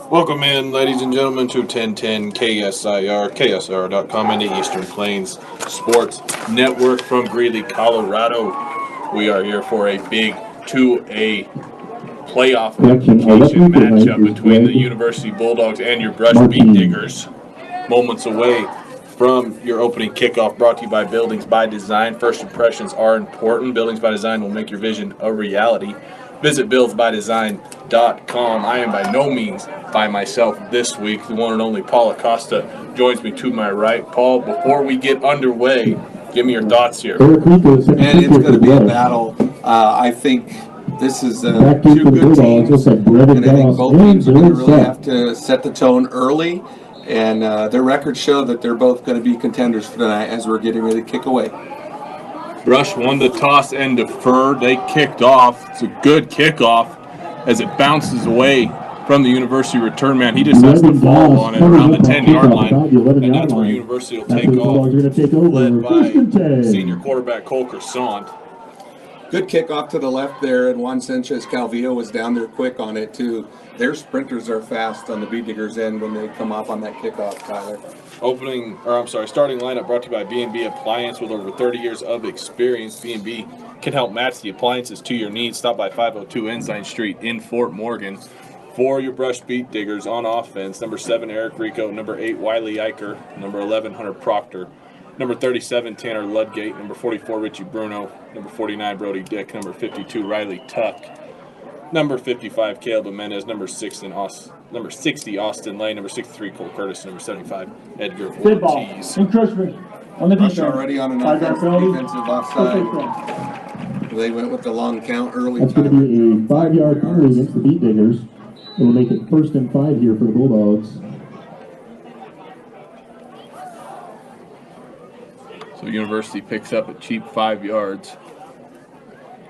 Welcome in, ladies and gentlemen, to 1010 KSIR, KSIR.com, and the Eastern Plains Sports Network from Greeley, Colorado. We are here for a big 2A playoff application matchup between the University Bulldogs and your Brush Beat Diggers. Moments away from your opening kickoff, brought to you by Buildings by Design. First impressions are important. Buildings by Design will make your vision a reality. Visit buildsbydesign.com. I am by no means by myself this week. The one and only Paul Acosta joins me to my right. Paul, before we get underway, give me your thoughts here. And it's going to be a battle. I think this is two good teams, and I think both teams are going to really have to set the tone early. And their records show that they're both going to be contenders for tonight as we're getting ready to kick away. Brush won the toss and deferred. They kicked off. It's a good kickoff as it bounces away from the University return man. He just has to fall on it around the 10-yard line, and that's where University will take off, led by senior quarterback Cole Croissant. Good kickoff to the left there, and Juan Sanchez Calvillo was down there quick on it, too. Their sprinters are fast on the Beat Diggers end when they come off on that kickoff, Tyler. Starting lineup brought to you by B&B Appliance with over 30 years of experience. B&B can help match the appliances to your needs. Stop by 502 Ensign Street in Fort Morgan. For your Brush Beat Diggers on offense, number 7, Eric Rico, number 8, Wiley Eicher, number 11, Hunter Proctor, number 37, Tanner Ludgate, number 44, Richie Bruno, number 49, Brody Dick, number 52, Riley Tuck, number 55, Caleb Jimenez, number 60, Austin Lane, number 63, Cole Curtis, number 75, Edgar Ortiz. Encroachment on the defense. Rush already on an defensive offside. They went with the long count early. That's going to be a 5-yard penalty against the Beat Diggers. It will make it 1st and 5 here for the Bulldogs. So University picks up a cheap 5 yards.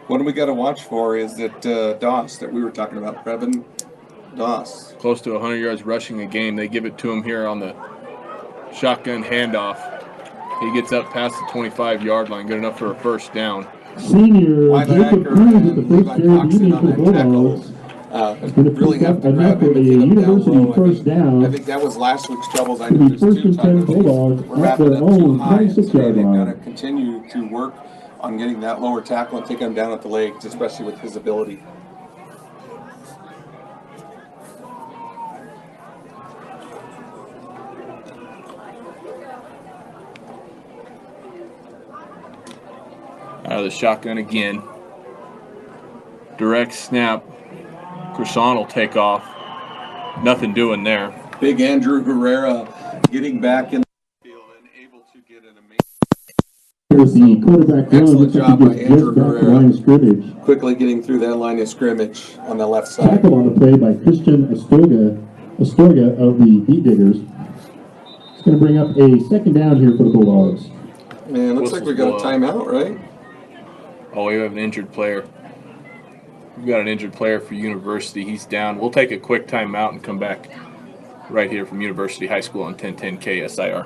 What we got to watch for is that Doss that we were talking about, Previn Doss. Close to 100 yards rushing a game. They give it to him here on the shotgun handoff. He gets up past the 25-yard line, good enough for a first down. Senior Jacob Cruz with the first carry of the evening for the Bulldogs. Really have to grab him and get him down low. I think that was last week's troubles. I know there's 2 times we're wrapping up too high. So they've got to continue to work on getting that lower tackle and take him down at the legs, especially with his ability. Out of the shotgun again. Direct snap. Croissant will take off. Nothing doing there. Big Andrew Herrera getting back in the field and able to get an The quarterback excellent job by Andrew Herrera. Quickly getting through that line of scrimmage on the left side. Tackle on the play by Christian Astorga of the Beat Diggers. It's going to bring up a 2nd down here for the Bulldogs. Man, looks like we got a timeout, right? Oh, we have an injured player. We've got an injured player for University. He's down. We'll take a quick timeout and come back right here from University High School on 1010 KSIR.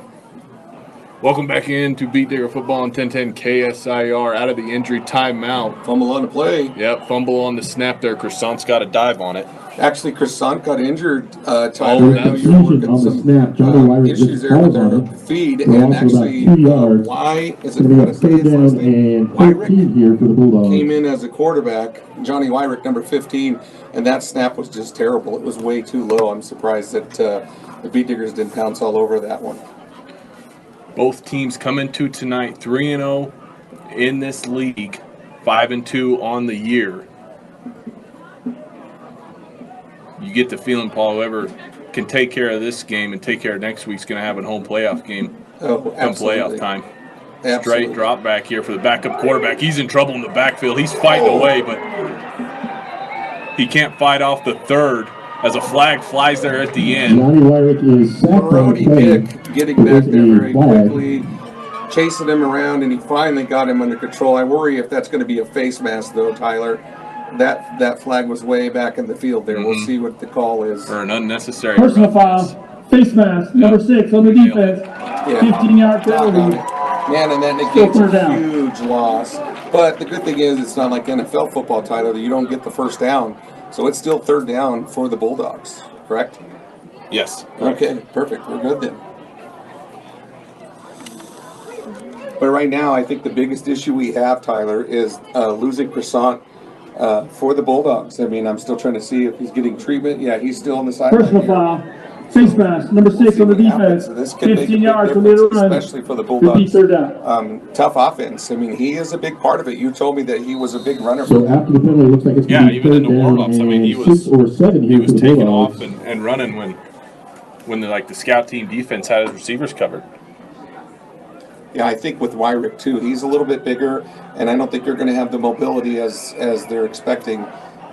Welcome back into Beat Digger Football on 1010 KSIR. Out of the injury timeout. Fumble on the play. Yep, fumble on the snap there. Croissant's got a dive on it. Actually, Croissant got injured, Tyler. Oh, I know you were working some issues there with their feed, and actually, why is it going to say his last name? Wyrick here for the Bulldogs. Came in as a quarterback, Johnny Wyrick, number 15, and that snap was just terrible. It was way too low. I'm surprised that the Beat Diggers didn't pounce all over that one. Both teams come into tonight 3-0 in this league, 5-2 on the year. You get the feeling, Paul, whoever can take care of this game and take care of next week's going to have a home playoff game come playoff time. Absolutely. Straight drop back here for the backup quarterback. He's in trouble in the backfield. He's fighting away, but he can't fight off the third as a flag flies there at the end. Johnny Wyrick is sacked Brody Dick getting back there very quickly, chasing him around, and he finally got him under control. I worry if that's going to be a face mask, though, Tyler. That flag was way back in the field there. We'll see what the call is. For an unnecessary personal foul, face mask, number 6 on the defense, 15-yard penalty. Man, and that negates a huge loss. But the good thing is it's not like NFL football, Tyler, that you don't get the first down. So it's still 3rd down for the Bulldogs, correct? Yes. Okay, perfect. We're good then. But right now, I think the biggest issue we have, Tyler, is losing Croissant for the Bulldogs. I mean, I'm still trying to see if he's getting treatment. Yeah, he's still on the sideline. Personal foul. Face mask, number 6 on the defense. So this could make a 15 big yards on difference, the run. especially for the 50 Bulldogs. third down. Tough offense. I mean, he is a big part of it. You told me that he was a big runner. So after the penalty, it looks like it's Yeah, going to be even in third the down warm-ups, I mean, he and was 6 or 7 he here was for the taking Bulldogs. off and running when the scout team defense had his receivers covered. Yeah, I think with Wyrick too, he's a little bit bigger, and I don't think they're going to have the mobility as they're expecting.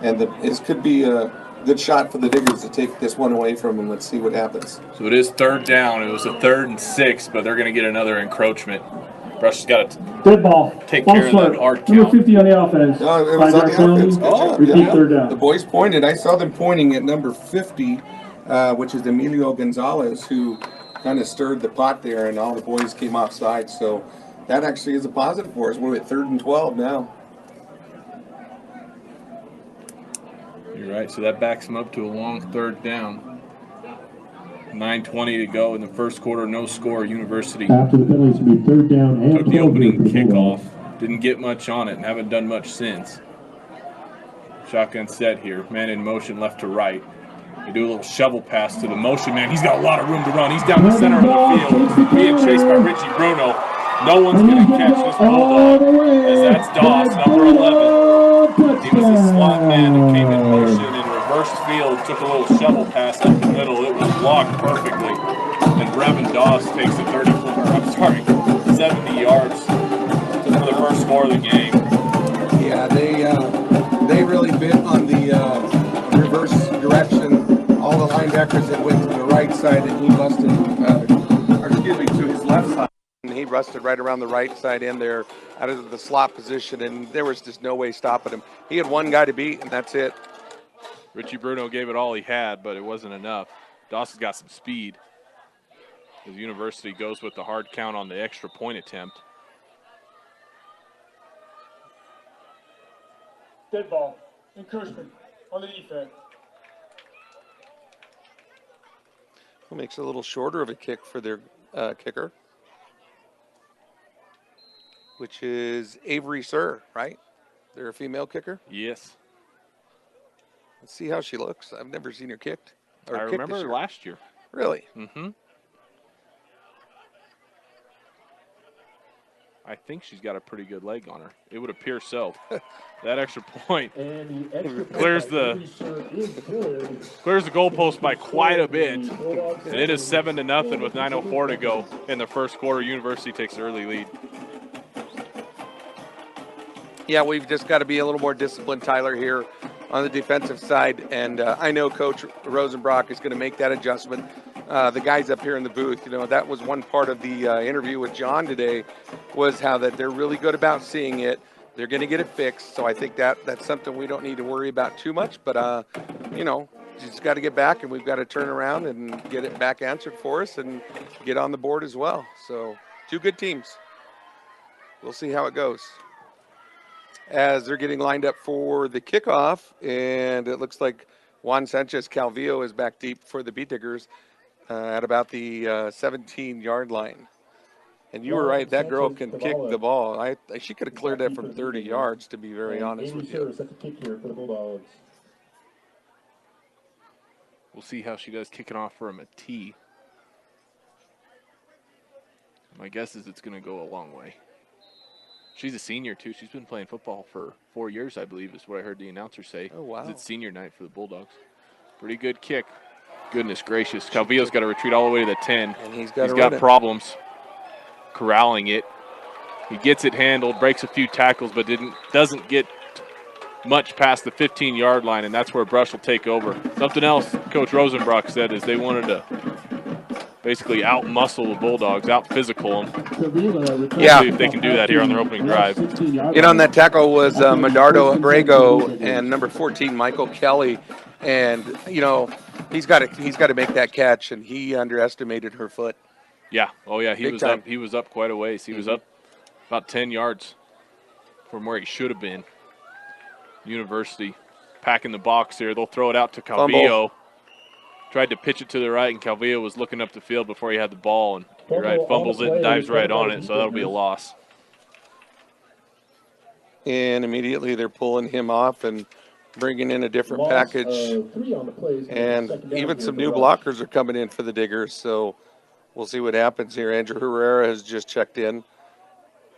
And this could be a good shot for the Diggers to take this one away from him. Let's see what happens. So it is third down. It was a 3rd and 6, but they're going to get another encroachment. Brush has got to Dead ball. take Ball care of start. that hard Number count. 50 on the offense. No, it was on the offense. Good job. Repeat Yeah. third down. The boys pointed. I saw them pointing at number 50, which is Emilio Gonzalez, who kind of stirred the pot there, and all the boys came offside. So that actually is a positive for us. We're at 3rd and 12 now. You're right. So that backs them up to a long 3rd down. 9:20 to go in the first quarter. No score. University After the penalty, it's going to be 3rd down and took the 12 here opening for the Bulldogs. kickoff. Didn't get much on it and haven't done much since. Shotgun set here. Man in motion left to right. They do a little shovel pass to the motion man. He's got a lot of room to run. He's down the center of the field. Being chased by Richie Bruno. No one's going to catch this Bulldog, as that's Doss, number 11. He was a slot man that came in motion in reversed field, took a little shovel pass up the middle. It was blocked perfectly. And Brevin Doss takes a 70 yards for the first score of the game. Yeah, they really bit on the reverse direction. All the linebackers that went to the right side, and he busted, to his left side. And he rusted right around the right side in there out of the slot position, and there was just no way stopping him. He had one guy to beat, and that's it. Richie Bruno gave it all he had, but it wasn't enough. Doss has got some speed. His University goes with the hard count on the extra point attempt. Dead ball. Encouragement on the defense. It makes it a little shorter of a kick for their kicker, which is Avery Sir, right? They're a female kicker. Yes. Let's see how she looks. I've never seen her kicked. I remember her last year. Really? Mm-hmm. I think she's got a pretty good leg on her. It would appear so. That extra point clears the goalpost by quite a bit. And it is 7-0 with 9:04 to go in the first quarter. University takes the early lead. Yeah, we've just got to be a little more disciplined, Tyler, here on the defensive side. And I know Coach Rosenbrock is going to make that adjustment. The guys up here in the booth, that was one part of the interview with John today, was how that they're really good about seeing it. They're going to get it fixed. So I think that's something we don't need to worry about too much. But, just got to get back, and we've got to turn around and get it back answered for us and get on the board as well. So 2 good teams. We'll see how it goes. As they're getting lined up for the kickoff, and it looks like Juan Sanchez Calvillo is back deep for the Beat Diggers at about the 17-yard line. And you were right, that girl can kick the ball. She could have cleared that from 30 yards, to be very honest with you. We'll see how she does kicking off from a tee. My guess is it's going to go a long way. She's a senior, too. She's been playing football for 4 years, I believe, is what I heard the announcer say. Oh, wow. It's senior night for the Bulldogs. Pretty good kick. Goodness gracious. Calvillo's got to retreat all the way to the 10. And he's got problems corralling it. He gets it handled, breaks a few tackles, but doesn't get much past the 15-yard line, and that's where Brush will take over. Something else Coach Rosenbrock said is they wanted to basically out-muscle the Bulldogs, out-physical them. Yeah. See if they can do that here on their opening drive. On that tackle was Medardo Abrego and number 14, Michael Kelly. And, he's got to make that catch, and he underestimated her foot. Yeah. Oh, yeah. Big time. He was up quite a ways. He was up about 10 yards from where he should have been. University packing the box here. They'll throw it out to Calvillo. Tried to pitch it to the right, and Calvillo was looking up the field before he had the ball, and you're right, fumbles it and dives right on it, so that'll be a loss. And immediately they're pulling him off and bringing in a different package. And even some new blockers are coming in for the Diggers, so we'll see what happens here. Andrew Herrera has just checked in.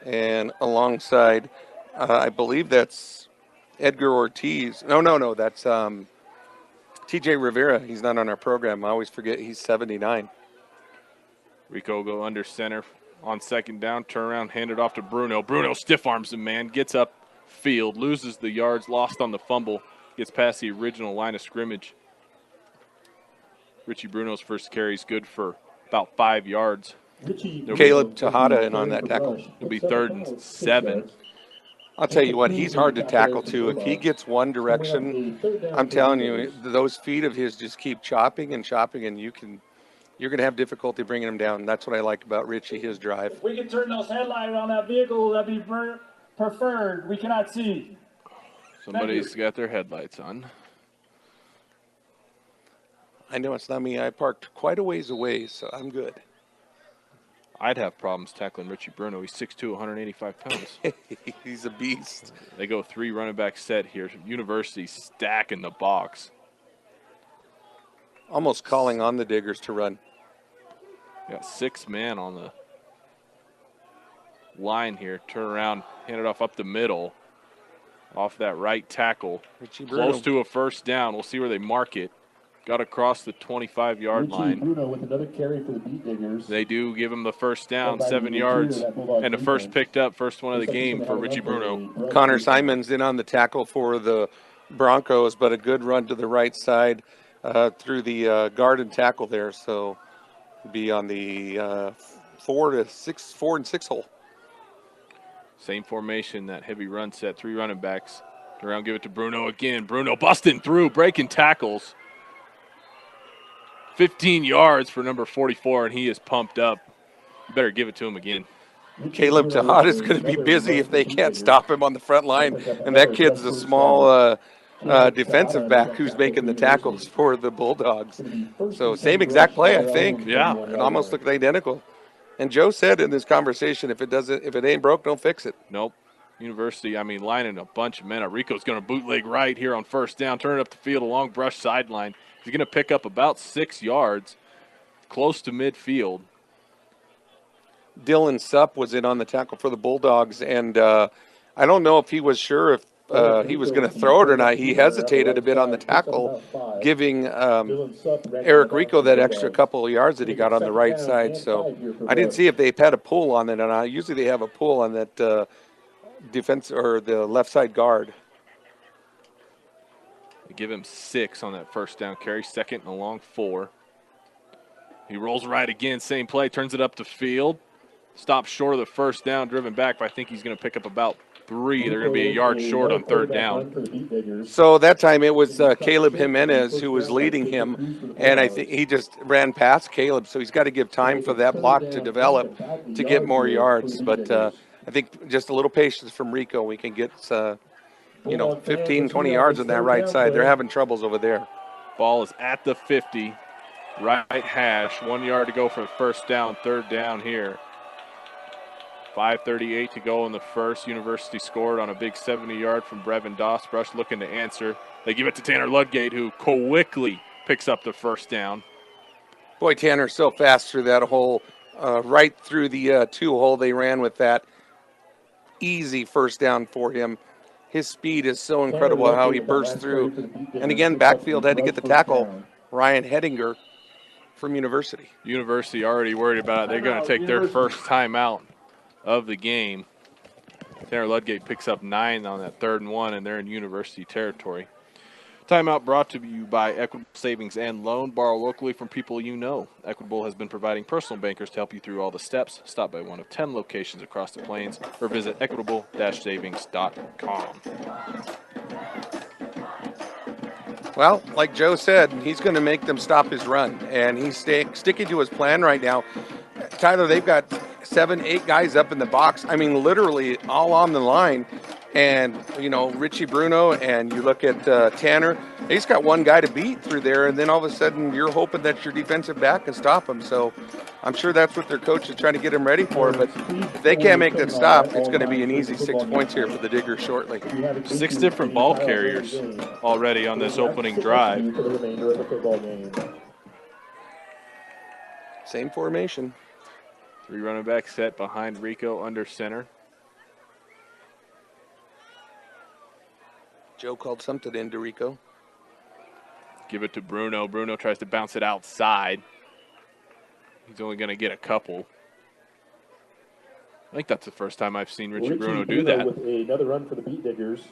And alongside, I believe that's Edgar Ortiz. No, that's TJ Rivera. He's not on our program. I always forget he's 79. Rico go under center on second down, turn around, hand it off to Bruno. Bruno stiff arms him, man, gets up field, loses the yards, lost on the fumble, gets past the original line of scrimmage. Richie Bruno's first carry is good for about 5 yards. Caleb Tejada in on that tackle. It'll be 3rd and 7. I'll tell you what, he's hard to tackle too. If he gets one direction, I'm telling you, those feet of his just keep chopping, and you're going to have difficulty bringing him down. That's what I like about Richie, his drive. If we can turn those headlights on that vehicle, that'd be preferred. We cannot see. Somebody's got their headlights on. I know it's not me. I parked quite a ways away, so I'm good. I'd have problems tackling Richie Bruno. He's 6'2", 185 pounds. He's a beast. They go 3 running back set here. University stacking the box. Almost calling on the Diggers to run. Got 6 man on the line here. Turn around, hand it off up the middle. Off that right tackle. Richie Bruno. Close to a first down. We'll see where they mark it. Got across the 25-yard line. Bruno with another carry for the Beat Diggers. They do give him the first down, 7 yards, and the first picked up, first one of the game for Richie Bruno. Connor Simons in on the tackle for the Broncos, but a good run to the right side through the guard and tackle there. So be on the 4 and 6 hole. Same formation, that heavy run set, 3 running backs. Turn around, give it to Bruno again. Bruno busting through, breaking tackles. 15 yards for number 44, and he is pumped up. You better give it to him again. Caleb Tejada is going to be busy if they can't stop him on the front line. And that kid's a small defensive back who's making the tackles for the Bulldogs. So same exact play, I think. Yeah. It almost looked identical. And Joe said in this conversation, if it ain't broke, don't fix it. Nope. University, lining a bunch of men up. Rico's going to bootleg right here on first down, turn it up the field along brush sideline. He's going to pick up about 6 yards, close to midfield. Dylan Supp was in on the tackle for the Bulldogs, and I don't know if he was sure if he was going to throw it or not. He hesitated a bit on the tackle, giving Eric Rico that extra couple of yards that he got on the right side. So I didn't see if they had a pull on it or not. Usually they have a pull on that defense or the left side guard. They give him 6 on that first down carry, 2nd and a long 4. He rolls right again, same play, turns it up the field. Stops short of the first down, driven back, but I think he's going to pick up about 3. They're going to be a yard short on 3rd down. So that time it was Caleb Jimenez who was leading him, and I think he just ran past Caleb, so he's got to give time for that block to develop to get more yards. But I think just a little patience from Rico, we can get 15, 20 yards on that right side. They're having troubles over there. Ball is at the 50, right hash. 1 yard to go for the first down, 3rd down here. 5:38 to go in the first. University scored on a big 70-yard from Brevin Dossbrush, looking to answer. They give it to Tanner Ludgate, who quickly picks up the first down. Boy, Tanner's so fast through that hole, right through the 2 hole they ran with that. Easy first down for him. His speed is so incredible how he bursts through. And again, backfield had to get the tackle. Ryan Hedinger from University. University already worried about it. They're going to take their first time out of the game. Tanner Ludgate picks up 9 on that 3rd and 1, and they're in University territory. Timeout brought to you by Equitable Savings and Loan. Borrow locally from people you know. Equitable has been providing personal bankers to help you through all the steps. Stop by one of 10 locations across the plains or visit equitable-savings.com. Well, like Joe said, he's going to make them stop his run, and he's sticking to his plan right now. Tyler, they've got 7, 8 guys up in the box. Literally all on the line, And, you know, Richie Bruno, and you look at Tanner, he's got one guy to beat through there, and then all of a sudden you're hoping that your defensive back can stop him. So I'm sure that's what their coach is trying to get him ready for. But if they can't make that stop, it's going to be an easy 6 points here for the Diggers shortly. 6 different ball carriers already on this opening drive. Same formation. 3 running back set behind Rico under center. Joe called something into Rico. Give it to Bruno. Bruno tries to bounce it outside. He's only going to get a couple. I think that's the first time I've seen Richie Bruno do that. With another run for the Beat Diggers.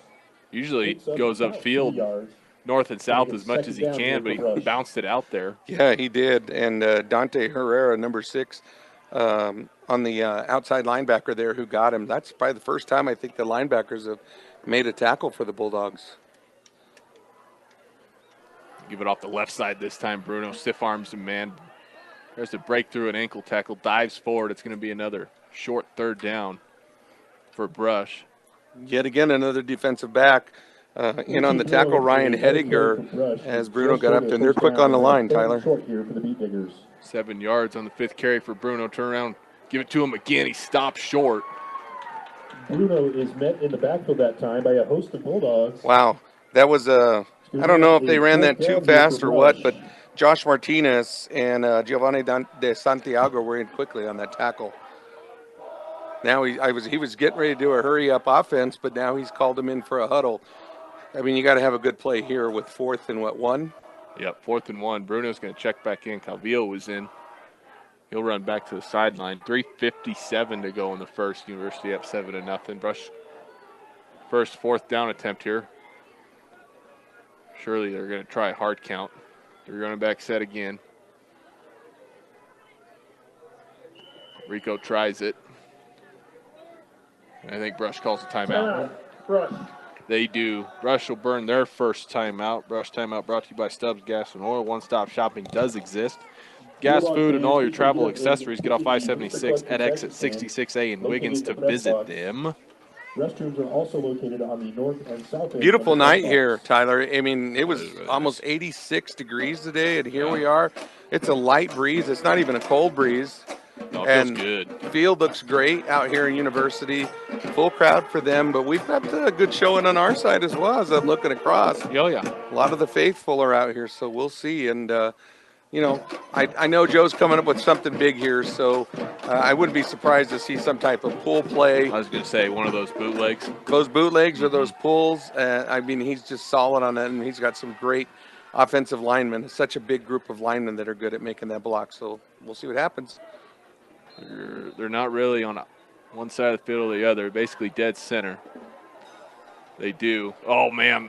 Usually he goes upfield north and south as much as he can, but he bounced it out there. Yeah, he did. And Dante Herrera, number 6, on the outside linebacker there who got him. That's probably the first time I think the linebackers have made a tackle for the Bulldogs. Give it off the left side this time. Bruno stiff arms him, man. There's a breakthrough, an ankle tackle, dives forward. It's going to be another short 3rd down for Brush. Yet again, another defensive back in on the tackle, Ryan Hedinger, as Bruno got up there. And they're quick on the line, Tyler. 7 yards on the 5th carry for Bruno. Turn around, give it to him again. He stops short. Bruno is met in the backfield that time by a host of Bulldogs. Wow, that was I don't know if they ran that too fast or what, but Josh Martinez and Giovanni de Santiago were in quickly on that tackle. Now he was getting ready to do a hurry-up offense, but now he's called him in for a huddle. I mean, you got to have a good play here with 4th and 1? Yep, 4th and 1. Bruno's going to check back in. Calvillo was in. He'll run back to the sideline. 3:57 to go in the first. University up 7-0. Brush first 4th down attempt here. Surely they're going to try a hard count. 3 running back set again. Rico tries it. I think Brush calls a timeout. Brush. They do. Brush will burn their first timeout. Brush timeout brought to you by Stubbs Gas and Oil. One-stop shopping does exist. Gas, food, and all your travel accessories. Get off 576 at exit 66A in Wiggins to visit them. Restrooms are also located on the north and south end. Beautiful night here, Tyler. I mean, it was almost 86 degrees today, and here we are. It's a light breeze. It's not even a cold breeze. Oh, it and feels good. Field looks great out here in University. Full crowd for them, but we've got a good showing on our side as well as I'm looking across. Oh, yeah. A lot of the faithful are out here, so we'll see. And, you know, I know Joe's coming up with something big here, so I wouldn't be surprised to see some type of pull play. I was going to say one of those bootlegs. Those bootlegs or those pulls. I mean, he's just solid on that, and he's got some great offensive linemen. It's such a big group of linemen that are good at making that block, so we'll see what happens. They're not really on one side of the field or the other, basically dead center. They do. Oh, man.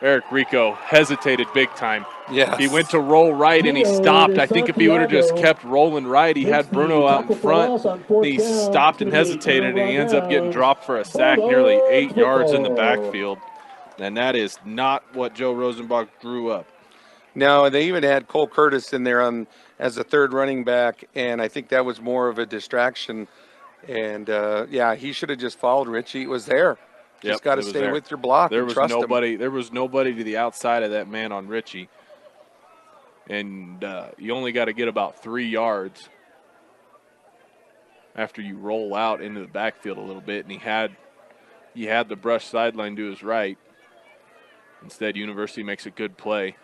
Eric Rico hesitated big time. Yes. He went to roll right and he stopped. I think if he would have just kept rolling right, he had Bruno out in front. He stopped and hesitated, and he ends up getting dropped for a sack nearly 8 yards in the backfield. And that is not what Joe Rosenbach grew up. No, they even had Cole Curtis in there as a 3rd running back, and I think that was more of a distraction. And, yeah, he should have just followed Richie. It was there. Just got to stay with your block and trust him. There was nobody to the outside of that man on Richie. And you only got to get about 3 yards after you roll out into the backfield a little bit. And he had the Brush sideline to his right. Instead, University makes a good play.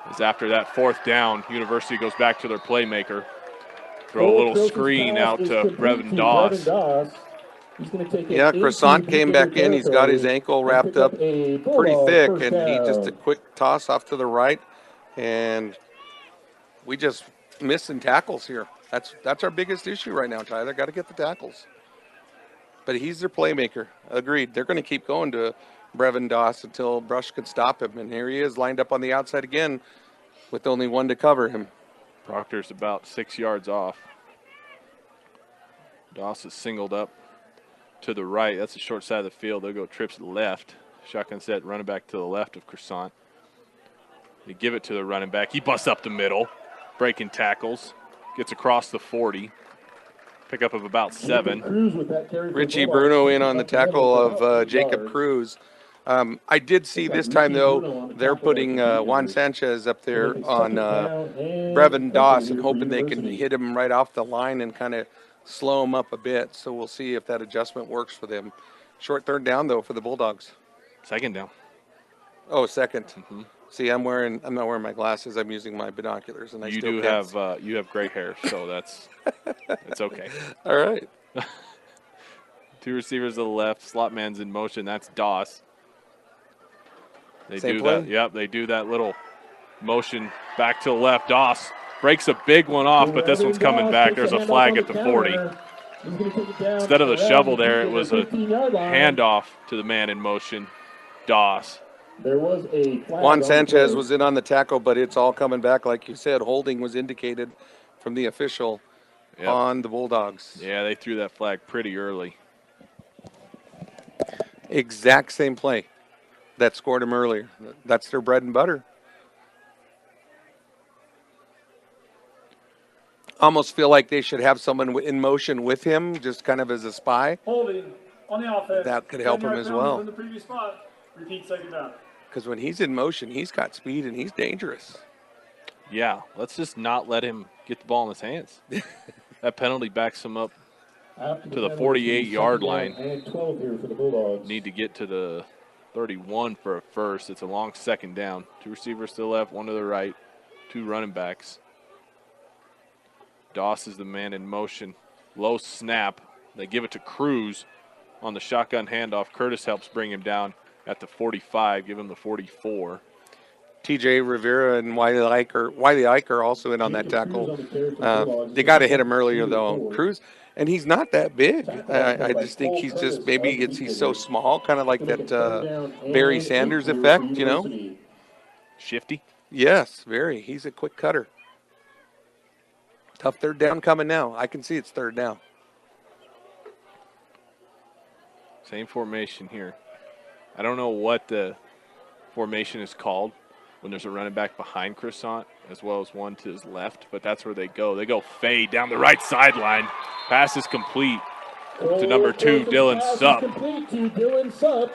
As after that 4th down, University goes back to their playmaker. Throw a little screen out to Brevin Doss. Yeah, Croissant came back in. He's got his ankle wrapped up pretty thick, and he just a quick toss off to the right. And we just missing tackles here. That's our biggest issue right now, Tyler. Got to get the tackles. But he's their playmaker. Agreed. They're going to keep going to Brevin Doss until Brush could stop him. And here he is lined up on the outside again with only one to cover him. Proctor's about 6 yards off. Doss is singled up to the right. That's the short side of the field. They'll go trips to the left. Shotgun set, running back to the left of Croissant. They give it to the running back. He busts up the middle, breaking tackles. Gets across the 40. Pickup of about 7. Richie Bruno in on the tackle of Jacob Cruz. I did see this time, though, they're putting Juan Sanchez up there on Brevin Doss and hoping they can hit him right off the line and kind of slow him up a bit. So we'll see if that adjustment works for them. Short third down, though, for the Bulldogs. Second down. Oh, second. Mm-hmm. See, I'm not wearing my glasses. I'm using my binoculars, and you do have you have gray hair, so that's it's okay. All right. 2 receivers to the left. Slot man's in motion. That's Doss. They Same do play? that. Yep, they do that little motion back to the left. Doss breaks a big one off, but this one's coming back. There's a flag at the 40. Instead of the shovel there, it was a handoff to the man in motion, Doss. There was a Juan Sanchez was in on the tackle, but it's all coming back. Like you said, holding was indicated from the official on the Bulldogs. Yeah, they threw that flag pretty early. Exact same play that scored him earlier. That's their bread and butter. Almost feel like they should have someone in motion with him, just kind of as a spy. Holding on the offense. That could help him as well. From the previous spot. Repeat second down. Because when he's in motion, he's got speed and he's dangerous. Yeah, let's just not let him get the ball in his hands. That penalty backs him up to the 48-yard line. And 12 here for the Bulldogs. Need to get to the 31 for a first. It's a long second down. 2 receivers to the left, 1 to the right, 2 running backs. Doss is the man in motion. Low snap. They give it to Cruz on the shotgun handoff. Curtis helps bring him down at the 45, give him the 44. TJ Rivera and Wiley Eicher also in on that tackle. They got to hit him earlier, though. Cruz, and he's not that big. I just think he's just, maybe he's so small, kind of like that Barry Sanders effect, you know? Shifty? Yes, very. He's a quick cutter. Tough third down coming now. I can see it's third down. Same formation here. I don't know what the formation is called when there's a running back behind Croissant as well as one to his left, but that's where they go. They go fade down the right sideline. Pass is complete to number 2, Dylan Supp. Complete to Dylan Supp.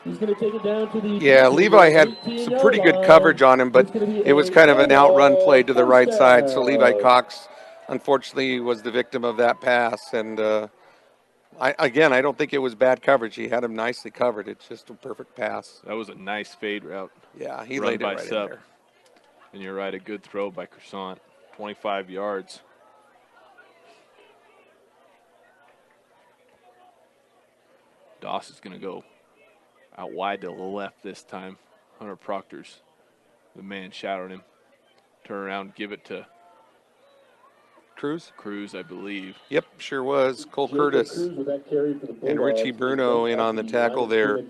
He's going to take it down to the... Yeah, Levi had some pretty good coverage on him, but it was kind of an outrun play to the right side, so Levi Cox, unfortunately, was the victim of that pass, and I don't think it was bad coverage. He had him nicely covered. It's just a perfect pass. That was a nice fade route. Yeah, he Run laid it by right in Supp. there. And you're right, a good throw by Croissant. 25 yards. Doss is going to go out wide to the left this time. Hunter Proctor's the man shadowed him. Turn around, give it to Cruz, I believe. Yep, sure was. Cole Curtis and Richie Bruno in on the tackle there.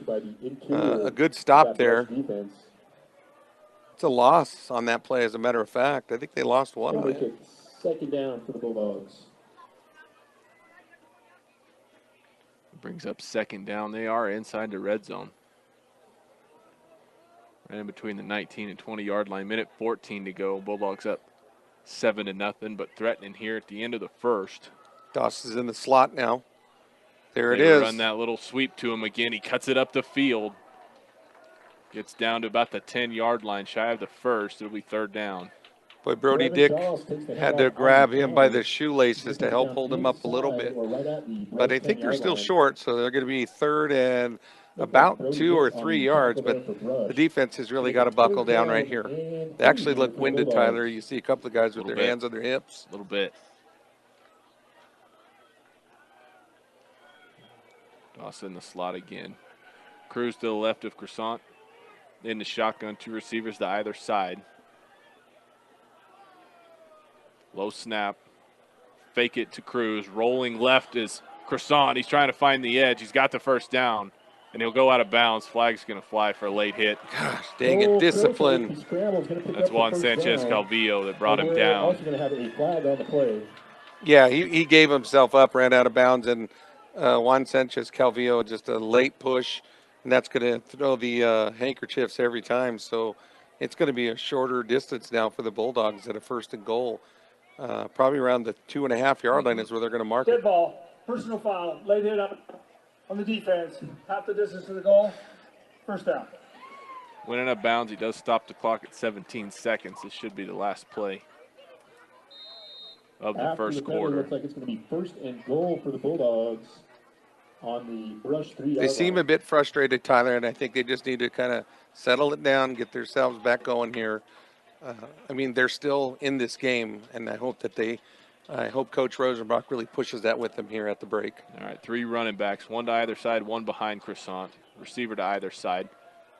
A good stop there. It's a loss on that play, as a matter of fact. I think they lost one on it. Second down for the Bulldogs. Brings up second down. They are inside the red zone. Right in between the 19 and 20-yard line. Minute 14 to go. Bulldogs up 7-0, but threatening here at the end of the first. Doss is in the slot now. There it They is. Run that little sweep to him again. He cuts it up the field. Gets down to about the 10-yard line, shy of the first. It'll be third down. Boy, Brody Dick had to grab him by the shoelaces to help hold him up a little bit. But I think they're still short, so they're going to be third and about 2 or 3 yards. But the defense has really got to buckle down right here. They actually look winded, Tyler. You see a couple of guys with their hands on their hips. A little bit. Doss in the slot again. Cruz to the left of Croissant. In the shotgun, 2 receivers to either side. Low snap. Fake it to Cruz. Rolling left is Croissant. He's trying to find the edge. He's got the first down. And he'll go out of bounds. Flag's going to fly for a late hit. Gosh, dang it. Discipline. That's Juan Sanchez Calvillo that brought him down. Yeah, he gave himself up, ran out of bounds, and Juan Sanchez Calvillo just a late push. And that's going to throw the handkerchiefs every time. So it's going to be a shorter distance now for the Bulldogs at a 1st and goal. Probably around the 2.5-yard line is where they're going to mark it. Dead ball, personal foul, late hit up on the defense, half the distance to the goal, first down. When in out of bounds, he does stop the clock at 17 seconds. This should be the last play of the After first the penalty, quarter. looks like it's going to be first and goal for the Bulldogs on the Brush 3-yard They seem a bit frustrated, Tyler, and I think they just need to kind of settle it down, get themselves back going here. I mean, they're still in this game, and I hope Coach Rosenbach really pushes that with them here at the break. All right, 3 running backs, 1 to either side, 1 behind Croissant. Receiver to either side.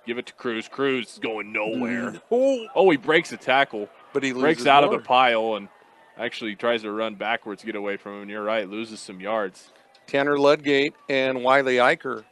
Give it to Cruz. Cruz is going nowhere. Oh, he breaks a tackle, but he breaks out of the pile and actually tries to run backwards, get away from him. And you're right, loses some yards. Tanner Ludgate and Wiley Eicher.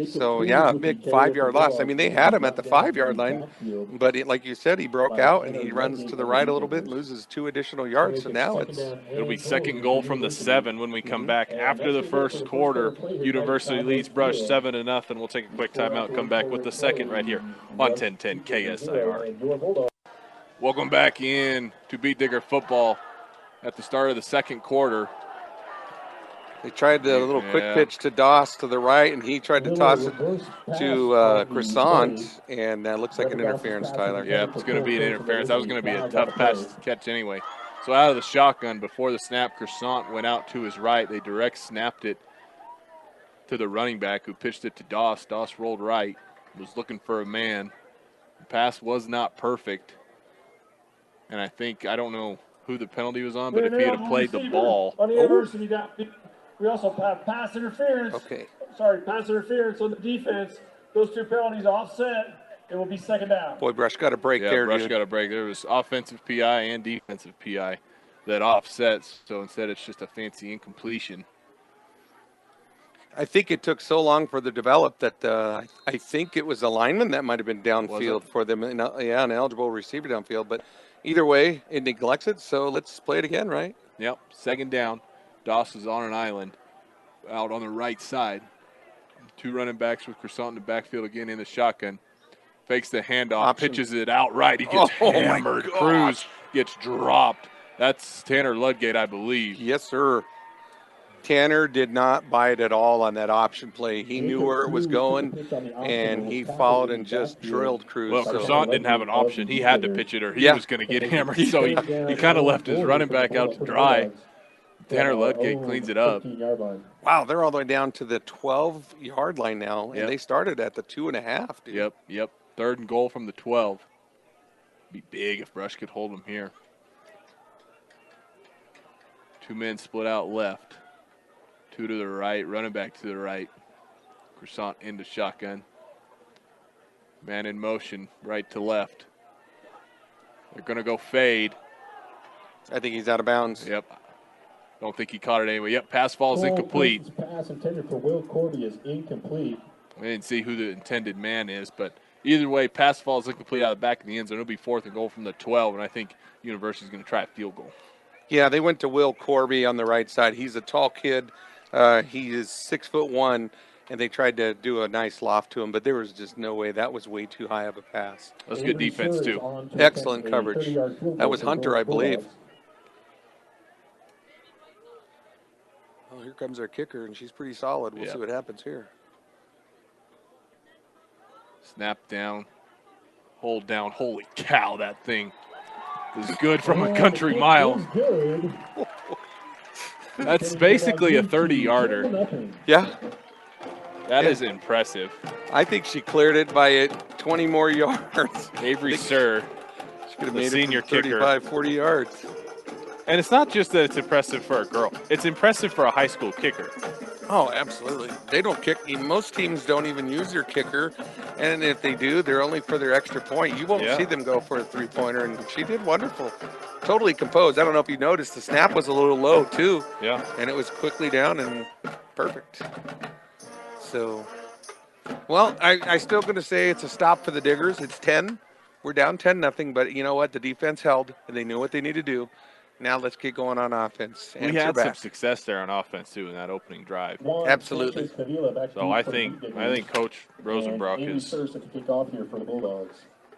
So, yeah, a big 5-yard loss. I mean, they had him at the 5-yard line, but like you said, he broke out and he runs to the right a little bit and loses 2 additional yards. So now it'll be second goal from the 7 when we come back after the first quarter. University leads Brush 7-0. We'll take a quick timeout, come back with the second right here on 1010 KSIR. Welcome back in to Beat Digger football at the start of the second quarter. They tried the little quick pitch to Doss to the right, and he tried to toss it to Croissant, and that looks like an interference, Tyler. Yeah, it's going to be an interference. That was going to be a tough pass to catch anyway. So out of the shotgun, before the snap, Croissant went out to his right. They direct snapped it to the running back who pitched it to Doss. Doss rolled right, was looking for a man. The pass was not perfect. And I don't know who the penalty was on, but if he had played the ball. On the University, we also have pass interference. Okay. Pass interference on the defense. Those 2 penalties offset. It will be second down. Boy, Brush got a break there. Brush got a break. There was offensive PI and defensive PI that offsets. So instead, it's just a fancy incompletion. I think it took so long for the develop that I think it was a lineman that might have been downfield for them. An eligible receiver downfield. But either way, it neglects it. So let's play it again, right? Yep. Second down. Doss is on an island out on the right side. 2 running backs with Croissant in the backfield again in the shotgun. Fakes the handoff, pitches it outright. He gets hammered. Cruz gets dropped. That's Tanner Ludgate, I believe. Yes, sir. Tanner did not bite at all on that option play. He knew where it was going, and he followed and just drilled Cruz. Well, Croissant didn't have an option. He had to pitch it or he was going to get hammered. So he kind of left his running back out to dry. Tanner Ludgate cleans it up. Wow, they're all the way down to the 12-yard line now, and they started at the 2.5. Dude. Yep. Third and goal from the 12. Be big if Brush could hold them here. 2 men split out left. 2 to the right, running back to the right. Croissant into shotgun. Man in motion, right to left. They're going to go fade. I think he's out of bounds. Yep. Don't think he caught it anyway. Yep, pass falls incomplete. Pass intended for Will Corby is incomplete. We didn't see who the intended man is, but either way, pass falls incomplete out of the back of the end zone. It'll be 4th and goal from the 12, and I think University's going to try a field goal. Yeah, they went to Will Corby on the right side. He's a tall kid. He is 6'1", and they tried to do a nice loft to him, but there was just no way. That was way too high of a pass. That's good defense, too. Excellent coverage. That was Hunter, I believe. Well, here comes our kicker, and she's pretty solid. We'll see what happens here. Snap down. Hold down. Holy cow, that thing is good from a country mile. That's basically a 30-yarder. Yeah. That is impressive. I think she cleared it by 20 more yards. Avery Sir, she could have made senior it 35, 40 yards. And it's not just that it's impressive for a girl. It's impressive for a high school kicker. Oh, absolutely. They don't kick. Most teams don't even use their kicker. And if they do, they're only for their extra point. You won't see them go for a 3-pointer. And she did wonderful. Totally composed. I don't know if you noticed, the snap was a little low, too. Yeah. And it was quickly down and perfect. So, well, I still going to say it's a stop for the Diggers. It's 10. We're down 10-0. But you know what? The defense held, and they knew what they needed to do. Now let's get going on offense. We had some success there on offense too in that opening drive. Absolutely. So I think Coach Rosenbrock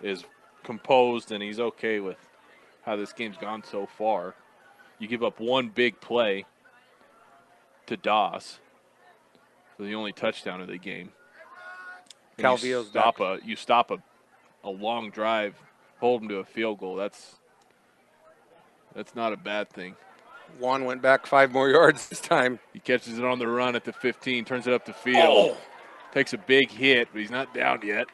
is composed and he's okay with how this game's gone so far. You give up one big play to Doss for the only touchdown of the game. And Calvillo's back. you stop a long drive, hold them to a field goal. That's not a bad thing. Juan went back 5 more yards this time. He catches it on the run at the 15, turns it up the field. Oh. Takes a big hit, but he's not down yet.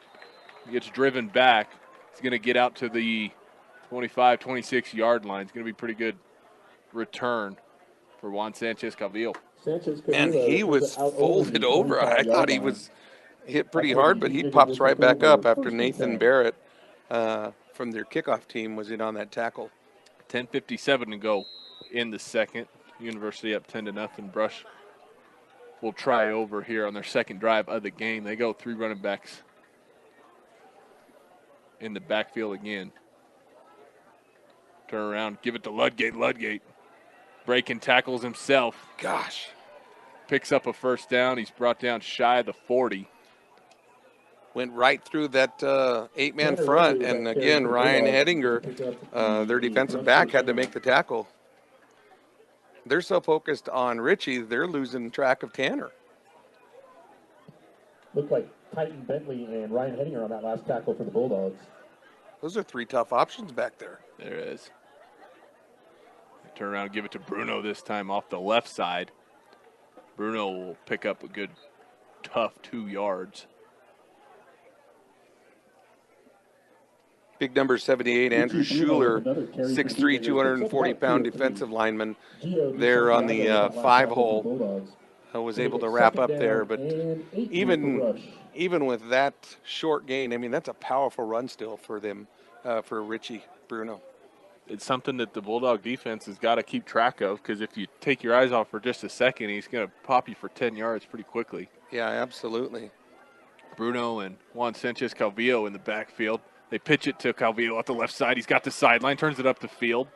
He gets driven back. He's going to get out to the 25, 26-yard line. It's going to be a pretty good return for Juan Sanchez Calvillo. And he was folded over. I thought he was hit pretty hard, but he pops right back up after Nathan Barrett from their kickoff team was in on that tackle. 10:57 to go in the second. University up 10-0. Brush will try over here on their second drive of the game. They go 3 running backs in the backfield again. Turn around, give it to Ludgate. Ludgate breaking tackles himself. Gosh. Picks up a first down. He's brought down shy of the 40. Went right through that 8-man front, and again, Ryan Hedinger, their defensive back, had to make the tackle. They're so focused on Richie, they're losing track of Tanner. Looked like Titan Bentley and Ryan Henninger on that last tackle for the Bulldogs. Those are 3 tough options back there. There it is. They turn around and give it to Bruno this time off the left side. Bruno will pick up a good, tough 2 yards. Big number 78, Andrew Schuler, 6'3", 240-pound defensive lineman. There on the 5-hole, was able to wrap up there. But even with that short gain, I mean, that's a powerful run still for them, for Richie Bruno. It's something that the Bulldog defense has got to keep track of, because if you take your eyes off for just a second, he's going to pop you for 10 yards pretty quickly. Yeah, absolutely. Bruno and Juan Sanchez Calvillo in the backfield. They pitch it to Calvillo at the left side. He's got the sideline, turns it up the field.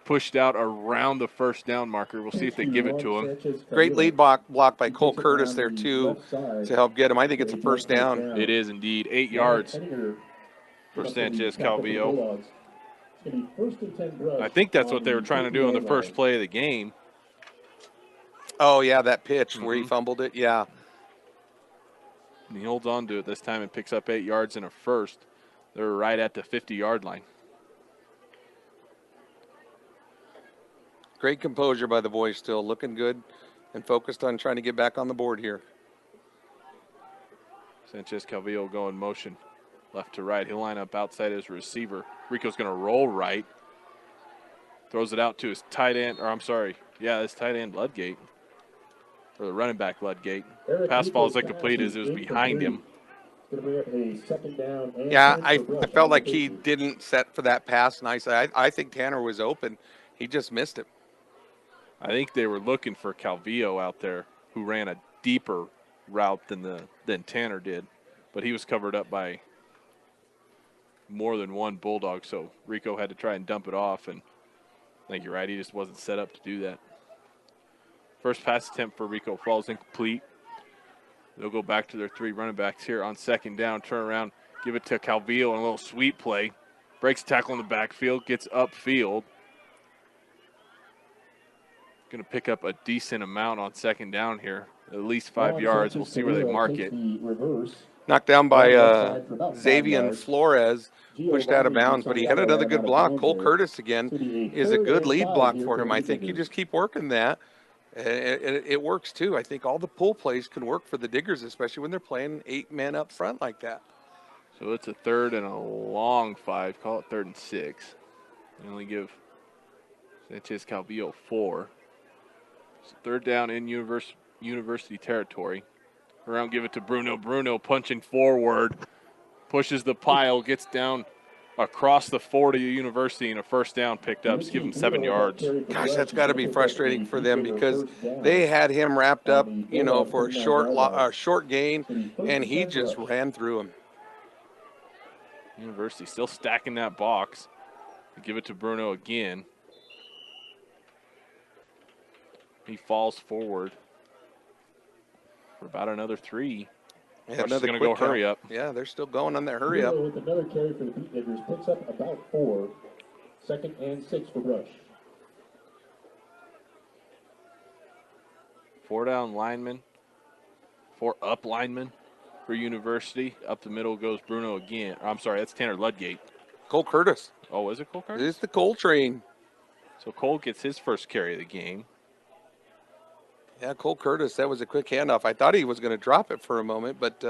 Pushed out around the first down marker. We'll see if they give it to him. Great lead block by Cole Curtis there, too, to help get him. I think it's a first down. It is indeed 8 yards for Sanchez Calvillo. I think that's what they were trying to do on the first play of the game. Oh, yeah, that pitch where he fumbled it, yeah. And he holds on to it this time and picks up 8 yards and a first. They're right at the 50-yard line. Great composure by the boys still, looking good and focused on trying to get back on the board here. Sanchez Calvillo go in motion left to right. He'll line up outside his receiver. Rico's going to roll right. Throws it out to his tight end, or I'm sorry, yeah, his tight end Ludgate. Or the running back Ludgate. Pass ball is incomplete as it was behind him. Yeah, I felt like he didn't set for that pass nicely. I think Tanner was open. He just missed it. I think they were looking for Calvillo out there, who ran a deeper route than Tanner did. But he was covered up by more than one Bulldog, so Rico had to try and dump it off. And I think you're right, he just wasn't set up to do that. First pass attempt for Rico falls incomplete. They'll go back to their 3 running backs here on second down. Turn around, give it to Calvillo on a little sweep play. Breaks tackle in the backfield, gets upfield. Going to pick up a decent amount on second down here. At least 5 yards. We'll see where they mark it. Knocked down by Xavier Flores, pushed out of bounds, but he had another good block. Cole Curtis again is a good lead block for him. I think you just keep working that. It works too. I think all the pull plays can work for the Diggers, especially when they're playing 8 men up front like that. So it's a 3rd and a long 5. Call it 3rd and 6. They only give Sanchez Calvillo 4. So 3rd down in University territory. Around, give it to Bruno. Bruno punching forward, pushes the pile, gets down across the 40 of University, and a first down picked up. Just give him 7 yards. Gosh, that's got to be frustrating for them because they had him wrapped up, you know, for a short gain, and he just ran through him. University still stacking that box. Give it to Bruno again. He falls forward for about another 3. Yeah, Rush is going to go hurry up. Yeah, they're still going on that hurry up. With another carry for the Beat Diggers, picks up about 4. 2nd and 6 for Brush. 4 down linemen, 4 up linemen for University. Up the middle goes Bruno again. I'm sorry, that's Tanner Ludgate. Cole Curtis. Oh, is it Cole Curtis? It's the Cole train. So Cole gets his first carry of the game. Yeah, Cole Curtis, that was a quick handoff. I thought he was going to drop it for a moment, but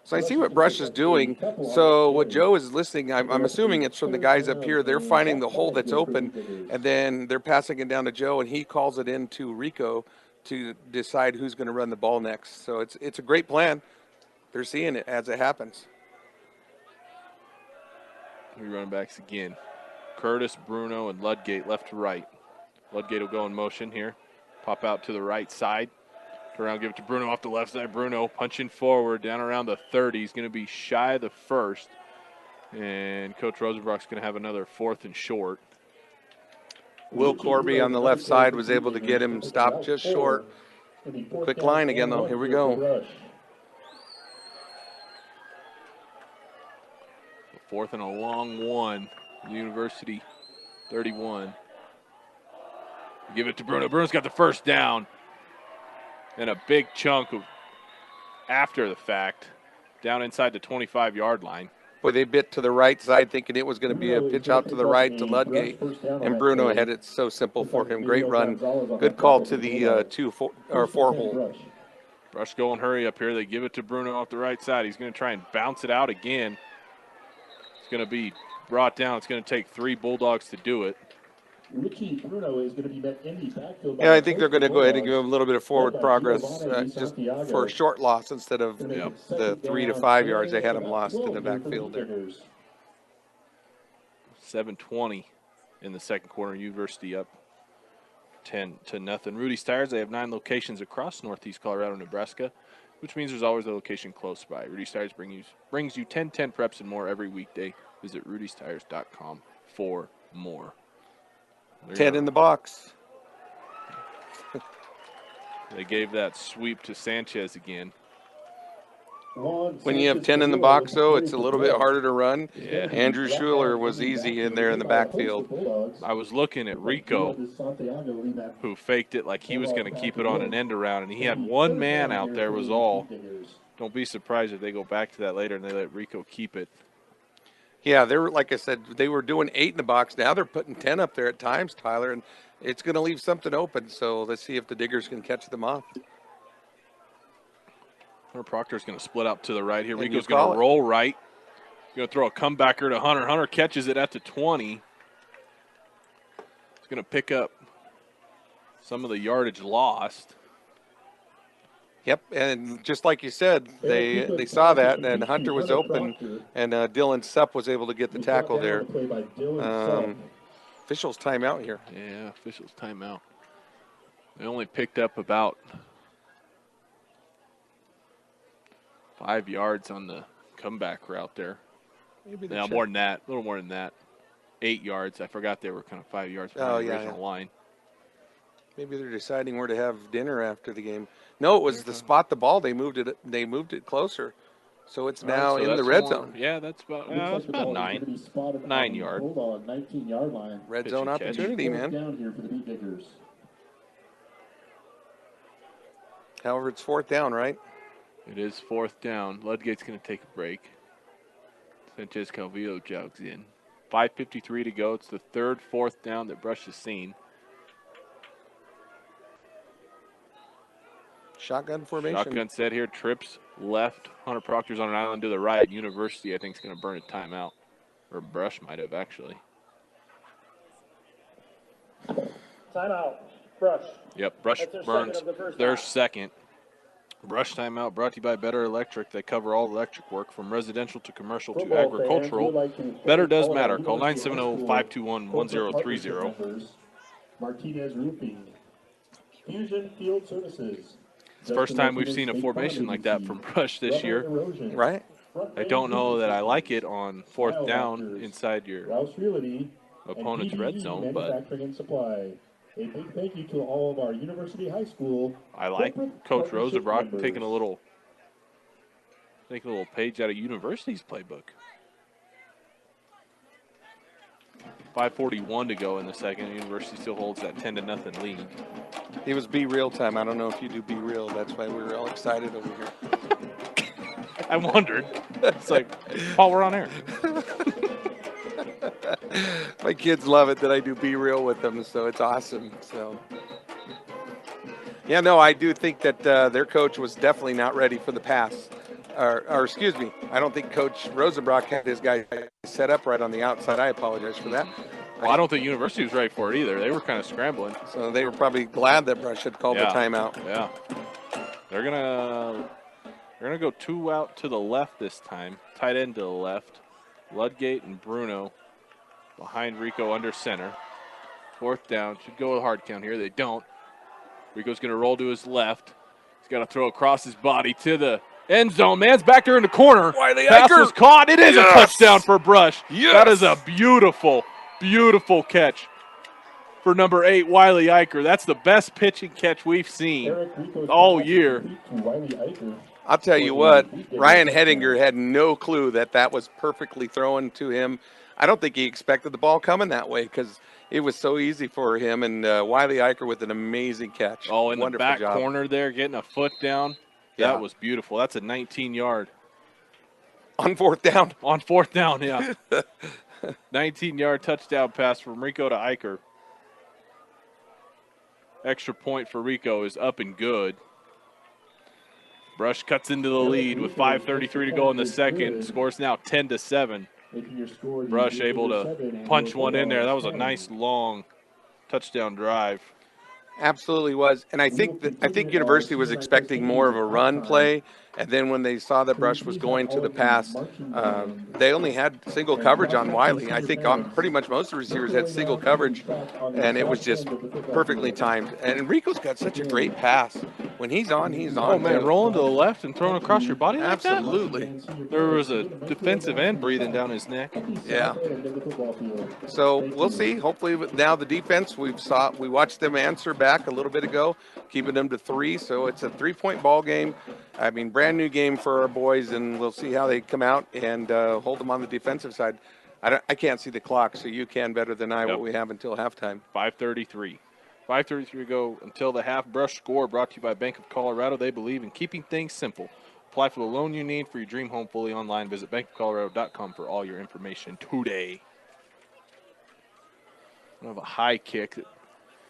so I see what Brush is doing. So what Joe is listening, I'm assuming it's from the guys up here. They're finding the hole that's open, and then they're passing it down to Joe, and he calls it in to Rico to decide who's going to run the ball next. So it's a great plan. They're seeing it as it happens. 3 running backs again. Curtis, Bruno, and Ludgate left to right. Ludgate will go in motion here. Pop out to the right side. Turn around, give it to Bruno off the left side. Bruno punching forward down around the 30. He's going to be shy of the first. And Coach Rosenbrock's going to have another 4th and short. Will Corby on the left side was able to get him stopped just short. Quick line again, though. Here we go. 4th and a long one. University 31. Give it to Bruno. Bruno's got the first down. And a big chunk of after the fact down inside the 25-yard line. Boy, they bit to the right side thinking it was going to be a pitch out to the right to Ludgate. And Bruno had it so simple for him. Great run. Good call to the 4 hole. Brush going hurry up here. They give it to Bruno off the right side. He's going to try and bounce it out again. It's going to be brought down. It's going to take 3 Bulldogs to do it. Richie Bruno is going to be met in the backfield. Yeah, I think they're going to go ahead and give him a little bit of forward progress just for a short loss instead of the 3 to 5 yards they had him lost in the backfield there. 7:20 in the second quarter. University up 10-0. Rudy's Tires, they have 9 locations across Northeast Colorado, Nebraska, which means there's always a location close by. Rudy's Tires brings you 10-10 preps and more every weekday. Visit rudystires.com for more. 10 in the box. They gave that sweep to Sanchez again. When you have 10 in the box, though, it's a little bit harder to run. Yeah. Andrew Schuler was easy in there in the backfield. I was looking at Rico, who faked it like he was going to keep it on an end around, and he had 1 man out there was all. Don't be surprised if they go back to that later and they let Rico keep it. Yeah, they were, like I said, they were doing 8 in the box. Now they're putting 10 up there at times, Tyler, and it's going to leave something open. So let's see if the Diggers can catch them off. Hunter Proctor's going to split out to the right here. And Rico's going to roll right. Going to throw a comebacker to Hunter. Hunter catches it at the 20. He's going to pick up some of the yardage lost. Yep, and just like you said, they saw that, and Hunter was open, and Dylan Supp was able to get the tackle there. Officials timeout here. Yeah, officials timeout. They only picked up about 5 yards on the comeback route there. Now more than that, a little more than that. 8 yards. I forgot they were kind of 5 yards from the original line. Maybe they're deciding where to have dinner after the game. No, it was the spot the ball. They moved it closer, so it's now in the red zone. Yeah, that's about 9 yard. 19-yard line. Red zone opportunity, man. Down here for the Beat Diggers. However, it's 4th down, right? It is 4th down. Ludgate's going to take a break. Sanchez Calvillo jogs in. 5:53 to go. It's the 3rd 4th down that Brush has seen. Shotgun formation. Shotgun set here. Trips left. Hunter Proctor's on an island to the right. University, I think, is going to burn a timeout. Or Brush might have, actually. Timeout. Brush. Yep, Brush That's their burns second of the first their half. second. Brush timeout brought to you by Better Electric. They cover all electric work from residential to commercial to agricultural. Better does matter. Call 970-521-1030. Martinez Roofing. Fusion Field Services. It's the first time we've seen a formation like that from Brush this year. Right? I don't know that I like it on 4th down inside your Rouse Realty. opponent's red zone, but Manufacturing and Supply. A big thank you to all of our University High School. I like Coach Rosenbrock taking a little page out of University's playbook. 5:41 to go in the second. University still holds that 10-0 lead. It was Be Real time. I don't know if you do Be Real. That's why we were all excited over here. I wondered. It's like, Paul, we're on air. My kids love it that I do Be Real with them, so it's awesome. So, yeah, no, I do think that their coach was definitely not ready for the pass. Or excuse me, I don't think Coach Rosenbrock had his guy set up right on the outside. I apologize for that. Well, I don't think University was ready for it either. They were kind of scrambling. So they were probably glad that Brush had called the timeout. Yeah. They're gonna go 2 out to the left this time. Tight end to the left. Ludgate and Bruno behind Rico under center. 4th down. Should go with a hard count here. They don't. Rico's gonna roll to his left. He's got to throw across his body to the end zone. Man's back there in the corner. Wiley Pass Eicher. was caught. It is a touchdown for Brush. Yes. That is a beautiful, beautiful catch for number 8, Wiley Eicher. That's the best pitching catch we've seen all year. I'll tell you what, Ryan Hedinger had no clue that was perfectly thrown to him. I don't think he expected the ball coming that way because it was so easy for him. And Wiley Eicher with an amazing catch. Oh, in Wonderful the back job. corner there, getting a foot down. Yeah. That was beautiful. That's a 19-yard. On 4th down. On 4th down, yeah. 19-yard touchdown pass from Rico to Eicher. Extra point for Rico is up and good. Brush cuts into the lead with 5:33 to go in the second. Scores now 10-7. Brush able to punch one in there. That was a nice long touchdown drive. Absolutely was. And I think University was expecting more of a run play. And then when they saw that Brush was going to the pass, they only had single coverage on Wiley. I think pretty much most of the receivers had single coverage, and it was just perfectly timed. And Rico's got such a great pass. When he's on, he's on. Oh, man, rolling to the left and throwing across your body like that? Absolutely. There was a defensive end breathing down his neck. Yeah. So we'll see. Hopefully now the defense, we watched them answer back a little bit ago, keeping them to 3. So it's a 3-point ball game. I mean, brand new game for our boys, and we'll see how they come out and hold them on the defensive side. I can't see the clock, so you can better than I. What we have until halftime. 5:33. 5:33 to go until the half. Brush score brought to you by Bank of Colorado. They believe in keeping things simple. Apply for the loan you need for your dream home fully online. Visit bankofcolorado.com for all your information today. We have a high kick that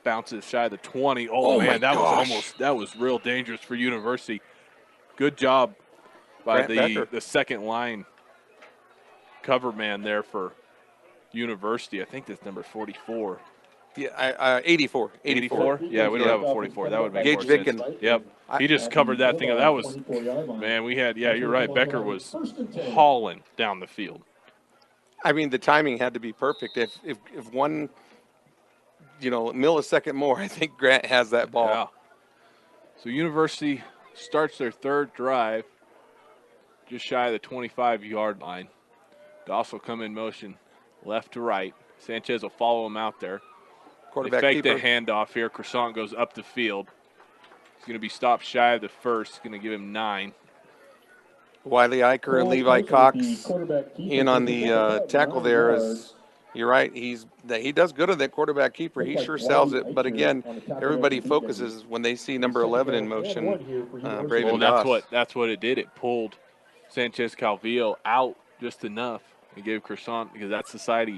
bounces shy of the 20. Oh man, that was real dangerous for University. Good job by the second line cover man there for University. I think that's number 44. Yeah, 84. 84? Yeah, we don't have a 44. That would make Gage more sense. Vicken. Yep. He just covered that thing. That was, man, you're right. Becker was hauling down the field. I mean, the timing had to be perfect. If one, millisecond more, I think Grant has that ball. Yeah. So University starts their third drive just shy of the 25-yard line. Doss will come in motion left to right. Sanchez will follow him out there. Quarterback they fake keeper. the handoff here. Croissant goes up the field. He's going to be stopped shy of the first. Going to give him 9. Wiley Eicher and Levi Cox in on the tackle there. You're right. He does good on that quarterback keeper. He sure sells it. But again, everybody focuses when they see number 11 in motion. Braven Doss. That's what it did. It pulled Sanchez Calvillo out just enough and gave Croissant, because that's the side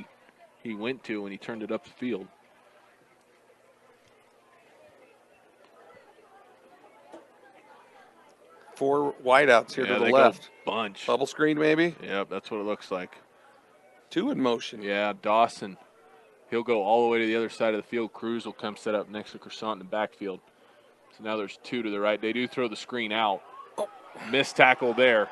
he went to when he turned it up the field. Four wideouts here to the they left. go bunch. Bubble screen maybe. Yep, that's what it looks like. 2 in motion. Yeah, Dawson. He'll go all the way to the other side of the field. Cruz will come set up next to Croissant in the backfield. So now there's 2 to the right. They do throw the screen out. Missed tackle there.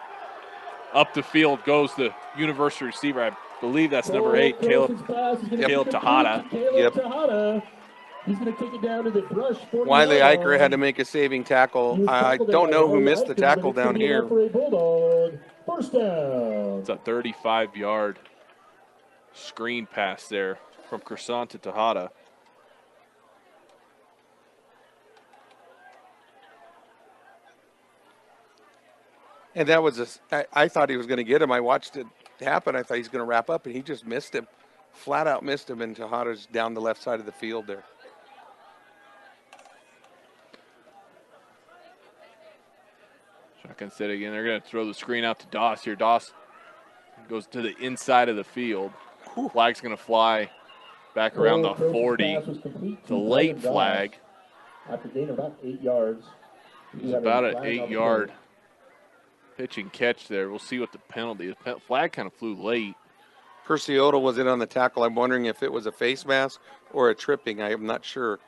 Up the field goes the University receiver. I believe that's number 8, Caleb Tejada. Yep. He's going to take it down to the Brush. Wiley Eicher had to make a saving tackle. I don't know who missed the tackle down here. First down. It's a 35-yard screen pass there from Croissant to Tejada. And that was I thought he was going to get him. I watched it happen. I thought he's going to wrap up, and he just missed him. flat out missed him, and Tejada's down the left side of the field there. Shotgun set again. They're going to throw the screen out to Doss here. Doss goes to the inside of the field. Flag's going to fly back around the 40. It's a late flag. After gain of about 8 yards. It was about an 8-yard pitch and catch there. We'll see what the penalty is. Flag kind of flew late. Percy Odell was in on the tackle. I'm wondering if it was a face mask or a tripping. I am not sure.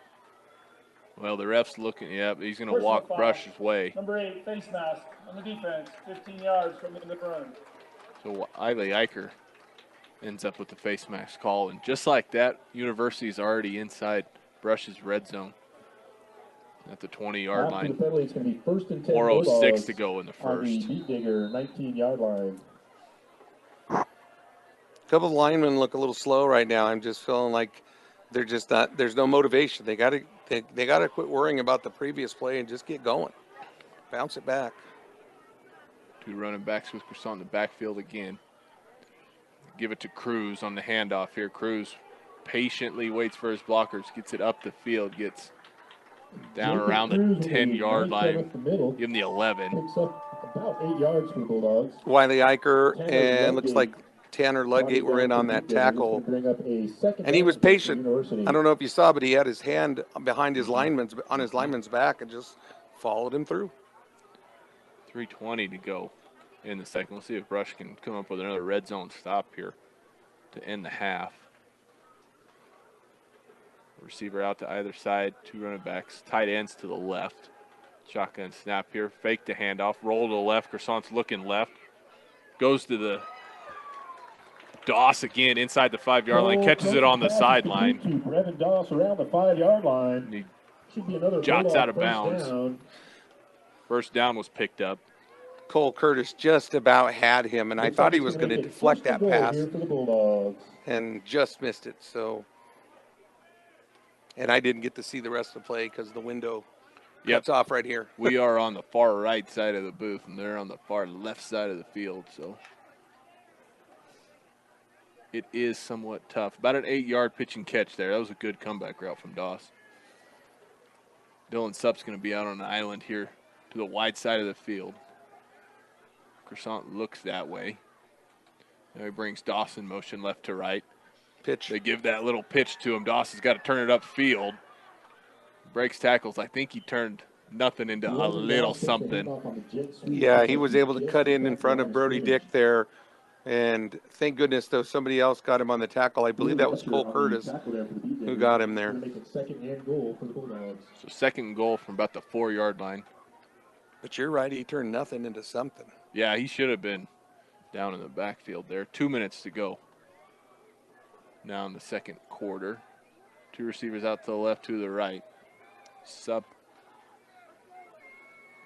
Well, the ref's looking. Yeah, he's going to walk Brush's way. Number 8, face mask on the defense, 15 yards from the run. So Iley Eicher ends up with the face mask call. And just like that, University's already inside Brush's red zone at the 20-yard line. After the penalty, it's going to be 1st and 10 4:06 to go in the on the first. Beat Digger 19-yard line. A couple of linemen look a little slow right now. I'm just feeling like they're just not. There's no motivation. They got to quit worrying about the previous play and just get going. Bounce it back. 2 running backs with Croissant in the backfield again. Give it to Cruz on the handoff here. Cruz patiently waits for his blockers, gets it up the field, gets down around the 10-yard line. Give him the 11. Picks up about 8 yards for the Bulldogs. Wiley Eicher and looks like Tanner Ludgate were in on that tackle. And he was patient. I don't know if you saw, but he had his hand behind his lineman's back and just followed him through. 3:20 to go in the second. We'll see if Brush can come up with another red zone stop here to end the half. Receiver out to either side, 2 running backs, tight ends to the left. Shotgun snap here, fake the handoff, roll to the left. Croissant's looking left, goes to the Doss again inside the 5-yard line, catches it on the sideline. Brevin Doss around the 5-yard line. He Should be another jots out of first bounds. down. First down was picked up. Cole Curtis just about had him, and I thought he was going to deflect that pass Here for the Bulldogs. and just missed it. So, and I didn't get to see the rest of the play because the window cuts off right here. We are on the far right side of the booth, and they're on the far left side of the field, so it is somewhat tough. About an 8-yard pitch and catch there. That was a good comeback route from Doss. Dylan Supp's going to be out on an island here to the wide side of the field. Croissant looks that way. Now he brings Doss in motion left to right. Pitch. They give that little pitch to him. Doss has got to turn it upfield. Breaks tackles. I think he turned nothing into a little something. Yeah, he was able to cut in front of Brody Dick there. And thank goodness, though, somebody else got him on the tackle. I believe that was Cole Curtis who got him there. Second and goal for the Bulldogs. So second goal from about the 4-yard line. But you're right, he turned nothing into something. Yeah, he should have been down in the backfield there. 2 minutes to go. Now in the second quarter. 2 receivers out to the left, to the right. Sup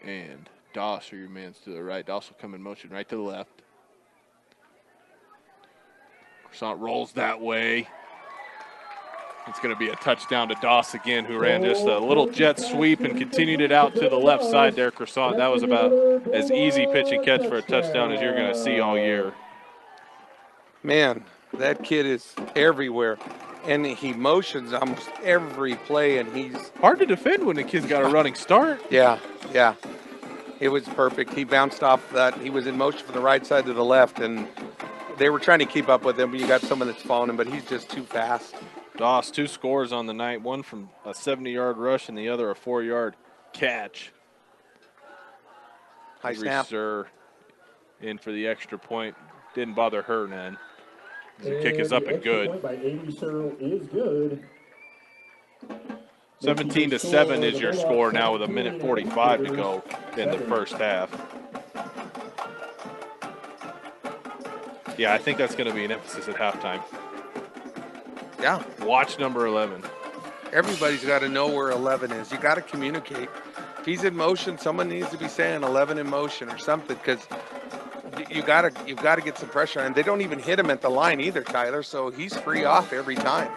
and Doss are your mans to the right. Doss will come in motion right to the left. Croissant rolls that way. It's going to be a touchdown to Doss again, who ran just a little jet sweep and continued it out to the left side there, Croissant. That was about as easy pitch and catch for a touchdown as you're going to see all year. Man, that kid is everywhere. And he motions almost every play, and he's... Hard to defend when the kid's got a running start. Yeah. It was perfect. He bounced off that. He was in motion from the right side to the left, and they were trying to keep up with him. But you got someone that's following him, but he's just too fast. Doss, 2 scores on the night, one from a 70-yard rush and the other a 4-yard catch. High snap. Reser in for the extra point. Didn't bother her none. The kick is up and good. Point by Amy Searle is good. 17-7 is your score now with 1:45 to go in the first half. Yeah, I think that's going to be an emphasis at halftime. Yeah. Watch number 11. Everybody's got to know where 11 is. You got to communicate. If he's in motion, someone needs to be saying 11 in motion or something, because you've got to get some pressure on him. They don't even hit him at the line either, Tyler, so he's free off every time.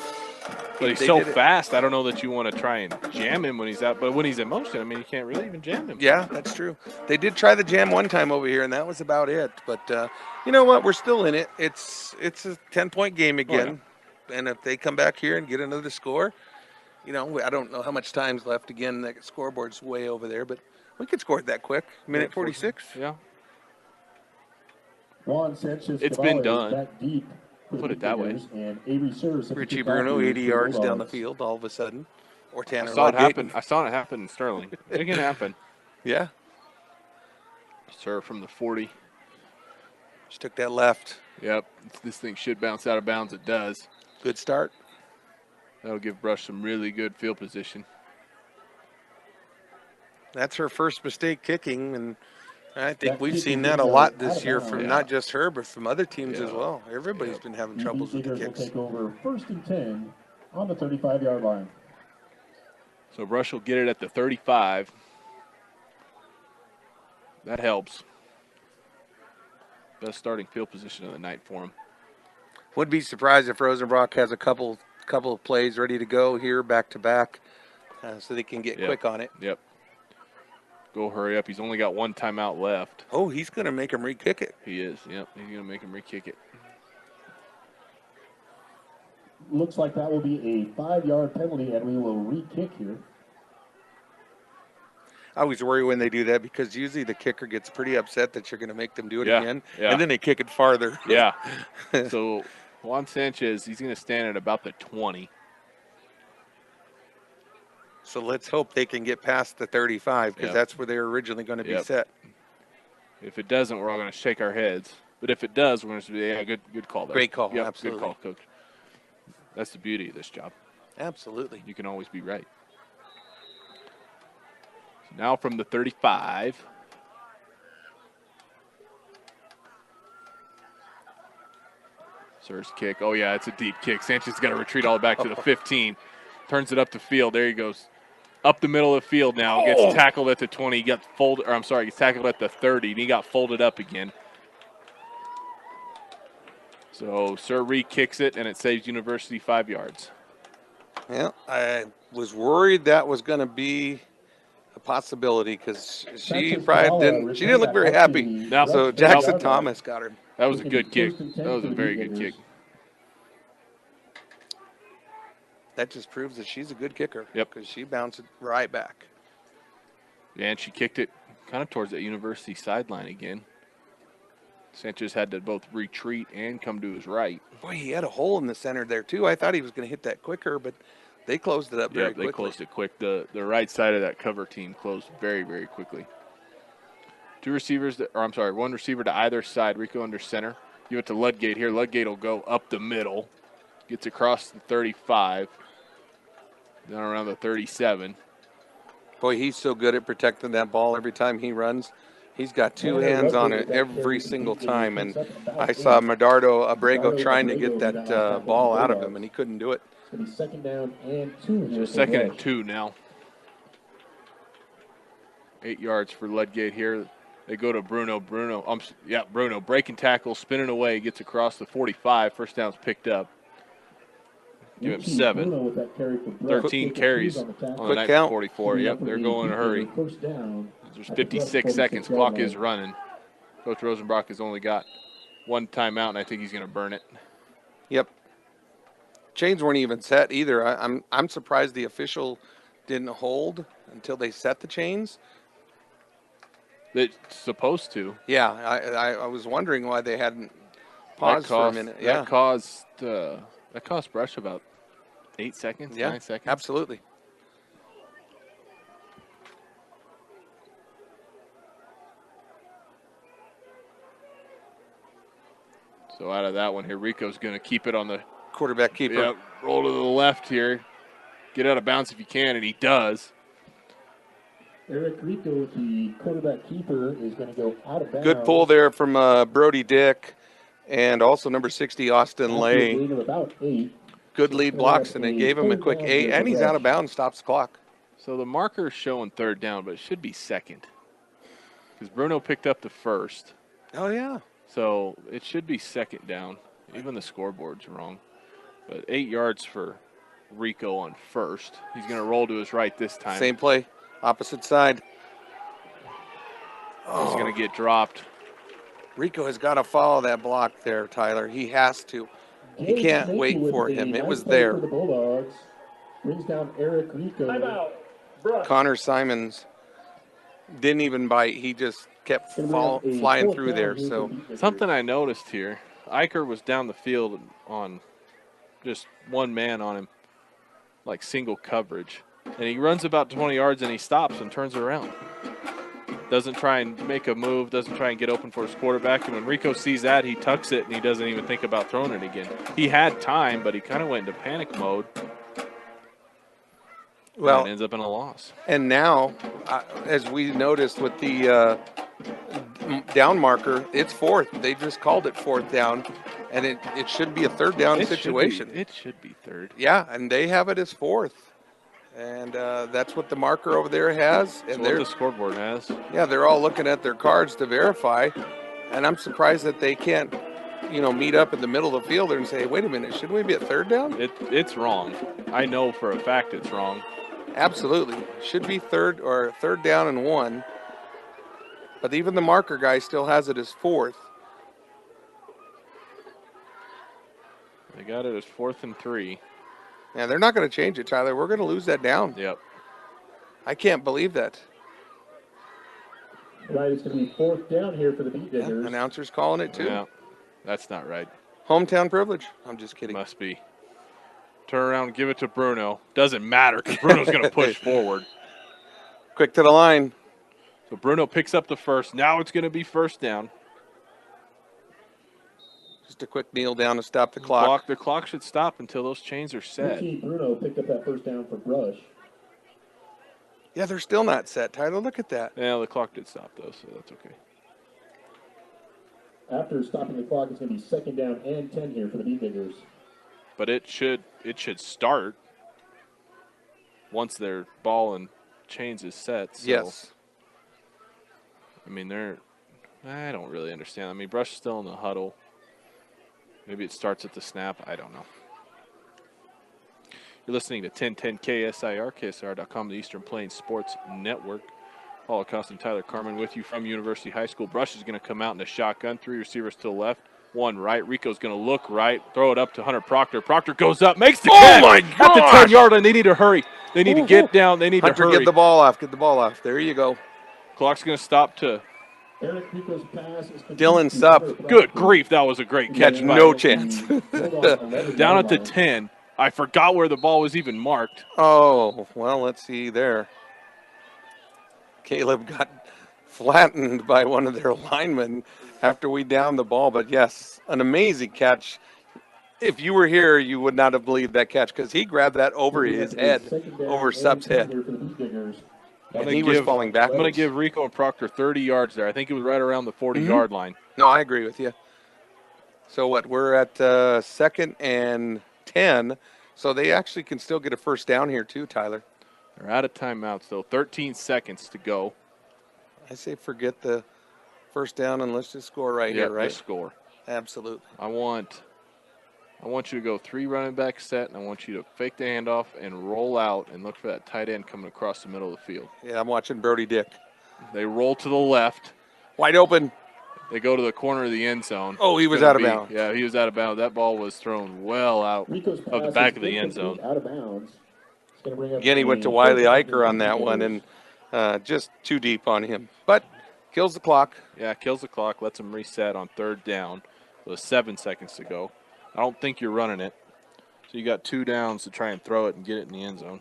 But he's so fast, I don't know that you want to try and jam him when he's out. But when he's in motion, I mean, you can't really even jam him. Yeah, that's true. They did try the jam one time over here, and that was about it. But you know what? We're still in it. It's a 10-point game again. Oh, yeah. And if they come back here and get another score, you know, I don't know how much time's left. Again, that scoreboard's way over there, but we could score it that quick. Minute 46. Yeah. Juan Sanchez It's been Cavalli is done. back deep for the Put it that way. Beaters, and Avery serves at the Richie kickoff Bruno, for 80 the yards down the Bulldogs. field all of a sudden. Or I Tanner saw it Ludgate. happen. I saw it happen in Sterling. It can happen. Yeah, Sir, from the 40. just took that left. Yep. This thing should bounce out of bounds. It does. Good start. That'll give Brush some really good field position. That's her first mistake kicking, and I think That we've kick seen is that a gonna go lot out this of year bounds. from Yeah. not just her, but from other teams as Yeah. well. Everybody's been having The troubles with the Beaters will kicks. take over 1st and 10 on the 35-yard line. So Brush will get it at the 35. That helps. Best starting field position of the night for him. Would be surprised if Rosenbrock has a couple of plays ready to go here back to back, so they can get Yep. quick on it. Yep. Go hurry up. He's only got one timeout left. Oh, he's going to make him re-kick it. He is. Yep. He's going to make him re-kick it. Looks like that will be a 5-yard penalty, and we will re-kick here. I always worry when they do that because usually the kicker gets pretty upset that you're going to make them do it Yeah, again, yeah. and then they kick it farther. Yeah. So Juan Sanchez, he's going to stand at about the 20. So let's hope they can get past the 35 because Yep. that's where they were originally going to be Yep. set. If it doesn't, we're all going to shake our heads. But if it does, we're going to be, yeah, good call there. Great call, Yep, absolutely. Good call, Coach. That's the beauty of this job. Absolutely. You can always be right. So now from the 35. Sir's kick. Oh, yeah, it's a deep kick. Sanchez got to retreat all the way back to the 15. Turns it up the field. There he goes. Up the middle of the field now. Gets tackled at the 20. He got folded, or I'm sorry, gets tackled at the 30, and he got folded up again. So Sir re-kicks it, and it saves University 5 yards. Yeah, I was worried that was going to be a possibility because she didn't look very happy. No. So Jackson Thomas got her. That was a good kick. That was a very good kick. That just proves that she's a good kicker. Yep. Because she bounced it right back. And she kicked it kind of towards that University sideline again. Sanchez had to both retreat and come to his right. Boy, he had a hole in the center there too. I thought he was going to hit that quicker, but they closed it up very Yeah, they quickly. closed it quick. The right side of that cover team closed very, very quickly. One receiver to either side. Rico under center. Give it to Ludgate here. Ludgate will go up the middle. Gets across the 35. Down around the 37. Boy, he's so good at protecting that ball every time he runs. He's got two hands on it every single time. And I saw Medardo Abrego trying to get that ball out of him, and he couldn't do it. It's going to be 2nd down and 2 here. So 2nd and 2 now. 8 yards for Ludgate here. They go to Bruno. Bruno breaking tackle, spinning away, gets across the 45. First down's picked up. Give him 7. 13 carries on the Quick night count. 44. Yep, they're going in a hurry. First down. There's 56 seconds. Clock is running. Coach Rosenbrock has only got one timeout, and I think he's going to burn it. Yep. Chains weren't even set either. I'm surprised the official didn't hold until they set the chains. It's supposed to. Yeah, I was wondering why they hadn't paused for a minute. Yeah, That cost Brush about 8 seconds, 9 seconds. Absolutely. So out of that one here, Rico's going to keep it on the Quarterback keeper. Yep, roll to the left here. Get out of bounds if you can, and he does. Eric Rico, the quarterback keeper, is going to go out of bounds. Good pull there from Brody Dick and also number 60, Austin Lay. After a gain of about 8. Good lead blocks, and it gave him a quick 8, and he's out of bounds, stops the clock. So the marker's showing 3rd down, but it should be 2nd. Because Bruno picked up the 1st. Oh, yeah. So it should be 2nd down. Even the scoreboard's wrong. But 8 yards for Rico on 1st. He's going to roll to his right this time. Same play, opposite side. He's going to get dropped. Rico has got to follow that block there, Tyler. He has to. You can't wait for him. It was there. For the Bulldogs. Brings down Eric Rico. Timeout. Brush. Connor Simons didn't even bite. He just kept flying through there. So Something I noticed here, Eicher was down the field on just one man on him, like single coverage. And he runs about 20 yards and he stops and turns around. Doesn't try and make a move, doesn't try and get open for his quarterback. And when Rico sees that, he tucks it and he doesn't even think about throwing it again. He had time, but he kind of went into panic mode. well, And ends up in a loss. and now, as we noticed with the down marker, it's fourth. They just called it fourth down, and it should be a third down situation. It should be third. Yeah, and they have it as fourth. And that's what the marker over there has. That's And what they're the scoreboard has. yeah, they're all looking at their cards to verify. And I'm surprised that they can't, meet up in the middle of the field and say, wait a minute, shouldn't we be at third down? It's wrong. I know for a fact it's wrong. Absolutely. Should be third down and 1. But even the marker guy still has it as fourth. They got it as 4th and 3. And they're not going to change it, Tyler. We're going to lose that down. Yep. I can't believe that. Right, it's going to be fourth down here for the Beat Yeah, Diggers. announcer's calling it too. Yeah. That's not right. Hometown privilege. I'm just kidding. Must be. Turn around and give it to Bruno. Doesn't matter because Bruno's going to push forward. Quick to the line. So Bruno picks up the first. Now it's going to be first down. Just a quick kneel down to stop the clock. The clock should stop until those chains are set. Ricky Bruno picked up that first down for Brush. Yeah, they're still not set, Tyler. Look at that. Yeah, the clock did stop though, so that's okay. After stopping the clock, it's going to be second down and 10 here for the Beat Diggers. But it should start once their ball and chains is set. So, Yes. I mean, I don't really understand. I mean, Brush is still in the huddle. Maybe it starts at the snap. I don't know. You're listening to 1010 KSIR, KSIR.com, the Eastern Plains Sports Network. Paul Acosta and Tyler Carmen with you from University High School. Brush is going to come out in a shotgun. 3 receivers to the left, 1 right. Rico's going to look right, throw it up to Hunter Proctor. Proctor goes up, makes the catch my at the gosh! 10-yard line. They need to hurry. They need to get down. They need Hunter, to hurry. get the ball off. Get the ball off. There you go. Clock's going to stop to Eric Rico's pass is Dylan Supp. good grief. That was a great catch. by No him. chance. Down at the 10. I forgot where the ball was even marked. Oh, well, let's see there. Caleb got flattened by one of their linemen after we downed the ball. But, yes, an amazing catch. If you were here, you would not have believed that catch because he grabbed that over his head, over Supp's head. And he was falling back. I'm going to give Rico and Proctor 30 yards there. I think it was right around the 40-yard line. No, I agree with you. So what? We're at second and 10. So they actually can still get a first down here too, Tyler. They're out of timeouts, though. 13 seconds to go. I say forget the first down and let's just score right here, right? Just score. Absolutely. I want you to go 3 running back set, and I want you to fake the handoff and roll out and look for that tight end coming across the middle of the field. Yeah, I'm watching Brody Dick. They roll to the left. Wide open. They go to the corner of the end zone. Oh, he was out of bounds. Yeah, he was out of bounds. That ball was thrown well out of the back of the end zone. Out of bounds. Again, he went to Wiley Eicher on that one and just too deep on him. But kills the clock. Yeah, kills the clock, lets them reset on third down. With 7 seconds to go. I don't think you're running it. So you got 2 downs to try and throw it and get it in the end zone.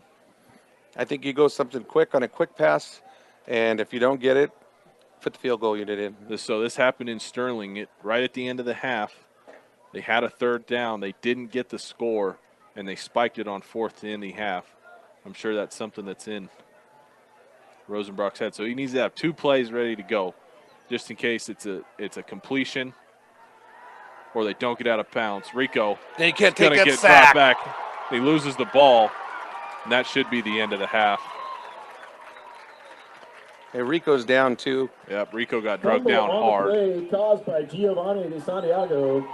I think you go something quick on a quick pass, and if you don't get it, put the field goal unit in. This happened in Sterling right at the end of the half. They had a third down. They didn't get the score, and they spiked it on 4th to end the half. I'm sure that's something that's in Rosenbrock's head. So he needs to have 2 plays ready to go, just in case it's a completion or they don't get out of bounds. Rico And you can't going take to that get sack. dropped back. He loses the ball, and that should be the end of the half. Hey, Rico's down too. Yep, Rico got drugged down hard. Play caused by Giovanni De Santiago.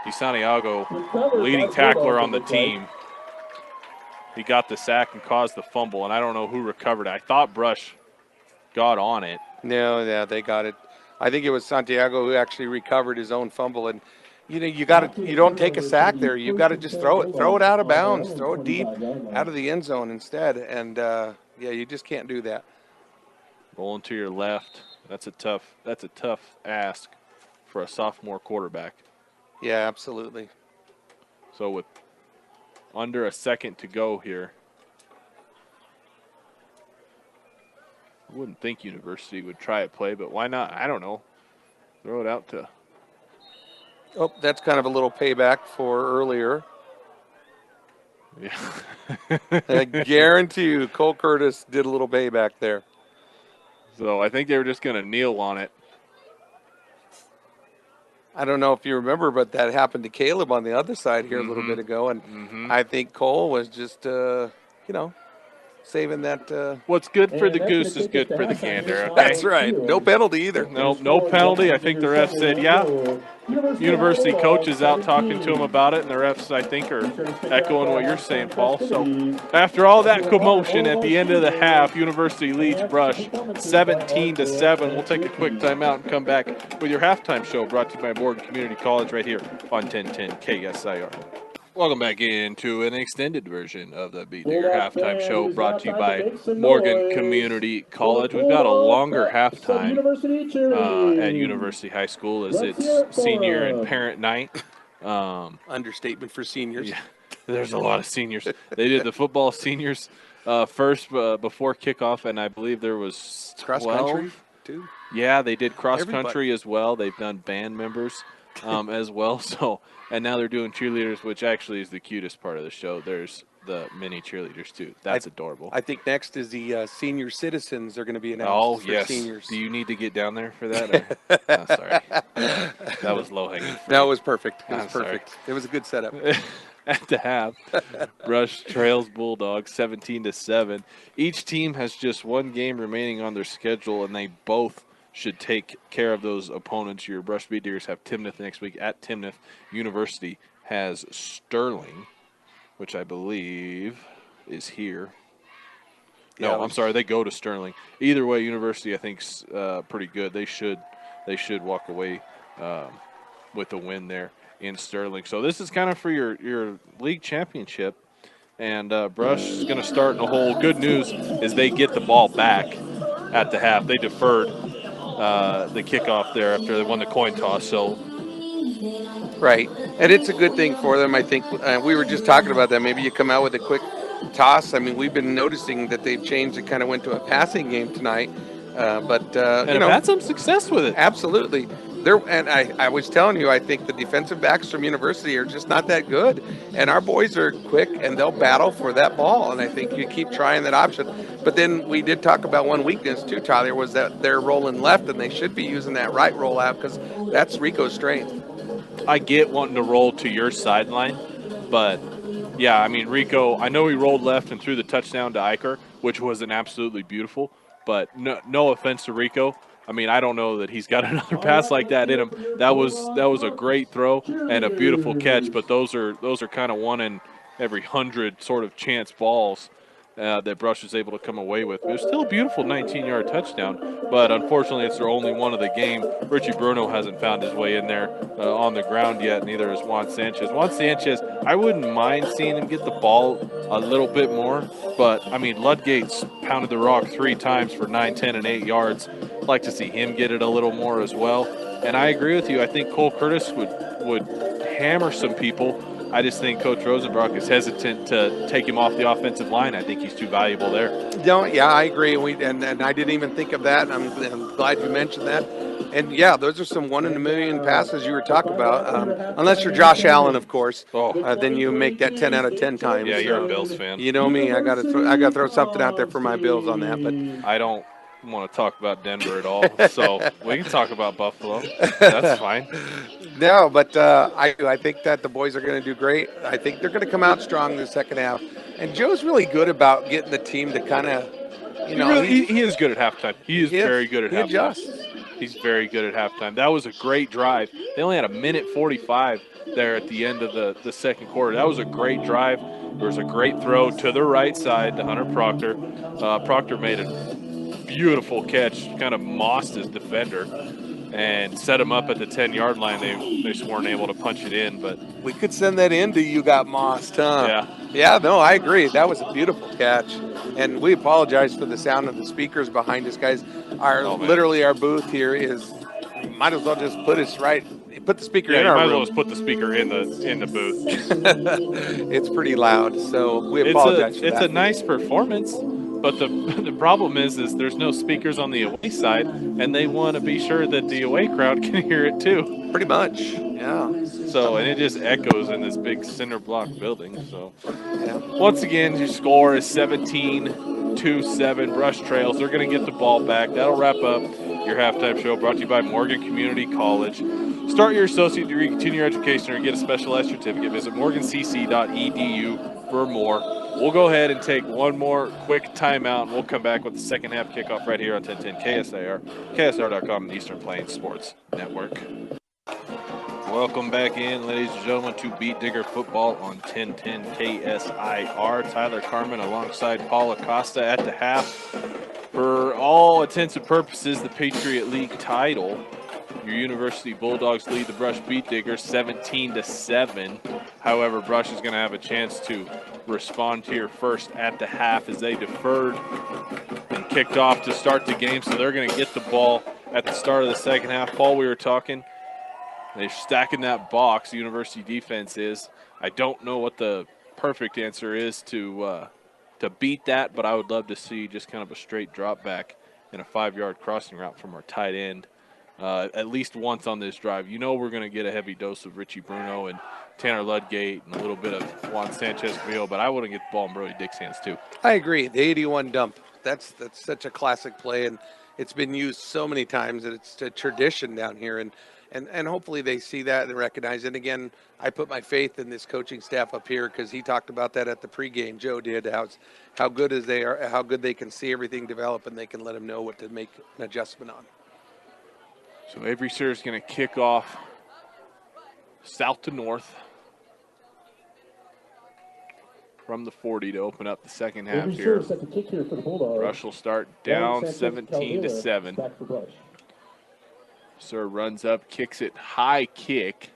DeSantiago, leading tackler on the team. He got the sack and caused the fumble, and I don't know who recovered it. I thought Brush got on it. No, yeah, they got it. I think it was Santiago who actually recovered his own fumble. And, you don't take a sack there. You got to just throw it out of bounds, throw it deep out of the end zone instead. And you just can't do that. Rolling to your left. That's a tough ask for a sophomore quarterback. Yeah, absolutely. So with under a second to go here, I wouldn't think University would try a play, but why not? I don't know. Throw it out to. Oh, that's kind of a little payback for earlier. Yeah. I guarantee you, Cole Curtis did a little payback there. So I think they were just going to kneel on it. I don't know if you remember, but that happened to Caleb on the other side here a little bit ago, and I think Cole was just, saving that. What's good for the goose is good for the gander, okay? That's right. No penalty either. No penalty. I think the ref said, yeah. University coach is out talking to him about it, and the refs, I think, are echoing what you're saying, Paul. So after all that commotion at the end of the half, University leads Brush 17-7. We'll take a quick timeout and come back with your halftime show brought to you by Morgan Community College right here on 1010 KSIR. Welcome back into an extended version of the Beat Digger halftime show brought to you by Morgan Community College. We've got a longer halftime at University High School as it's senior and parent night. Understatement for seniors. Yeah, there's a lot of seniors. They did the football seniors first before kickoff, and I believe there was 12. Cross country, too. Yeah, they did cross country as well. They've done band members as well. So. And now they're doing cheerleaders, which actually is the cutest part of the show. There's the mini cheerleaders, too. That's adorable. I think next is the senior citizens are going to be announced for seniors. Do you need to get down there for that? Oh, sorry. That was low-hanging fruit. That was perfect. It was perfect. Sorry. It was a good setup. At the half, Brush trails Bulldogs 17-7. Each team has just one game remaining on their schedule, and they both should take care of those opponents. Your Brush Beat Diggers have Timnath next week at Timnath. University has Sterling, which I believe is here. No, I'm sorry, they go to Sterling. Either way, University I think's pretty good. They should walk away with a win there in Sterling. So this is kind of for your league championship. And Brush is going to start in a hole. Good news is they get the ball back at the half. They deferred the kickoff there after they won the coin toss. So, right, and it's a good thing for them. I think we were just talking about that. Maybe you come out with a quick toss. I mean, we've been noticing that they've changed and kind of went to a passing game tonight. But have had some success with it. Absolutely. And I was telling you, I think the defensive backs from University are just not that good. And our boys are quick, and they'll battle for that ball. And I think you keep trying that option. But then we did talk about one weakness, too, Tyler, was that they're rolling left, and they should be using that right rollout because that's Rico's strength. I get wanting to roll to your sideline, but, yeah, I mean, Rico, I know he rolled left and threw the touchdown to Eicher, which was an absolutely beautiful. But no offense to Rico. I mean, I don't know that he's got another pass like that in him. That was a great throw and a beautiful catch, but those are kind of one in every 100 sort of chance balls that Brush was able to come away with. It was still a beautiful 19-yard touchdown, but unfortunately it's their only one of the game. Richie Bruno hasn't found his way in there on the ground yet, neither has Juan Sanchez. Juan Sanchez, I wouldn't mind seeing him get the ball a little bit more, but, I mean, Ludgate's pounded the rock 3 times for 9, 10, and 8 yards. I'd like to see him get it a little more as well. And I agree with you. I think Cole Curtis would hammer some people. I just think Coach Rosenbrock is hesitant to take him off the offensive line. I think he's too valuable there. No, yeah, I agree. And I didn't even think of that. I'm glad you mentioned that. And, yeah, those are some 1 in a million passes you were talking about. Unless you're Josh Allen, of course. Then you make that 10 out of 10 times. Yeah, you're a Bills fan. You know me. I got to throw something out there for my Bills on that. But I don't want to talk about Denver at all, so we can talk about Buffalo. That's fine. No, but I think that the boys are going to do great. I think they're going to come out strong in the second half. And Joe's really good about getting the team to kind of, he is good at halftime. He is very good at halftime. Adjusts. He's very good at halftime. That was a great drive. They only had a minute 45 there at the end of the second quarter. That was a great drive. There was a great throw to the right side to Hunter Proctor. Proctor made a beautiful catch, kind of mossed his defender. and set them up at the 10-yard line. They just weren't able to punch it in, but We could send that in to You Got Mossed, huh? yeah. Yeah, no, I agree. That was a beautiful catch. And we apologize for the sound of the speakers behind us, guys. Literally our booth here is, might as well just put the speaker Yeah, in you our might as room. well just put the speaker in the booth. It's pretty loud, so we apologize for It's that. a nice performance, but the problem is there's no speakers on the away side, and they want to be sure that the away crowd can hear it too. Pretty much, yeah. So, and it just echoes in this big cinder block building. So, once again, your score is 17-7. Brush Trails. They're going to get the ball back. That'll wrap up your halftime show, brought to you by Morgan Community College. Start your associate degree, continue your education, or get a specialized certificate. Visit morgancc.edu for more. We'll go ahead and take one more quick timeout, and we'll come back with the second half kickoff right here on 1010 KSIR, KSR.com, and the Eastern Plains Sports Network. Welcome back in, ladies and gentlemen, to Beat Digger Football on 1010 KSIR. Tyler Carmen alongside Paul Acosta at the half. For all intents and purposes, the Patriot League title. Your University Bulldogs lead the Brush Beat Diggers 17-7. However, Brush is going to have a chance to respond to your first at the half as they deferred and kicked off to start the game. So they're going to get the ball at the start of the second half. Paul, we were talking. They're stacking that box, the University defense is. I don't know what the perfect answer is to beat that, but I would love to see just kind of a straight drop back and a 5-yard crossing route from our tight end at least once on this drive. You know we're going to get a heavy dose of Richie Bruno and Tanner Ludgate and a little bit of Juan Sanchez-Cavillo, but I want to get the ball in Brody Dick's hands too. I agree. The 81 dump, that's such a classic play, and it's been used so many times that it's a tradition down here. And hopefully they see that and recognize it. And again, I put my faith in this coaching staff up here because he talked about that at the pregame. Joe did, how good they can see everything develop and they can let them know what to make an adjustment on. So Avery Sear is going to kick off south to north from the 40 to open up the second half here. Brush will start down 17-7. Sir runs up, kicks it, high kick.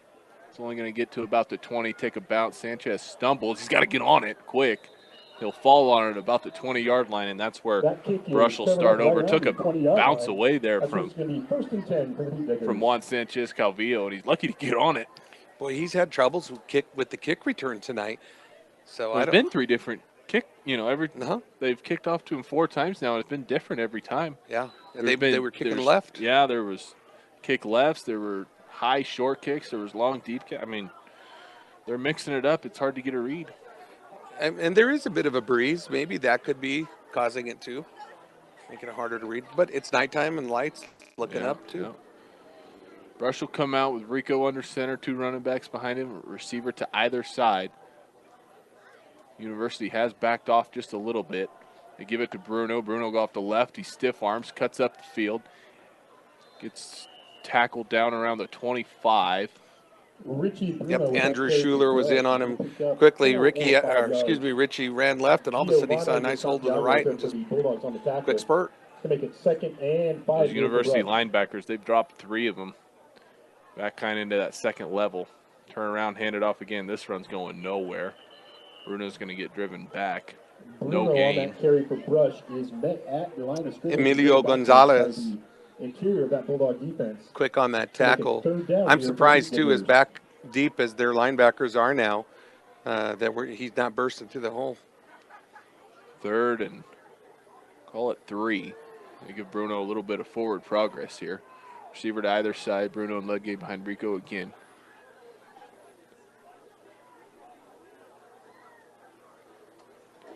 It's only going to get to about the 20, take a bounce. Sanchez stumbles. He's got to get on it quick. He'll fall on it about the 20-yard line, and that's where Brush will start over. Took a bounce away there from Juan Sanchez-Cavillo, and he's lucky to get on it. Boy, he's had troubles with the kick return tonight. So There's been 3 different kick. They've kicked off to him 4 times now, and it's been different every time. Yeah, and they were kicking left. Yeah, there was kick lefts. There were high short kicks. There was long deep kick. I mean, they're mixing it up. It's hard to get a read. And there is a bit of a breeze. Maybe that could be causing it too, making it harder to read. But it's nighttime and lights looking up too. Yeah. Brush will come out with Rico under center, 2 running backs behind him, receiver to either side. University has backed off just a little bit. They give it to Bruno. Bruno go off the left. He stiff arms, cuts up the field. Gets tackled down around the 25. Andrew Schuler was in on him quickly. Richie ran left, and all of a sudden he saw a nice hold to the right and just quick spurt. Those University linebackers, they've dropped 3 of them. Back kind of into that second level. Turn around, hand it off again. This run's going nowhere. Bruno's going to get driven back. No gain. Emilio Gonzalez. Interior of that Bulldog defense. Quick on that tackle. I'm surprised too, as back deep as their linebackers are now, he's not bursting through the hole. 3rd and call it 3. They give Bruno a little bit of forward progress here. Receiver to either side. Bruno and Ludgate behind Rico again.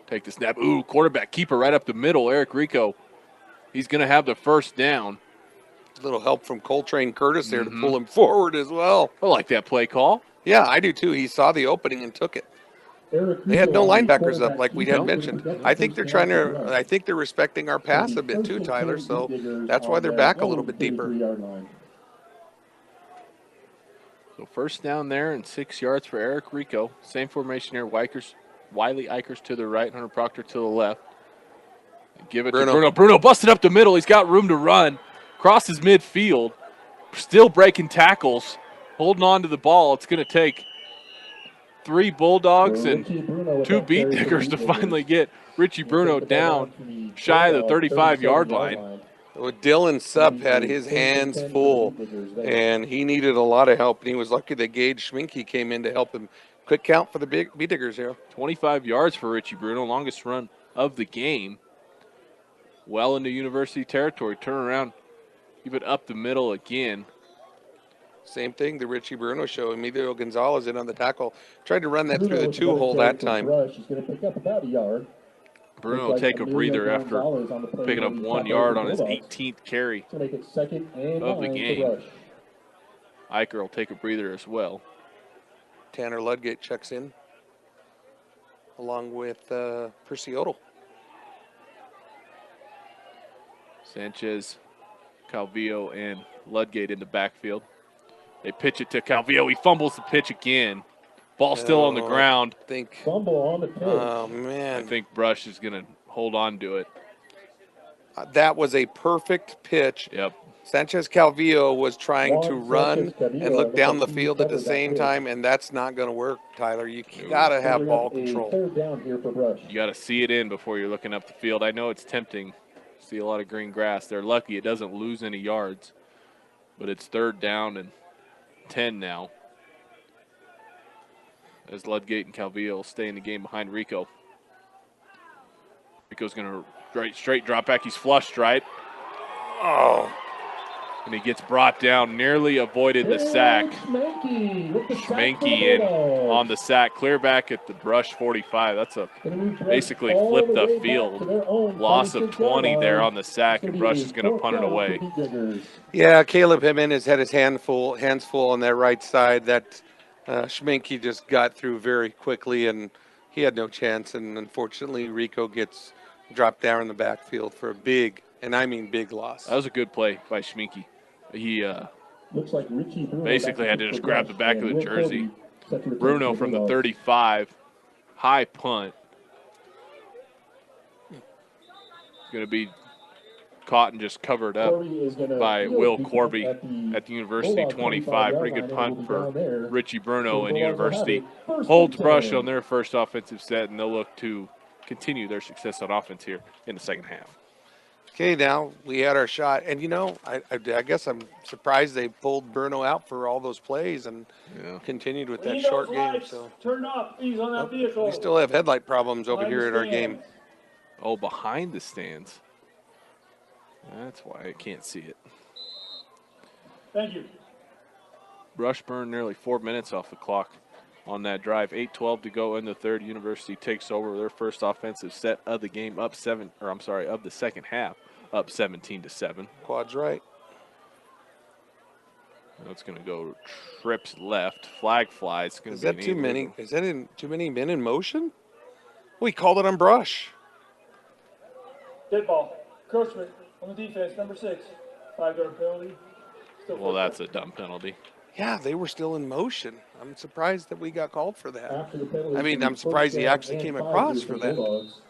Take the snap. Ooh, quarterback keeper right up the middle. Eric Rico. He's going to have the first down. A little help from Coltrane Curtis there to pull him forward as well. I like that play call. Yeah, I do too. He saw the opening and took it. They had no linebackers up like we had mentioned. I think they're respecting our pass a bit too, Tyler, so that's why they're back a little bit deeper. So first down there and 6 yards for Eric Rico. Same formation here. Wiley Eichers to the right, Hunter Proctor to the left. Give it to Bruno. Bruno busted up the middle. He's got room to run. Crosses midfield. still breaking tackles, holding on to the ball. It's going to take 3 Bulldogs and 2 Beat Diggers to finally get Richie Bruno down shy of the 35-yard line. Well, Dylan Supp had his hands full, and he needed a lot of help, and he was lucky that Gage Schminke came in to help him. Quick count for the B-Diggers here. 25 yards for Richie Bruno, longest run of the game. Well into University territory. Turn around, keep it up the middle again. Same thing, the Richie Bruno show. Emilio Gonzalez in on the tackle. Tried to run that through the 2-hole that time. He's going to pick up about a yard. Bruno will take a breather after picking up 1 yard on his 18th carry To make it 2nd and of the 9 game. for Rush. Eicher will take a breather as well. Tanner Ludgate checks in, along with Percy Odell. Sanchez, Calvillo, and Ludgate in the backfield. They pitch it to Calvillo. He fumbles the pitch again. Ball still on the ground. I think. Fumble on the pitch. Oh, I man. think Brush is going to hold on to it. That was a perfect pitch. Yep. Sanchez Calvillo was trying to Juan run Sanchez Calvillo and look looks down the like he field at the covered that same pitch. time, and that's not going to work, Tyler. You got to have Bring ball up a control. 3rd down here for Brush. You got to see it in before you're looking up the field. I know it's tempting. See a lot of green grass. They're lucky it doesn't lose any yards, but it's 3rd down and 10 now. As Ludgate and Calvillo stay in the game behind Rico. Rico's going to straight drop back. He's flushed, right? Oh, And he gets brought down, nearly avoided the sack. Schmenke with the sack for the Schmenke in Bulldogs. on the sack, clear back at the Brush 45. That's a Gonna move Brush basically all flip the the way back field. to their own Loss of 26-yard 20 there line. on the sack, It's and gonna Brush be is going to 4th punt it down for away. Beat Diggers. yeah, Caleb Jimenez had his hands full on that right side. That Schminke just got through very quickly, and he had no chance. And unfortunately, Rico gets dropped down in the backfield for a big, and I mean big loss. That was a good play by Schminke. He Looks like Richie Bruno basically had to back just for grab the Brush, back of and the Will jersey. Colby set to return Bruno for from the Bulldogs. 35, high punt. Going to be caught and just covered up Corby is gonna by field Will pick up Corby at the at the University Bulldog 25. 25-yard Pretty good line, and punt will be for down there. Richie Bruno The and Bulldogs will have University. it. First Holds and Brush 10. on their first offensive set, and they'll look to continue their success on offense here in the second half. Okay, now we had our shot, and I guess I'm surprised they pulled Bruno out for all those plays and Yeah. continued with We that need short those game. lights So turned off, please, on that vehicle. we still have headlight problems over I here at our game. understand. Oh, behind the stands. That's why I can't see it. Thank you. Brush burned nearly 4 minutes off the clock on that drive. 8:12 to go in the third. University takes over their first offensive set of the game, of the second half, up 17-7. Quads right. Now it's going to go trips left. Flag flies. It's going Is to be that an too many? illegal. Is that too many men in motion? We called it on Brush. Dead ball. Encroachment on the defense, number 6. 5-yard penalty. Still Well, first that's down. a dumb penalty. Yeah, they were still in motion. I'm surprised that we got called for that. After the penalty, I mean, it's I'm surprised he first down actually and came 5 across here for the that. Bulldogs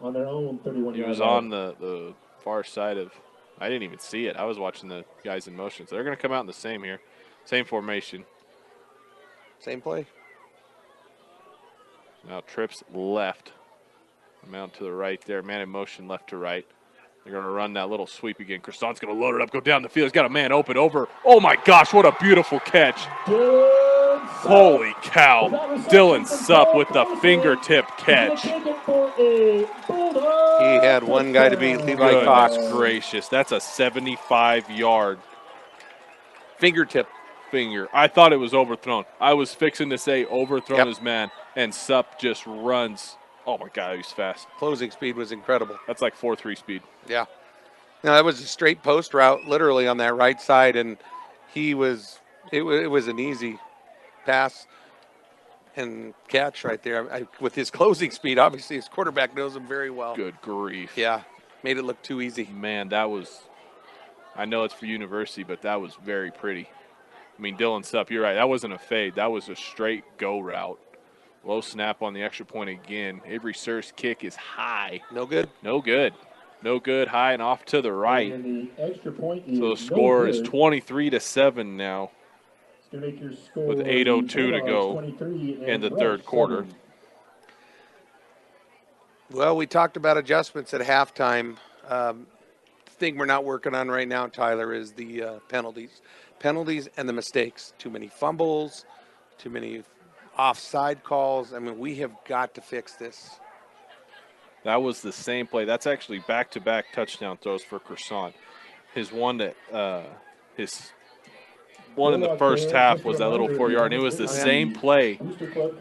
on their own 31-yard He was line. on the far side of. I didn't even see it. I was watching the guys in motion. So they're going to come out in the same here. Same formation. Same play. Now trips left. Amount to the right there. Man in motion left to right. They're going to run that little sweep again. Kriston's going to load it up, go down the field. He's got a man open over. Oh, my gosh, what a beautiful catch. Dylan Supp. Holy cow. With that reception Dylan from Supp Cole with the Carson, fingertip he's catch. gonna take it for a Bulldog He had one guy to beat, touchdown. Levi Goodness Cox. gracious. That's a 75-yard Fingertip. finger. I thought it was overthrown. I was fixing to say overthrown Yep. his man, and Supp just runs. Oh, my God, he's fast. Closing speed was incredible. That's like 4.3 speed. Yeah. No, that was a straight post route, literally on that right side, and it was an easy pass and catch right there. With his closing speed, obviously his quarterback knows him very well. Good grief. Yeah, made it look too easy. Man, that was – I know it's for University, but that was very pretty. I mean, Dylan Supp, you're right. That wasn't a fade. That was a straight go route. Low snap on the extra point again. Avery Sur's kick is high. No good. No good. No good, high and off to the right. And the extra point So the is score no is good. 23-7 now It's going to make your score with the 8:02 to Bulldogs go 23 in the and third Rush quarter. 7. Well, we talked about adjustments at halftime. The thing we're not working on right now, Tyler, is the penalties and the mistakes. Too many fumbles, too many offside calls. I mean, we have got to fix this. That was the same play. That's actually back-to-back touchdown throws for Croissant. His one in the first half was that little 4-yard, and it was the same play.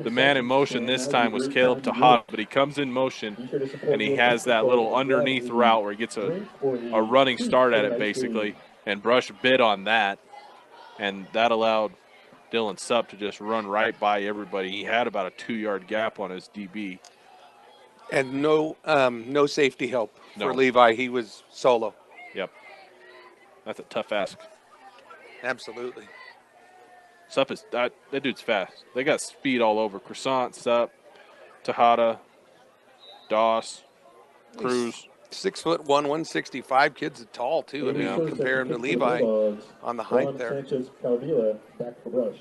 The man in motion this time was Caleb Tejada, but he comes in motion, and he has that little underneath route where he gets a running start at it, basically, and Brush bid on that, and that allowed Dylan Supp to just run right by everybody. He had about a 2-yard gap on his DB. And no safety help for No. Levi. He was solo. Yep. That's a tough ask. Absolutely. Supp is that dude's fast. They got speed all over. Croissant, Supp, Tejada, Doss, Cruz. 6'1", 165. Kid's tall too. I mean, you compare him to Levi on the height there. Sanchez Calvilla back for Rush.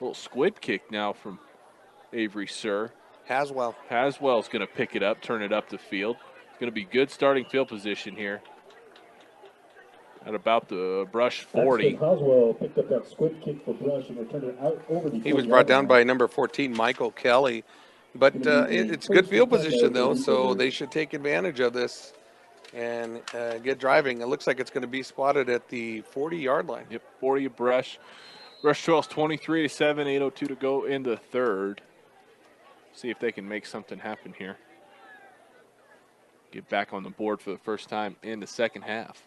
Little squid kick now from Avery Sir. Haswell's going to pick it up, turn it up the field. It's going to be good starting field position here. At about the Brush 40. Haswell picked up that squid kick for Brush and returned it out over the He was brought down by number 14, Michael Kelly. But it's good field position, though, so they should take advantage of this and get driving. It looks like it's going to be spotted at the 40-yard line. Yep, 40 of Brush. Brush trails 23-7, 8:02 to go in the third. See if they can make something happen here. Get back on the board for the first time in the second half.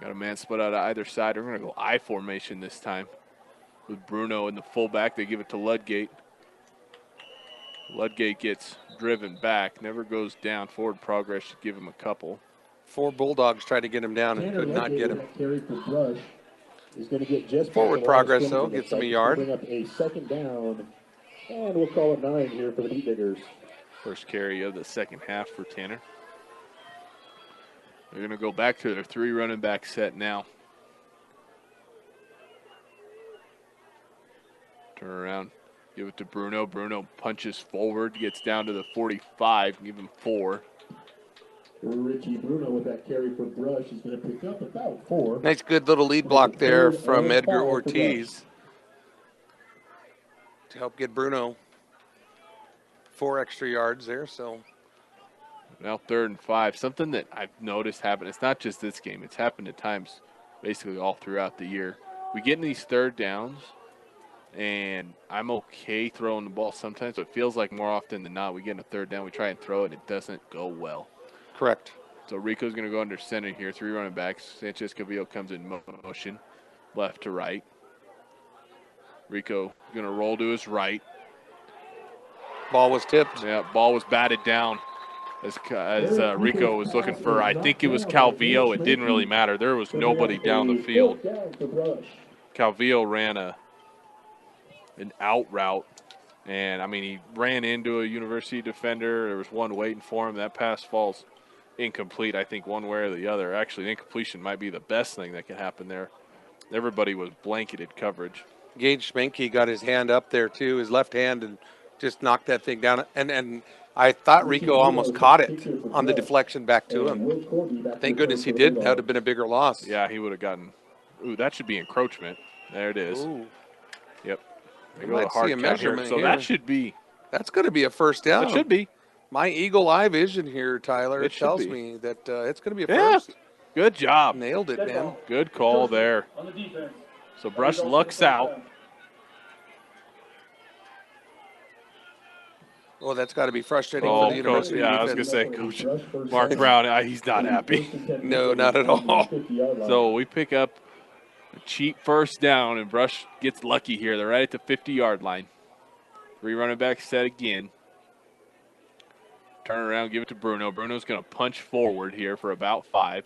Got a man split out of either side. We're going to go I formation this time. With Bruno in the fullback, they give it to Ludgate. Ludgate gets driven back, never goes down. Forward progress should give him a couple. 4 Bulldogs tried to get him down and could not get him. Carry for Brush is going to get just Forward progress, though, gets him a yard. Bring up a second down, and we'll call it 9 here for the Beat Diggers. First carry of the second half for Tanner. They're going to go back to their 3 running back set now. Turn around, give it to Bruno. Bruno punches forward, gets down to the 45, give him 4. Richie Bruno with that carry for Brush is going to pick up about 4. Nice, good little lead block there from Edgar Ortiz to help get Bruno 4 extra yards there. So now 3rd and 5. Something that I've noticed happen. It's not just this game. It's happened at times basically all throughout the year. We get in these 3rd downs, and I'm okay throwing the ball sometimes, but it feels like more often than not we get in a 3rd down, we try and throw it, and it doesn't go well. correct. So Rico's going to go under center here. 3 running backs. Sanchez Cavillo comes in motion, left to right. Rico going to roll to his right. Ball was tipped. Yeah, ball was batted down as Rico was looking for, I think it was Calvillo. It didn't really matter. There was nobody down the field. Calvillo ran an out route, and, I mean, he ran into a University defender. There was one waiting for him. That pass falls incomplete, I think, one way or the other. Actually, incompletion might be the best thing that could happen there. Everybody was blanketed coverage. Gage Schmenke got his hand up there, too, his left hand, and just knocked that thing down. And I thought Rico almost caught it on the deflection back to him. Thank goodness he did. That would have been a bigger loss. Yeah, he would have gotten – ooh, that should be encroachment. There it is. Ooh. Yep. They We go to might hard see a count here. measurement So here. that should be – That's going to be a first down. that should be. My eagle eye vision here, Tyler, It it should tells be. me that it's going to be a Yeah. first. Good job. Nailed it, man. Good call there. On the defense. So Brush lucks out. Oh, that's got to be frustrating Oh, for the University Coach, yeah, I was defense. going to say, Coach Mark Brown, he's not happy. No, not at all. So we pick up a cheap first down, and Brush gets lucky here. They're right at the 50-yard line. 3 running backs set again. Turn around, give it to Bruno. Bruno's going to punch forward here for about 5.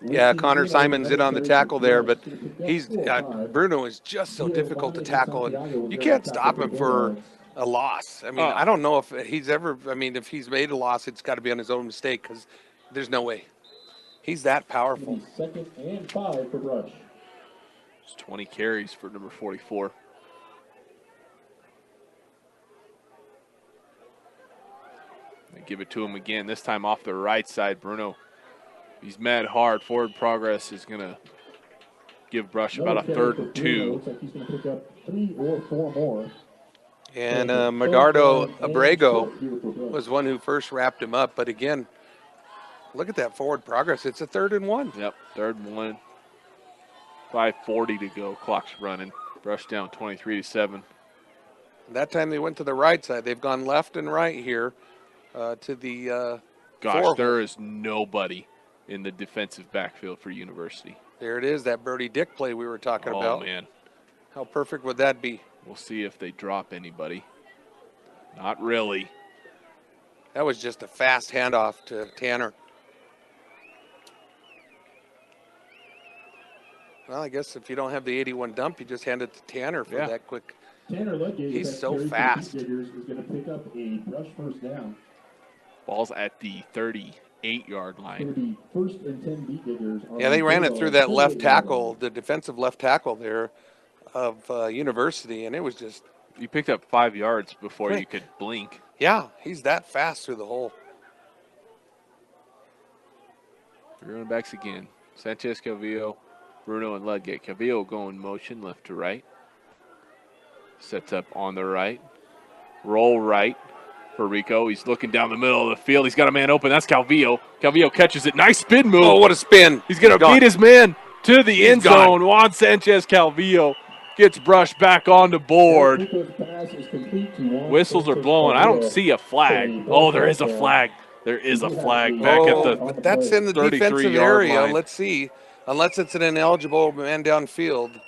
Yeah, Connor Simon's in on the tackle there, but he's Bruno is just so difficult to tackle, and you can't stop him for a loss. I mean, I don't know if he's ever. I mean, if he's made a loss, it's got to be on his own mistake because there's no way. He's that powerful. Second and 5 for Brush. It's 20 carries for number 44. They give it to him again, this time off the right side. Bruno, he's mad hard. Forward progress is going to give Brush about a 3rd and 2. Looks like he's going to pick up 3 or 4 more. And Medardo Abrego was one who first wrapped him up. But again, look at that forward progress. It's a 3rd and 1. Yep, 3rd and 1. 5:40 to go. Clock's running. Brush down 23-7. That time they went to the right side. They've gone left and right here to the Gosh, there is nobody in the defensive backfield for University. There it is, that Brody Dick play we were talking about. Oh, man. How perfect would that be? We'll see if they drop anybody. Not really. That was just a fast handoff to Tanner. Well, I guess if you don't have the 81 dump, you just hand it to Tanner for that quick. Tanner Ludgate, he's so fast. Is going to pick up a Brush first down. Ball's at the 38-yard line. First and 10 Beat Diggers. Yeah, they ran it through that left tackle, the defensive left tackle there of University, and it was just. You picked up 5 yards before you could blink. Yeah, he's that fast through the hole. 3 running backs again. Sanchez, Calvillo, Bruno, and Ludgate. Calvillo going motion left to right. Sets up on the right. Roll right for Rico. He's looking down the middle of the field. He's got a man open. That's Calvillo. Calvillo catches it. Nice spin move. Oh, what a spin. He's going to beat his man to the end zone. Juan Sanchez Calvillo gets Brush back on the board. Whistles are blowing. I don't see a flag. Oh, there is a flag. There is a flag back at the but that's in the defensive area. Line. Let's see. Unless it's an ineligible man downfield.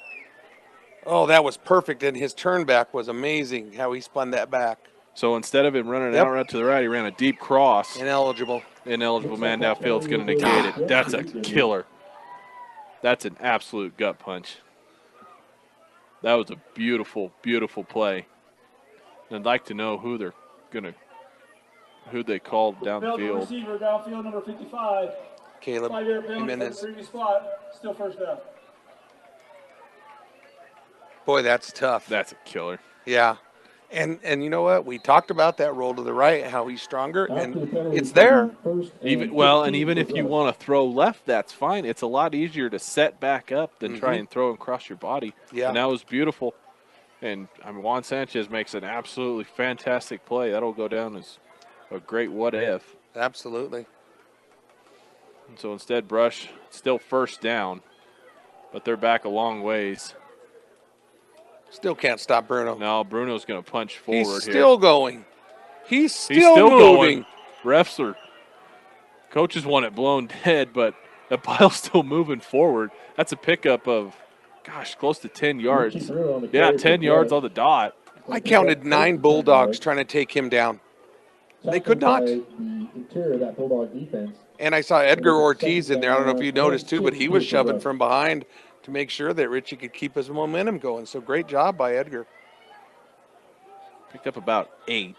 Oh, that was perfect, and his turn back was amazing, how he spun that back. So instead of him running out right to the right, he ran a deep cross. Ineligible man downfield's going to negate it. That's a killer. That's an absolute gut punch. That was a beautiful, beautiful play. And I'd like to know who they called downfield. Receiver downfield number 55. Caleb 5-yard penalty Jimenez. from the previous spot. Still first down. Boy, that's tough. That's a killer. Yeah. And you know what? We talked about that roll to the right, how he's stronger, and it's there. Even if you want to throw left, that's fine. It's a lot easier to set back up than try and throw across your body. Yeah. And that was beautiful. And I mean, Juan Sanchez makes an absolutely fantastic play. That'll go down as a great what if. Absolutely. And so instead, Brush still first down, but they're back a long ways. Still can't stop Bruno. No, Bruno's going to punch forward here. He's still going. He's still moving. Refs coaches want it blown dead, but the pile's still moving forward. That's a pickup of, close to 10 yards. Yeah, 10 yards on the dot. I counted 9 Bulldogs trying to take him down. They could not. And I saw Edgar Ortiz in there. I don't know if you noticed too, but he was shoving from behind to make sure that Richie could keep his momentum going. So great job by Edgar. Picked up about 8.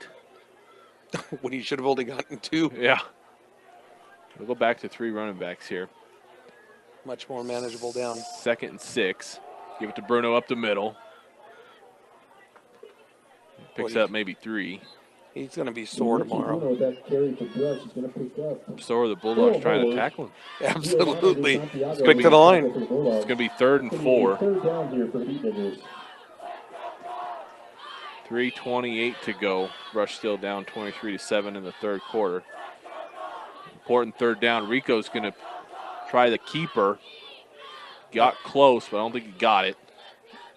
When he should have only gotten 2. Yeah. We'll go back to 3 running backs here. Much more manageable down. 2nd and 6. Give it to Bruno up the middle. Picks up maybe 3. He's going to be sore tomorrow. So are the Bulldogs trying to tackle him. Absolutely. Quick to the line. It's going to be 3rd and 4. 3:28 to go. Brush still down 23-7 in the 3rd quarter. Important 3rd down. Rico's going to try the keeper. Got close, but I don't think he got it.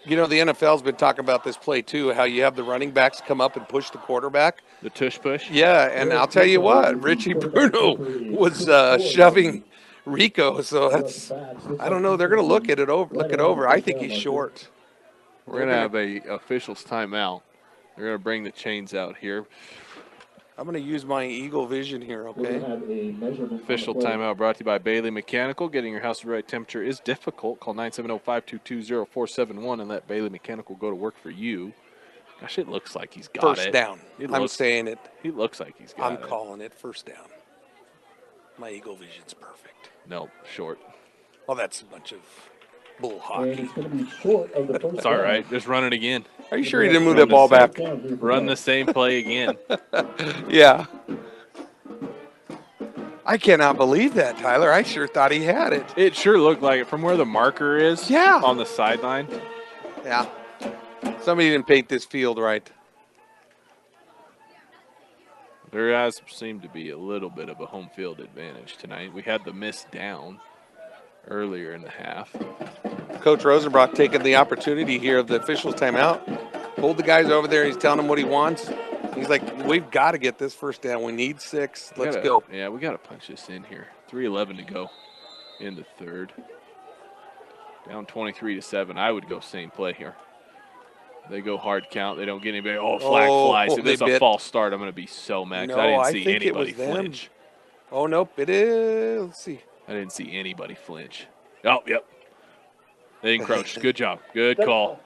You know, the NFL's been talking about this play, too, how you have the running backs come up and push the quarterback. The tush push? Yeah, and I'll tell you what, Richie Bruno was shoving Rico, so that's, I don't know, they're going to look it over. I think he's short. We're going to have a officials timeout. They're going to bring the chains out here. I'm going to use my Eagle Vision here, We're okay? gonna have a measurement on the Official play. timeout brought to you by Bailey Mechanical. Getting your house to the right temperature is difficult. Call 970-522-0471 and let Bailey Mechanical go to work for you. Gosh, it looks like he's got First it. down. It I'm looks- saying it. He looks like he's got I'm it. calling it first down. My Eagle Vision's perfect. No, short. Well, that's a bunch of bull And hockey. it's gonna be short of the first It's all down. right. Just run it again. Are you sure he didn't move that ball back? Run the same play again. Yeah. I cannot believe that, Tyler. I sure thought he had it. It sure looked like it from where the marker is. Yeah. On the sideline. Yeah. Somebody didn't paint this field right. There has seemed to be a little bit of a home field advantage tonight. We had the missed down earlier in the half. Coach Rosenbrock taking the opportunity here of the officials' timeout. Pulled the guys over there. He's telling them what he wants. He's like, we've got to get this first down. We need 6. We Let's gotta- go. Yeah, we got to punch this in here. 3:11 to go in the third. Down 23-7. I would go same play here. They go hard count. They don't get anybody. Oh, flag flies. If they it's a bit. false start, I'm going to be so mad 'cause No, I didn't I see think it anybody was them. flinch. Oh, nope. It is. Let's see. I didn't see anybody flinch. Oh, yep. They encroached. Good job. Good call.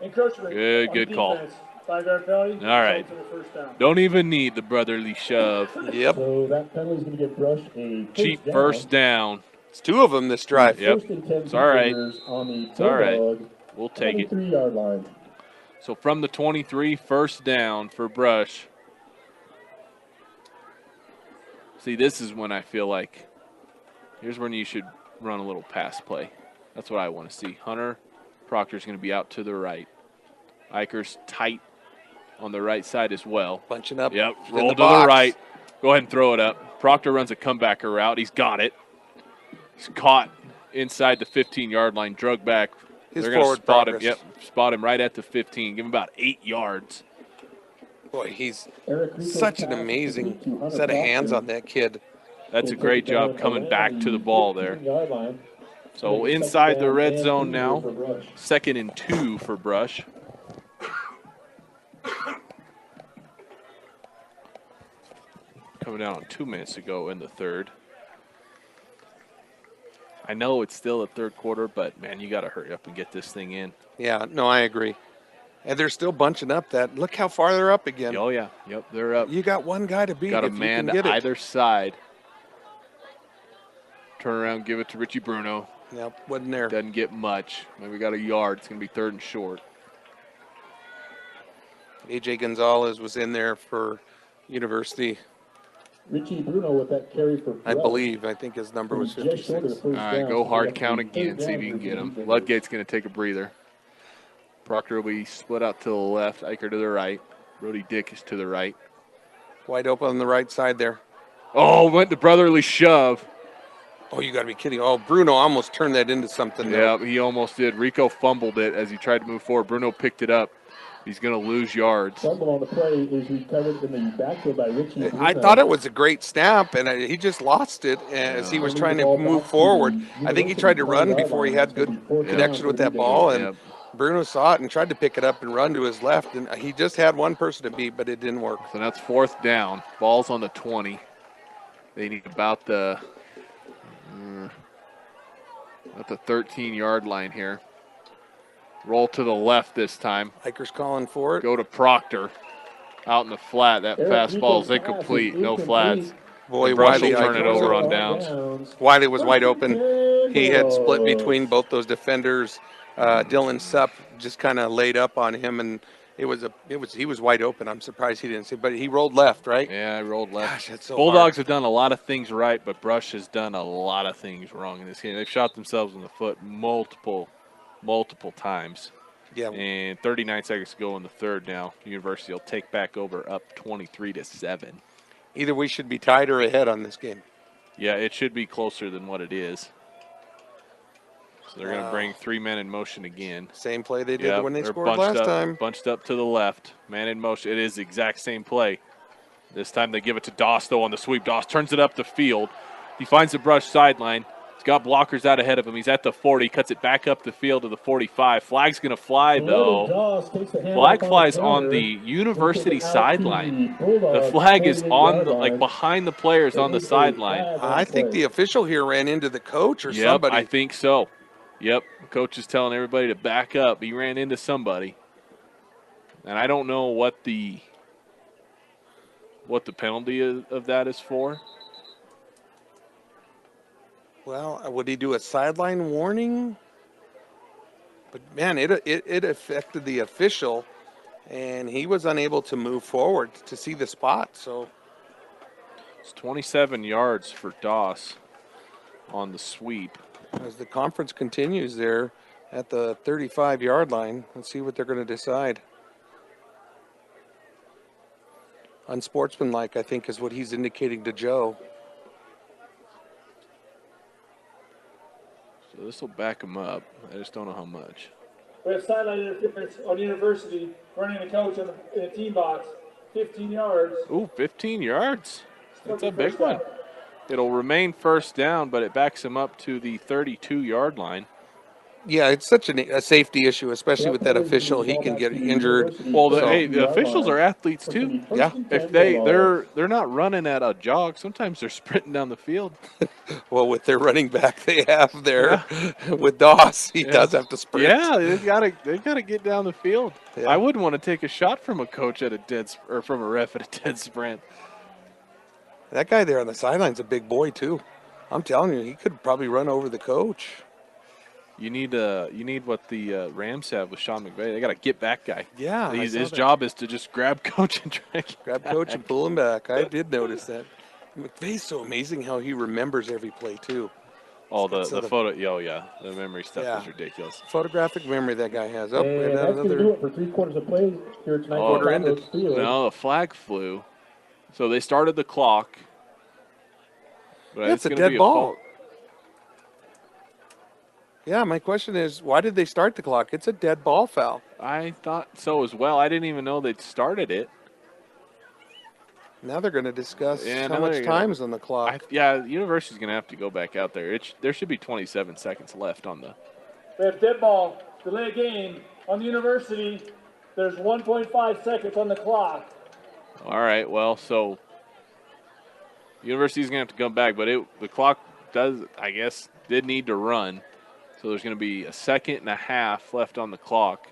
Encroachment. Good- on good the call. defense. 5-yard penalty. All right. For the first down. Don't even need the brotherly shove. Yep. So that penalty's gonna get Brush a Cheap first down. It's 2 of them this drive. Yep. First and 10 It's all right. on the It's all right. Bulldog We'll take it. 23-yard line. So from the 23, first down for Brush. See, this is when I feel like here's when you should run a little pass play. That's what I want to see. Hunter Proctor's going to be out to the right. Eicher's tight on the right side as well. Bunching up. Yep, in roll to the box. right. Go ahead and throw it up. Proctor runs a comebacker route. He's got it. He's caught inside the 15-yard line, drug back. His They're going to forward spot progress. him. Yep, spot him right at the 15. Give him about 8 yards. Boy, he's Eric Rico's such an pass amazing to Hunter set of hands Proctor. on that kid. That's a Will great take it down job coming back to the ball there. 15-yard line. So Second inside the down red and zone 2 now. for Brush. 2nd and 2 for Brush. Coming down on 2 minutes to go in the third. I know it's still a third quarter, but man, you got to hurry up and get this thing in. Yeah, no, I agree. And they're still bunching up that. Look how far they're up again. Oh yeah, yep, they're up. You got one guy to beat Got a if you man can get to it. either side. Turn around, give it to Richie Bruno. Yep, wasn't there. Doesn't get much. Maybe got a yard. It's going to be 3rd and short. AJ Gonzalez was in there for University, Richie Bruno with that carry for I Brush. believe. I think his number was Just short of the 56. first All right, down, go so hard that's count a third again. See if down you can for get the him. defense. Ludgate's going to take a breather. Proctor will be split out to the left. Eicher to the right. Brody Dick is to the right. Wide open on the right side there. Oh, went to brotherly shove. Oh, you got to be kidding. Oh, Bruno almost turned that into something. there. Yeah, he almost did. Rico fumbled it as he tried to move forward. Bruno picked it up. He's going to lose yards. Fumble on the play is recovered in the backfield by Richie Bruno. I thought it was a great snap, and he just lost it as he was trying to move forward. I think he tried to run before he had good connection with that ball, and Yep. Bruno saw it and tried to pick it up and run to his left, and he just had one person to beat, but it didn't work. So that's 4th down. Ball's on the 20. They need about the 13-yard line here. Roll to the left this time. Hiker's calling for it. Go to Proctor. Out in the flat. That Eric fastball is Rico's pass incomplete. is No incomplete. flats. Boy, Brush will Wiley, turn it Eicher was over open. on downs. Wiley was wide open. He had split between both those defenders. Dylan Supp just kind of laid up on him, and he was wide open. I'm surprised he didn't see, but he rolled left, right? Yeah, I rolled left. Gosh, that's so Bulldogs hard. have done a lot of things right, but Brush has done a lot of things wrong in this game. They've shot themselves in the foot multiple times. Yeah, And 39 seconds to go in the third now. University will take back over up 23-7. either we should be tied or ahead on this game. Yeah, it should be closer than what it is. So they're going to Wow. bring 3 men in motion again. Same play they did Yep, when they they're scored bunched last up, time. Bunched up to the left. Man in motion. It is the exact same play. This time they give it to Doss, though, on the sweep. Doss turns it up the field. He finds the Brush sideline. He's got blockers out ahead of him. He's at the 40, cuts it back up the field to the 45. Flag's going to fly, though. Flag flies on the university sideline. The flag is on, behind the players on the sideline. I think the official here ran into the coach or Yep, somebody. I think so. Yep, coach is telling everybody to back up. He ran into somebody. And I don't know what the penalty of that is for. Well, would he do a sideline warning? But man, it affected the official, and he was unable to move forward to see the spot. So It's 27 yards for Doss on the sweep. as the conference continues there at the 35-yard line, let's see what they're going to decide. Unsportsmanlike, I think, is what he's indicating to Joe. So this will back him up. I just don't know how much. We have sideline interference on University, running the coach in the team box, 15 yards. Ooh, 15 yards. That's a big First one. down. It'll remain first down, but it backs him up to the 32-yard line. Yeah, it's such a safety issue, especially with that official. He can get injured. Well, So- the officials are athletes too. Yeah. If they're not running at a jog, sometimes they're sprinting down the field. Well, with their running back they have there with Doss, he does have to sprint. Yeah, they gotta get down the field. Yeah. I wouldn't want to take a shot from a coach at or from a ref at a dead sprint. That guy there on the sideline's a big boy too. I'm telling you, he could probably run over the coach. You need what the Rams have with Sean McVay. They got a get back guy. Yeah, I saw His that. job is to just grab coach and drag him Grab back. coach and pull him back. I did notice that. McVay's so amazing how he remembers every play too. Oh, the So the- photo. Oh, yeah. The memory stuff Yeah. is ridiculous. Photographic memory that guy has. Oh, And and that's going to do another. it for 3/4 of play here tonight. Oh, quarter ended. No, the flag flew. So they started the clock. But That's it's a gonna dead be ball. fault. Yeah, my question is, why did they start the clock? It's a dead ball foul. I thought so as well. I didn't even know they'd started it. Now they're going to discuss Yeah, how now much they're time gonna- is on the clock. The university's going to have to go back out there. There should be 27 seconds left on the. We have dead ball, delay game on the University. There's 1.5 seconds on the clock. All right, well, so university's going to have to come back, but the clock did need to run. So there's going to be a second and a half left on the clock.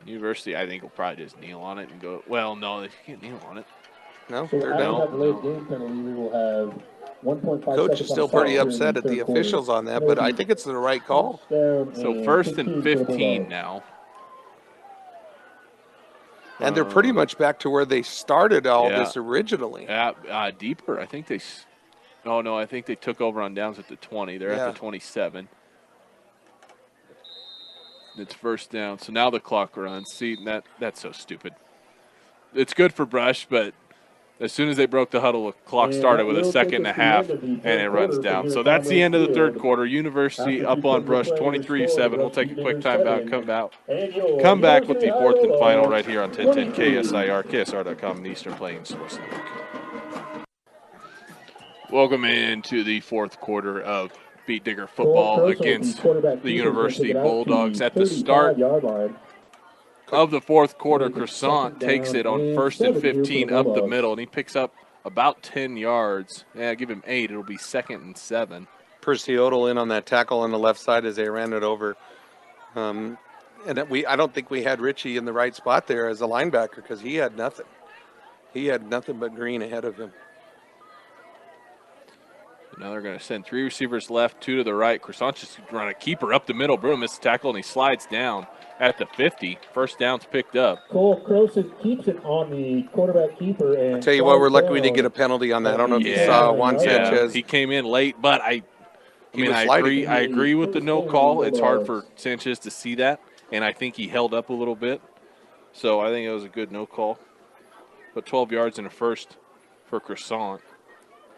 University, I think, will probably just kneel on it and go. Well, no, they can't kneel on it. No, So they're after down. that delayed game penalty, we will have 1.5 Coach seconds is on still the clock pretty here in upset at the third quarter. officials on that, but I think it's the right call. Down So first and 15 for the 15 Bulldogs. now. And they're pretty much back to where they started all Yeah. this originally. Deeper, I think they. Oh no, I think they took over on downs at the 20. They're Yeah. at the 27. It's first down. So now the clock runs. See, that's so stupid. It's good for Brush, but as soon as they broke the huddle, the clock And started that with a will second and take a us to the half, end of the and third it runs quarter down. from So here that's at the end of the Commonwealth third Field. quarter. University After up two on quarters Brush, of play, 23-7. We'll Rush take a quick Beaters time out. 7. Come out. And your Come back with the University fourth and Idol final of right here on 1010 23. KSIR, KSR.com, and Eastern Plains Sports Network. Welcome into the fourth quarter of Beat Digger football against the University Bulldogs. At the start of the fourth quarter, Croissant takes it on first and 15 up the middle, and he picks up about 10 yards. Yeah, give him 8. It'll be second and 7. Percy Odell in on that tackle on the left side as they ran it over. And I don't think we had Richie in the right spot there as a linebacker because he had nothing. He had nothing but green ahead of him. Now they're going to send 3 receivers left, 2 to the right. Croissant just run a keeper up the middle. Bruin misses tackle, and he slides down at the 50. First down's picked up. Cole Croson keeps it on the quarterback keeper. And I'll tell you what, we're lucky we didn't get a penalty on that. I don't know if you saw Juan Sanchez. He came in late, but I was I sliding. agree with the no call. It's hard for Sanchez to see that, and I think he held up a little bit. So I think it was a good no call. But 12 yards in the first for Croissant.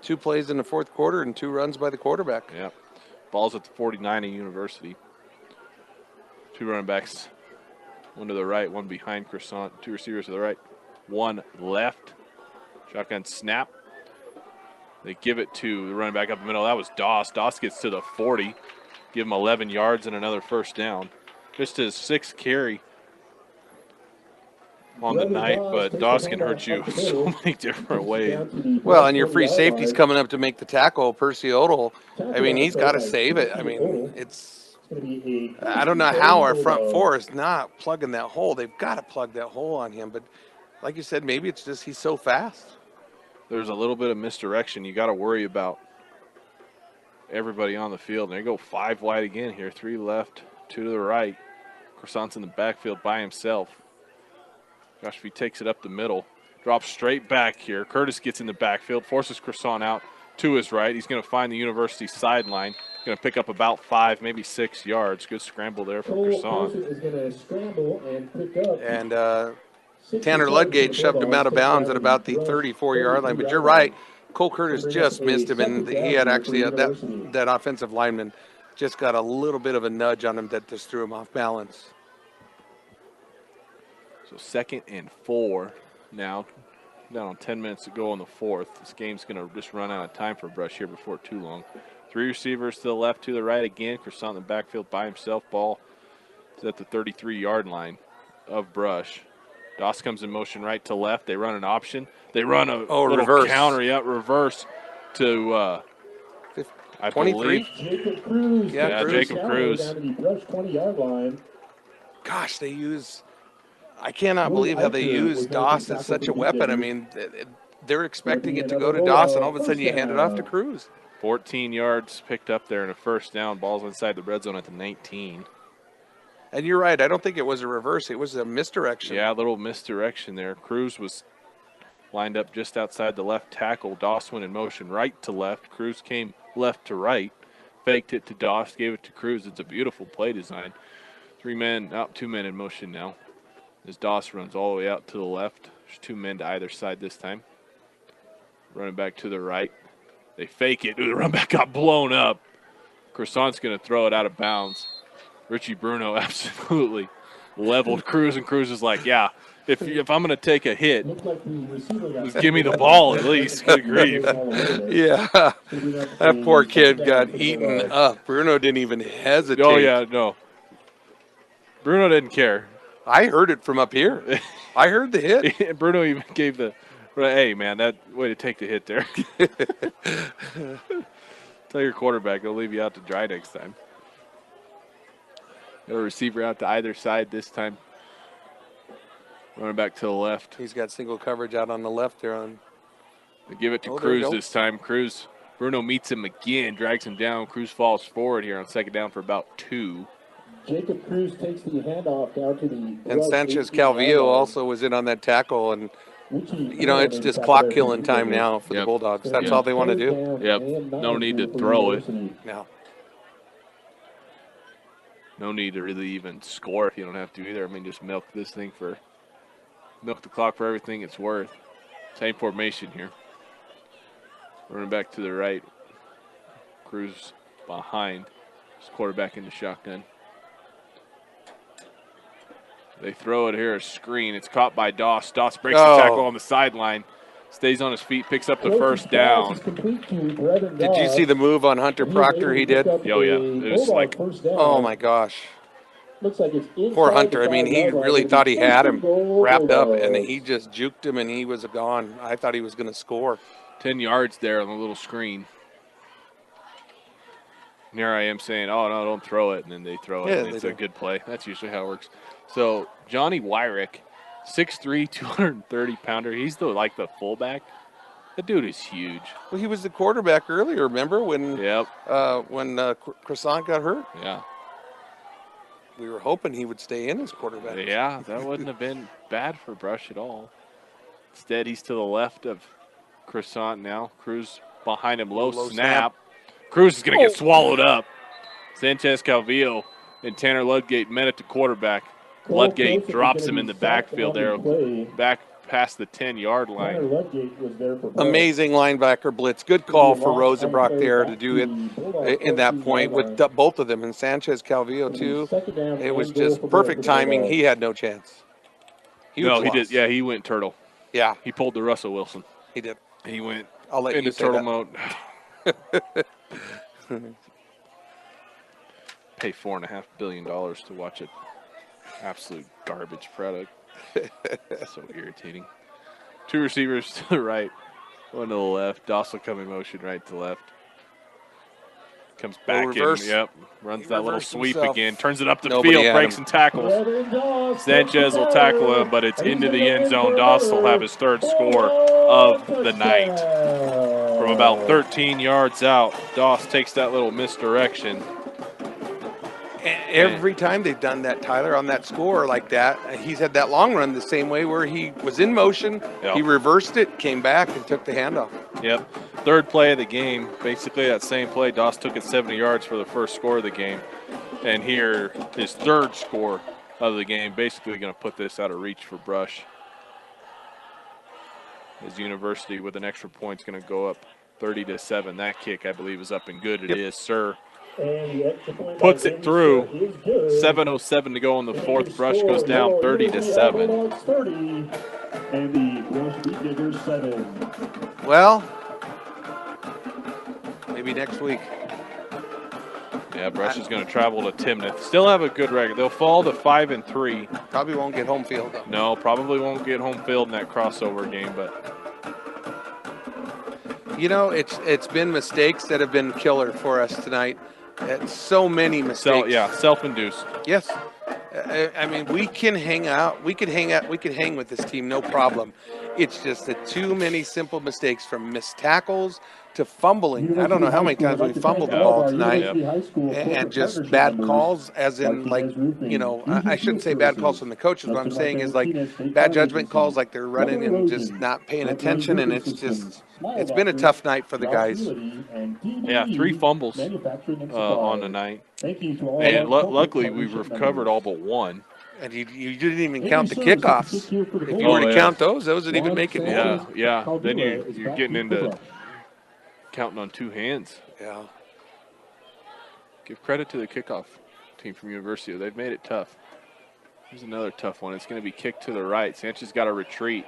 2 plays in the fourth quarter and 2 runs by the quarterback. Yep. Ball's at the 49 of University. 2 running backs. 1 to the right, 1 behind Croissant. 2 receivers to the right, 1 left. Shotgun snap. They give it to the running back up the middle. That was Doss. Doss gets to the 40. Give him 11 yards and another first down. Just his 6th carry on the night, but Doss can hurt you so many different ways. Well, and your free safety's coming up to make the tackle, Percy Odell. I mean, he's got to save it. I mean, I don't know how our front four is not plugging that hole. They've got to plug that hole on him. But like you said, maybe it's just he's so fast. There's a little bit of misdirection. You got to worry about everybody on the field. And they go 5 wide again here. 3 left, 2 to the right. Croissant's in the backfield by himself. Josh, if he takes it up the middle, drops straight back here. Curtis gets in the backfield, forces Croissant out to his right. He's going to find the university sideline. Going to pick up about 5, maybe 6 yards. Good scramble there for Croissant. And Tanner Ludgate shoved him out of bounds at about the 34-yard line. But you're right, Cole Curtis just missed him, and he had actually that offensive lineman just got a little bit of a nudge on him that just threw him off balance. So 2nd and 4 now. Down on 10 minutes to go in the 4th. This game's going to just run out of time for Brush here before too long. 3 receivers to the left, to the right again. Croissant in the backfield by himself. Ball is at the 33-yard line of Brush. Doss comes in motion right to left. They run an option. They run a little reverse counter, reverse to, I 23? believe. Jacob Cruz. Yeah, Jacob Cruz. Down to the Brush 20-yard line. Gosh, they use – I cannot believe how they use Doss as such a weapon. I mean, they're expecting it to go to Doss, and all of a sudden you hand it off to Cruz. 14 yards picked up there in a first down. Ball's inside the red zone at the 19. And you're right. I don't think it was a reverse. It was a misdirection. Yeah, a little misdirection there. Cruz was lined up just outside the left tackle. Doss went in motion right to left. Cruz came left to right. Faked it to Doss, gave it to Cruz. It's a beautiful play design. 2 men in motion now. As Doss runs all the way out to the left. There's 2 men to either side this time. Running back to the right. They fake it. Ooh, the run back got blown up. Croissant's going to throw it out of bounds. Richie Bruno absolutely leveled Cruz, and Cruz is like, yeah, if I'm going to take a hit, just give me the ball at least. Good grief. Yeah. That poor kid got eaten up. Bruno didn't even hesitate. Oh, yeah, no. Bruno didn't care. I heard it from up here. I heard the hit. Bruno even gave the, hey, man, that way to take the hit there. Tell your quarterback he'll leave you out to dry next time. Got a receiver out to either side this time. Running back to the left. He's got single coverage out on the left there. They give it to Cruz this time. Cruz, Bruno meets him again, drags him down. Cruz falls forward here on 2nd down for about 2. Jacob Cruz takes the handoff down to the. And Sanchez Calvillo also was in on that tackle. And, you know, it's just clock killing time now for the Bulldogs. That's all they want to do. Yep. No need to throw it. No. No need to really even score if you don't have to either. I mean, just milk the clock for everything it's worth. Same formation here. Running back to the right. Cruz behind. His quarterback in the shotgun. They throw it here, a screen. It's caught by Doss. Doss breaks the tackle on the sideline. Stays on his feet, picks up the first down. Did you see the move on Hunter Proctor he did? Oh, yeah. It was like, oh, my gosh. Poor Hunter. I mean, he really thought he had him wrapped up, and he just juked him, and he was gone. I thought he was going to score. 10 yards there on the little screen. And here I am saying, oh, no, don't throw it, and then they throw it, and it's a good play. That's usually how it works. So, Johnny Wyrick, 6'3", 230-pounder. He's the fullback. The dude is huge. Well, he was the quarterback earlier, remember, when Croissant got hurt? Yeah. We were hoping he would stay in as quarterback. Yeah, that wouldn't have been bad for Brush at all. Instead, he's to the left of Croissant now. Cruz behind him, low snap. Cruz is going to get swallowed up. Sanchez Calvillo and Tanner Ludgate met at the quarterback. Ludgate drops him in the backfield there, back past the 10-yard line. Amazing linebacker blitz. Good call for Rosenbrock there to do it in that point with both of them, and Sanchez Calvillo too. It was just perfect timing. He had no chance. No, he did. Yeah, he went turtle. Yeah. He pulled the Russell Wilson. He did. He went I'll let into you say turtle that. mode. Pay $4.5 billion to watch it. Absolute garbage product. So irritating. 2 receivers to the right, 1 to the left. Doss will come in motion right to left. Comes back in, reverse. runs He that little reversed sweep himself. again, turns it up the Nobody field, had breaks him. and tackles. Sanchez will tackle him, but it's into the end zone. Doss will have his 3rd score of the night. From about 13 yards out, Doss takes that little misdirection. Every time they've done that, Tyler, on that score like that, he's had that long run the same way where he was in motion, Yep. he reversed it, came back, and took the handoff. Yep. 3rd play of the game. Basically that same play. Doss took it 70 yards for the 1st score of the game. And here, his 3rd score of the game. Basically going to put this out of reach for Brush. His University with an extra point is going to go up 30-7. That kick, I believe, is up and good. It is, sir. Puts it through. 7:07 to go in the 4th. Brush goes down 30-7. And the Brush Beat Diggers 7. Well, maybe next week. Yeah, Brush is going to travel to Timnath. Still have a good record. They'll fall to 5-3. Probably won't get home field, though. No, probably won't get home field in that crossover game, but You know, it's been mistakes that have been killer for us tonight. So many mistakes. self-induced. Yes. I mean, we can hang out. We could hang with this team, no problem. It's just that too many simple mistakes, from missed tackles to fumbling. I don't know how many times we fumbled the ball tonight, and just bad calls, as in, like, you know, I shouldn't say bad calls from the coaches. What I'm saying is, like, bad judgment calls, like they're running and just not paying attention, and it's been a tough night for the guys. Yeah, 3 fumbles on the night. And luckily, we've recovered all but 1. And you didn't even count the kickoffs. If you were to count those would even make it more. Yeah. Then you're getting into counting on 2 hands. Yeah. Give credit to the kickoff team from University. They've made it tough. Here's another tough one. It's going to be kicked to the right. Sanchez got a retreat.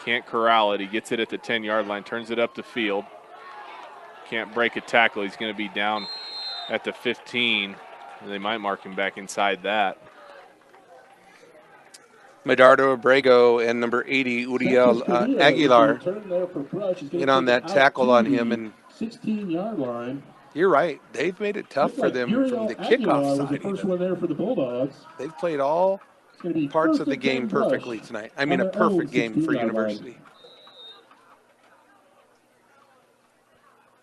Can't corral it. He gets it at the 10-yard line, turns it up the field. Can't break a tackle. He's going to be down at the 15. And they might mark him back inside that. Medardo Abrego and number 80, Uriel Aguilar, get on that tackle on him. And 16-yard line. You're right. They've made it tough for them from the kickoff side. The first one there for the Bulldogs. They've played all parts of the game perfectly tonight. I mean, a perfect game for University.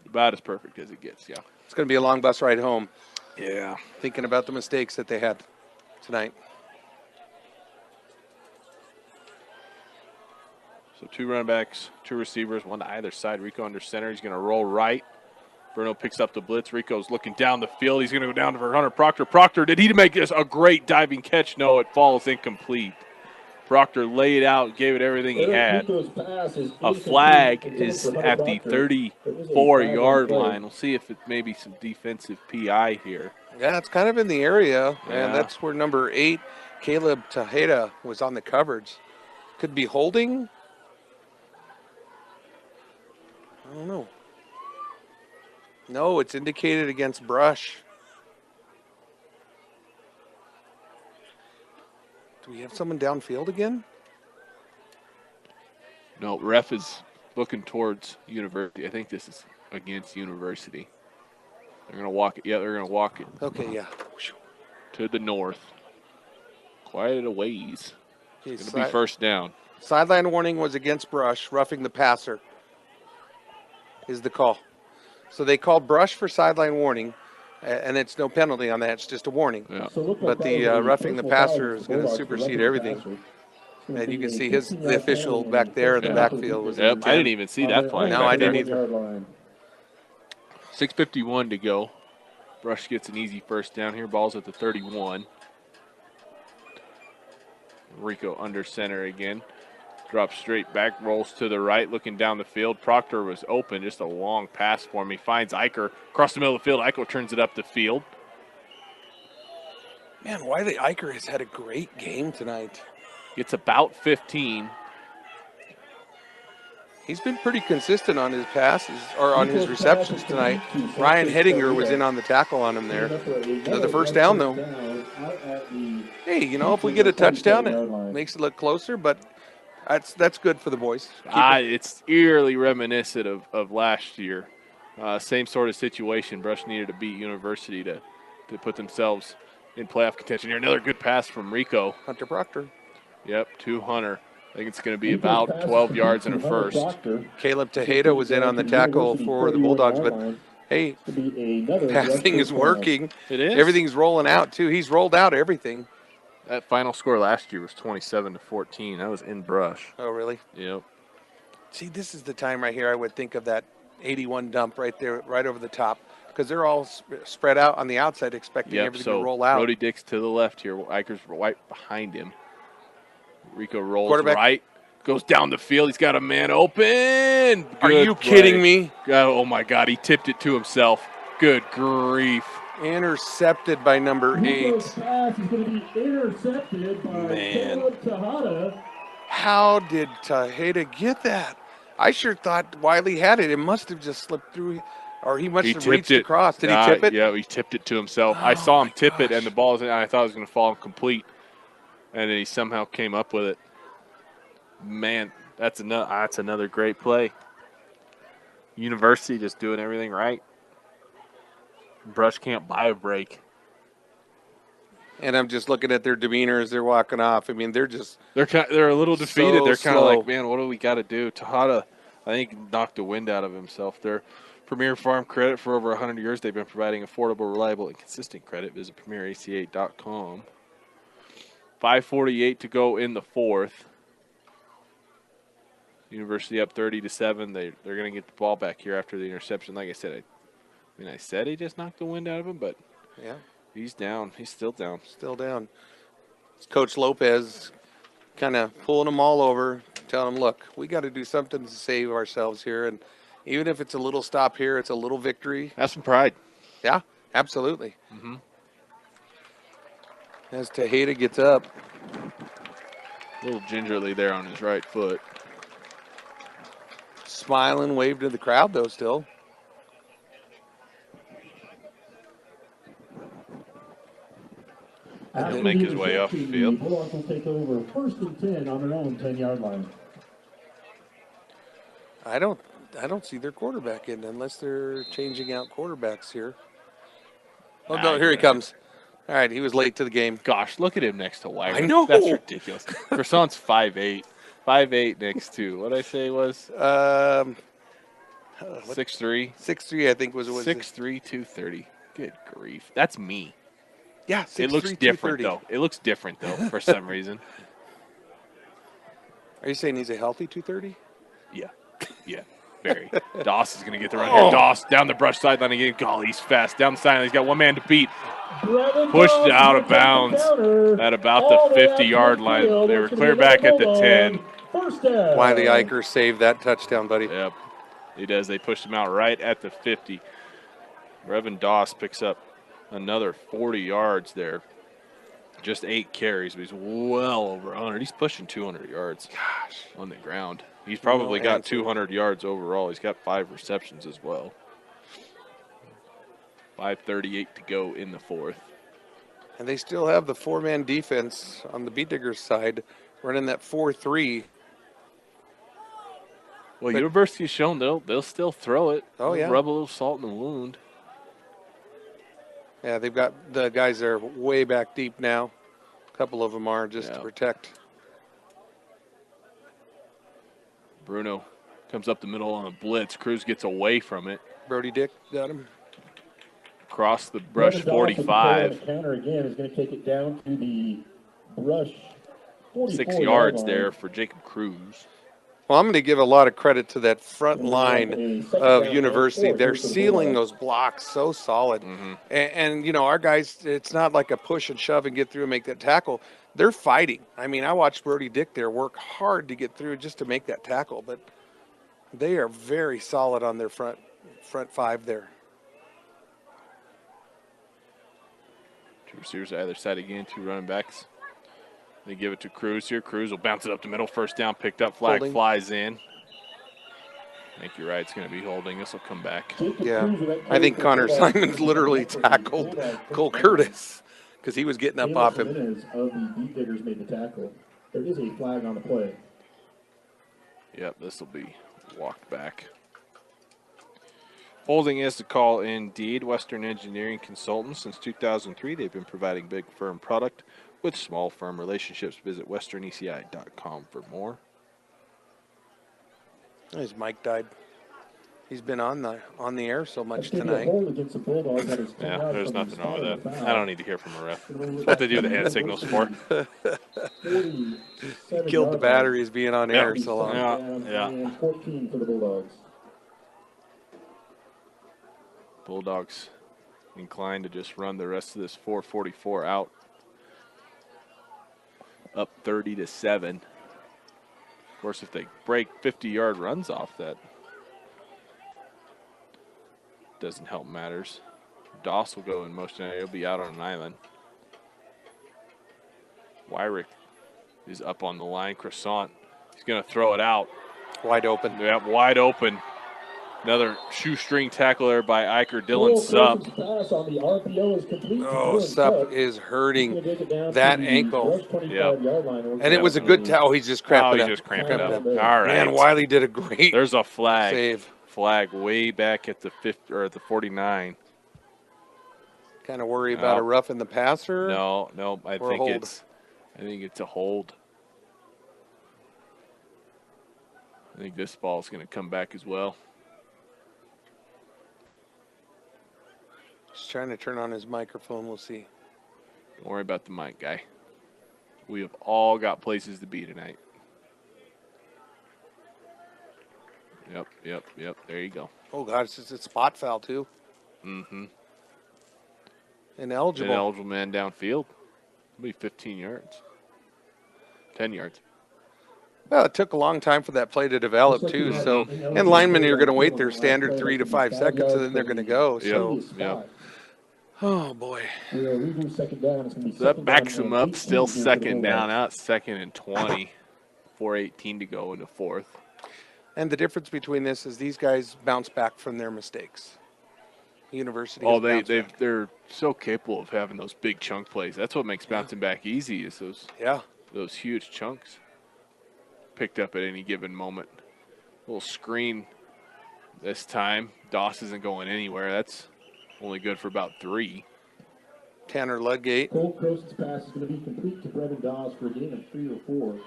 About as perfect as it gets, yeah. It's going to be a long bus ride home. Yeah. Thinking about the mistakes that they had tonight. So 2 running backs, 2 receivers, 1 to either side. Rico under center. He's going to roll right. Bruno picks up the blitz. Rico's looking down the field. He's going to go down for Hunter Proctor. Proctor, did he make this a great diving catch? No, it falls incomplete. Proctor laid out, gave it everything he had. A flag is at the 34-yard line. We'll see if it's maybe some defensive PI here. Yeah, it's kind of in the area, Yeah. and that's where number 8, Caleb Tejeda, was on the coverage. Could be holding. I don't know. No, it's indicated against Brush. Do we have someone downfield again? No, ref is looking towards University. I think this is against University. They're going to walk it. Yeah, they're going to walk it Okay, yeah. to the north. Quite a ways. Okay, It's going to be first down. sideline warning was against Brush, roughing the passer is the call. So they called Brush for sideline warning, and it's no penalty on that. It's just a warning. Yeah. But the roughing the passer is going to supersede everything. And you can see the official back there in the backfield was. Yep, I didn't even see that flag. No, back I didn't there. either. 6:51 to go. Brush gets an easy first down here. Ball's at the 31. Rico under center again. Drops straight back, rolls to the right, looking down the field. Proctor was open, just a long pass for him. He finds Eicher across the middle of the field. Eicher turns it up the field. Man, Wiley Eicher has had a great game tonight. Gets about 15. He's been pretty consistent on his passes or on his receptions tonight. Ryan Hettinger was in on the tackle on him there. Another first down though. Hey, you know, if we get a touchdown, it makes it look closer, but that's good for the boys. It's eerily reminiscent of last year. Same sort of situation. Brush needed to beat University to put themselves in playoff contention. Here, another good pass from Rico. Hunter Proctor. Yep, to Hunter. I think it's going to be about 12 yards and a first. Caleb Tejeda was in on the tackle for the Bulldogs, but hey, passing is working. It is. Everything's rolling out too. He's rolled out everything. That final score last year was 27-14. That was in Brush. Oh, really? Yep. See, this is the time right here I would think of that 81 dump right there, right over the top, because they're all spread out on the outside, expecting everything to roll out. Brody Dix to the left here. Eicher's right behind him. Rico rolls Quarterback. right, goes down the field. He's got a man open. Are Good you play. kidding me? Oh, my God. He tipped it to himself. Good grief. Intercepted by number 8. Rico's pass is going to be intercepted by Caleb Tejada. How did Tejeda get that? I sure thought Wiley had it. It must have just slipped through, or he must have reached across. Did he tip it? Yeah, he tipped it to himself. I saw him tip it, and the ball was in, and I thought it was going to fall complete. And then he somehow came up with it. Man, that's another great play. University just doing everything right. Brush can't buy a break. And I'm just looking at their demeanor as they're walking off. I mean, they're a little defeated. So they're kind of slow. like, man, what do we got to do? Tejada, I think, knocked the wind out of himself. They're Premier Farm Credit for over 100 years. They've been providing affordable, reliable, and consistent credit. Visit PremierACA.com. 5:48 to go in the fourth. University up 30-7. They're going to get the ball back here after the interception. Like I said, I said he just knocked the wind out of him, but yeah, he's down. He's still down. still down. Coach Lopez kind of pulling them all over, telling them, look, we got to do something to save ourselves here. And even if it's a little stop here, it's a little victory. Have some pride. Yeah, absolutely. Mm-hmm. As Tejeda gets up. A little gingerly there on his right foot. Smiling, waved to the crowd, though, still. He'll make his way off the field. Bulldogs will take over 1st and 10 on their own 10-yard line. I don't see their quarterback in unless they're changing out quarterbacks here. Oh, no, here he comes. All right, he was late to the game. Gosh, look at him next to Wagner. I know. That's ridiculous. Croissant's 5'8". 5'8" next to, what did I say it was? 6'3", 6'3". I think was 6'3", 230. Good grief. That's me. Yeah, 6'3", It looks different, 230. though. It looks different, though, for some reason. Are you saying he's a healthy 230? Yeah, very. Doss is going to get the run here. Doss down the Brush sideline again. Golly, he's fast. Down the sideline. He's got one man to beat. Pushed it out of bounds at about the 50-yard line. They were clear back at the 10. Wiley Eicher saved that touchdown, buddy. Yep, he does. They pushed him out right at the 50. Revan Doss picks up another 40 yards there. Just 8 carries, but he's well over 100. He's pushing 200 yards on the ground. He's probably got 200 yards overall. He's got 5 receptions as well. 5:38 to go in the fourth. And they still have the 4-man defense on the Beat Diggers side running that 4-3. Well, University's shown they'll still throw it. Oh, yeah. Rub a little salt in the wound. Yeah, they've got the guys that are way back deep now. A couple of them are just to protect. Bruno comes up the middle on a blitz. Cruz gets away from it. Brody Dick got him. Across the Brush 45. Counter again is going to take it down to the Brush 6 yards there for Jacob Cruz. Well, I'm going to give a lot of credit to that front line of University. They're sealing those blocks so solid. And, you know, our guys, it's not like a push and shove and get through and make that tackle. They're fighting. I mean, I watched Brody Dick there work hard to get through just to make that tackle, but they are very solid on their front 5 there. 2 receivers either side again, 2 running backs. They give it to Cruz here. Cruz will bounce it up the middle. First down picked up. Flag Holding. flies in. I think you're right. It's going to be holding. This will come back. Yeah, I think Connor Simons literally tackled Cole Curtis because he was getting up off him. Jimenez of the Beat Diggers made the tackle. There is a flag on the play. Yep, this will be walked back. Holding is to call indeed. Western Engineering Consultants. Since 2003, they've been providing big firm product with small firm relationships. Visit westerneci.com for more. His mic died. He's been on the air so much That's gonna be a tonight. hold against the Bulldogs. That is 10 Yeah, yards there's from the nothing wrong spot with of the that. foul. I don't need to hear from a ref. That's what they do the hand signals for. 47 Killed the yard line. batteries being on air Yeah. so long. Yeah. Down Yeah. And 14 for the Bulldogs. Bulldogs inclined to just run the rest of this 4:44 out. Up 30-7. Of course, if they break 50-yard runs off, that doesn't help matters. Doss will go in motion. He'll be out on an island. Wyrick is up on the line. Croissant, he's going to throw it out. Wide open. Yep, wide open. Another shoestring tackle there by Iker. Dylan Supp. Pass on the RPO is complete. Oh, Dylan Supp is hurting He's gonna take it down that to the ankle. Rush 25 Yep. yard line. And it was a good tackle. He's just cramped Oh, it he up. just cramped it up. Cramped it All up. right. Man, Wiley did a great There's a flag. save. Flag way back at the 50 or at the 49. Kind of worry about a rough in the passer. No, I Or a think hold. it's a hold. I think this ball's going to come back as well. Just trying to turn on his microphone. We'll see. Don't worry about the mic guy. We have all got places to be tonight. Yep. There you go. Oh, God, it's a spot foul, too. Mm-hmm. Ineligible. Ineligible man downfield. It'll be 15 yards. 10 yards. Well, it took a long time for that play to develop, too. So, and linemen are going to wait their standard 3 to 5 seconds, and then they're going to go. So, Yep. oh, boy. We are leaving second down. It's gonna be That second backs down him and up. 18 Still here for the second down. Bulldogs. Out second and 20. 4:18 to go in the fourth. And the difference between this is these guys bounce back from their mistakes. University. Oh, has bounced back. they're so capable of having those big chunk plays. That's what makes bouncing back easy. Is those huge chunks picked up at any given moment. Little screen this time. Doss isn't going anywhere. That's only good for about 3. Tanner Ludgate Cole Crost's pass is going to be complete to Brevin Dawes for a gain of 3 or 4.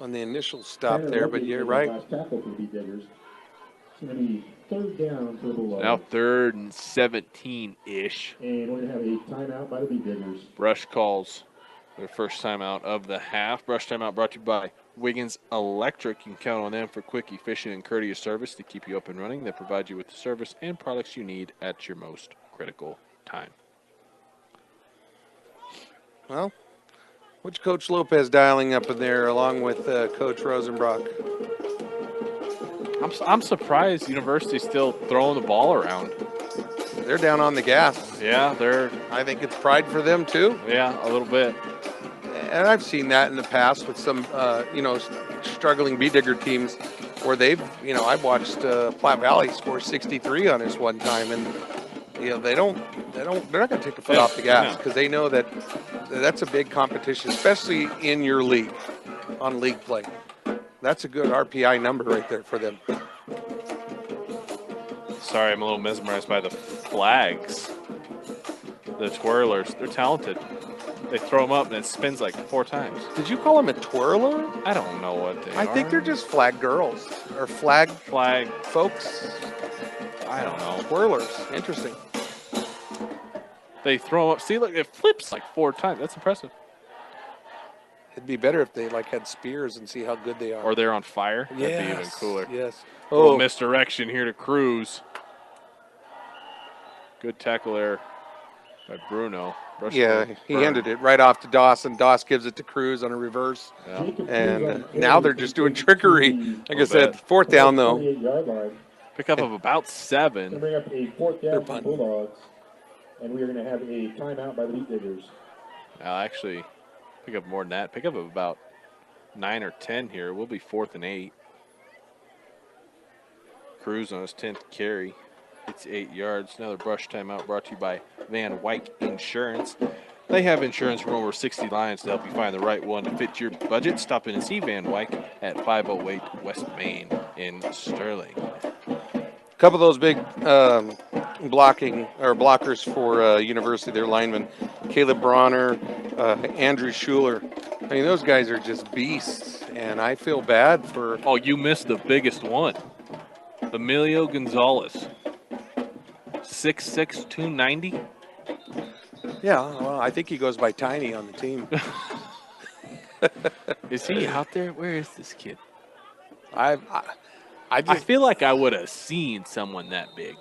on the initial stop Tanner there, but Ludgate you're made the right. last tackle for the Beat Diggers. It's going to be third down for the Bulldogs. Now 3rd and 17-ish. And we're going to have a timeout by the Beat Diggers. Brush calls their first timeout of the half. Brush timeout brought to you by Wiggins Electric. You can count on them for quick, efficient, and courteous service to keep you up and running. They provide you with the service and products you need at your most critical time. Well, which Coach Lopez dialing up in there along with Coach Rosenbrock? I'm surprised University's still throwing the ball around. They're down on the gas. Yeah, I think it's pride for them, too. a little bit. And I've seen that in the past with some, struggling Beat Digger teams where they've, I've watched Platte Valley score 63 on us one time, and they're not going to take a foot off the gas because they know that that's a big competition, especially in your league, on league play. That's a good RPI number right there for them. Sorry, I'm a little mesmerized by the flags. The twirlers, they're talented. They throw them up and it spins like 4 times. Did you call them a twirler? I don't know what they are. I think they're just flag girls or flag flag folks. I don't know. Twirlers. Interesting. They throw them up. See, look, it flips like 4 times. That's impressive. It'd be better if they had spears and see how good they are. Or they're on fire. That'd be even cooler. Yes. Little misdirection here to Cruz. Good tackle there by Bruno. He handed it right off to Doss, and Doss gives it to Cruz on a reverse. Yeah. And now they're just doing trickery. Like I said, 4th down, though. 48-yard line. Pick up of about Going to 7. bring up a 4th down for the punting. Bulldogs. And we are going to have a timeout by the Beat Diggers. I'll actually pick up more than that. Pick up of about 9 or 10 here. We'll be 4th and 8. Cruz on his 10th carry. It's 8 yards. Another brush timeout brought to you by Van Wyck Insurance. They have insurance from over 60 lines to help you find the right one to fit your budget. Stop in and see Van Wyck at 508 West Main in Sterling. Couple of those big blocking or blockers for University, their linemen, Caleb Bronner, Andrew Schuler. I mean, those guys are just beasts, and I feel bad for. Oh, you missed the biggest one. Emilio Gonzalez. 6'6", 290. Yeah, well, I think he goes by Tiny on the team. Is he out there? Where is this kid? I I just feel like I would have seen someone that big.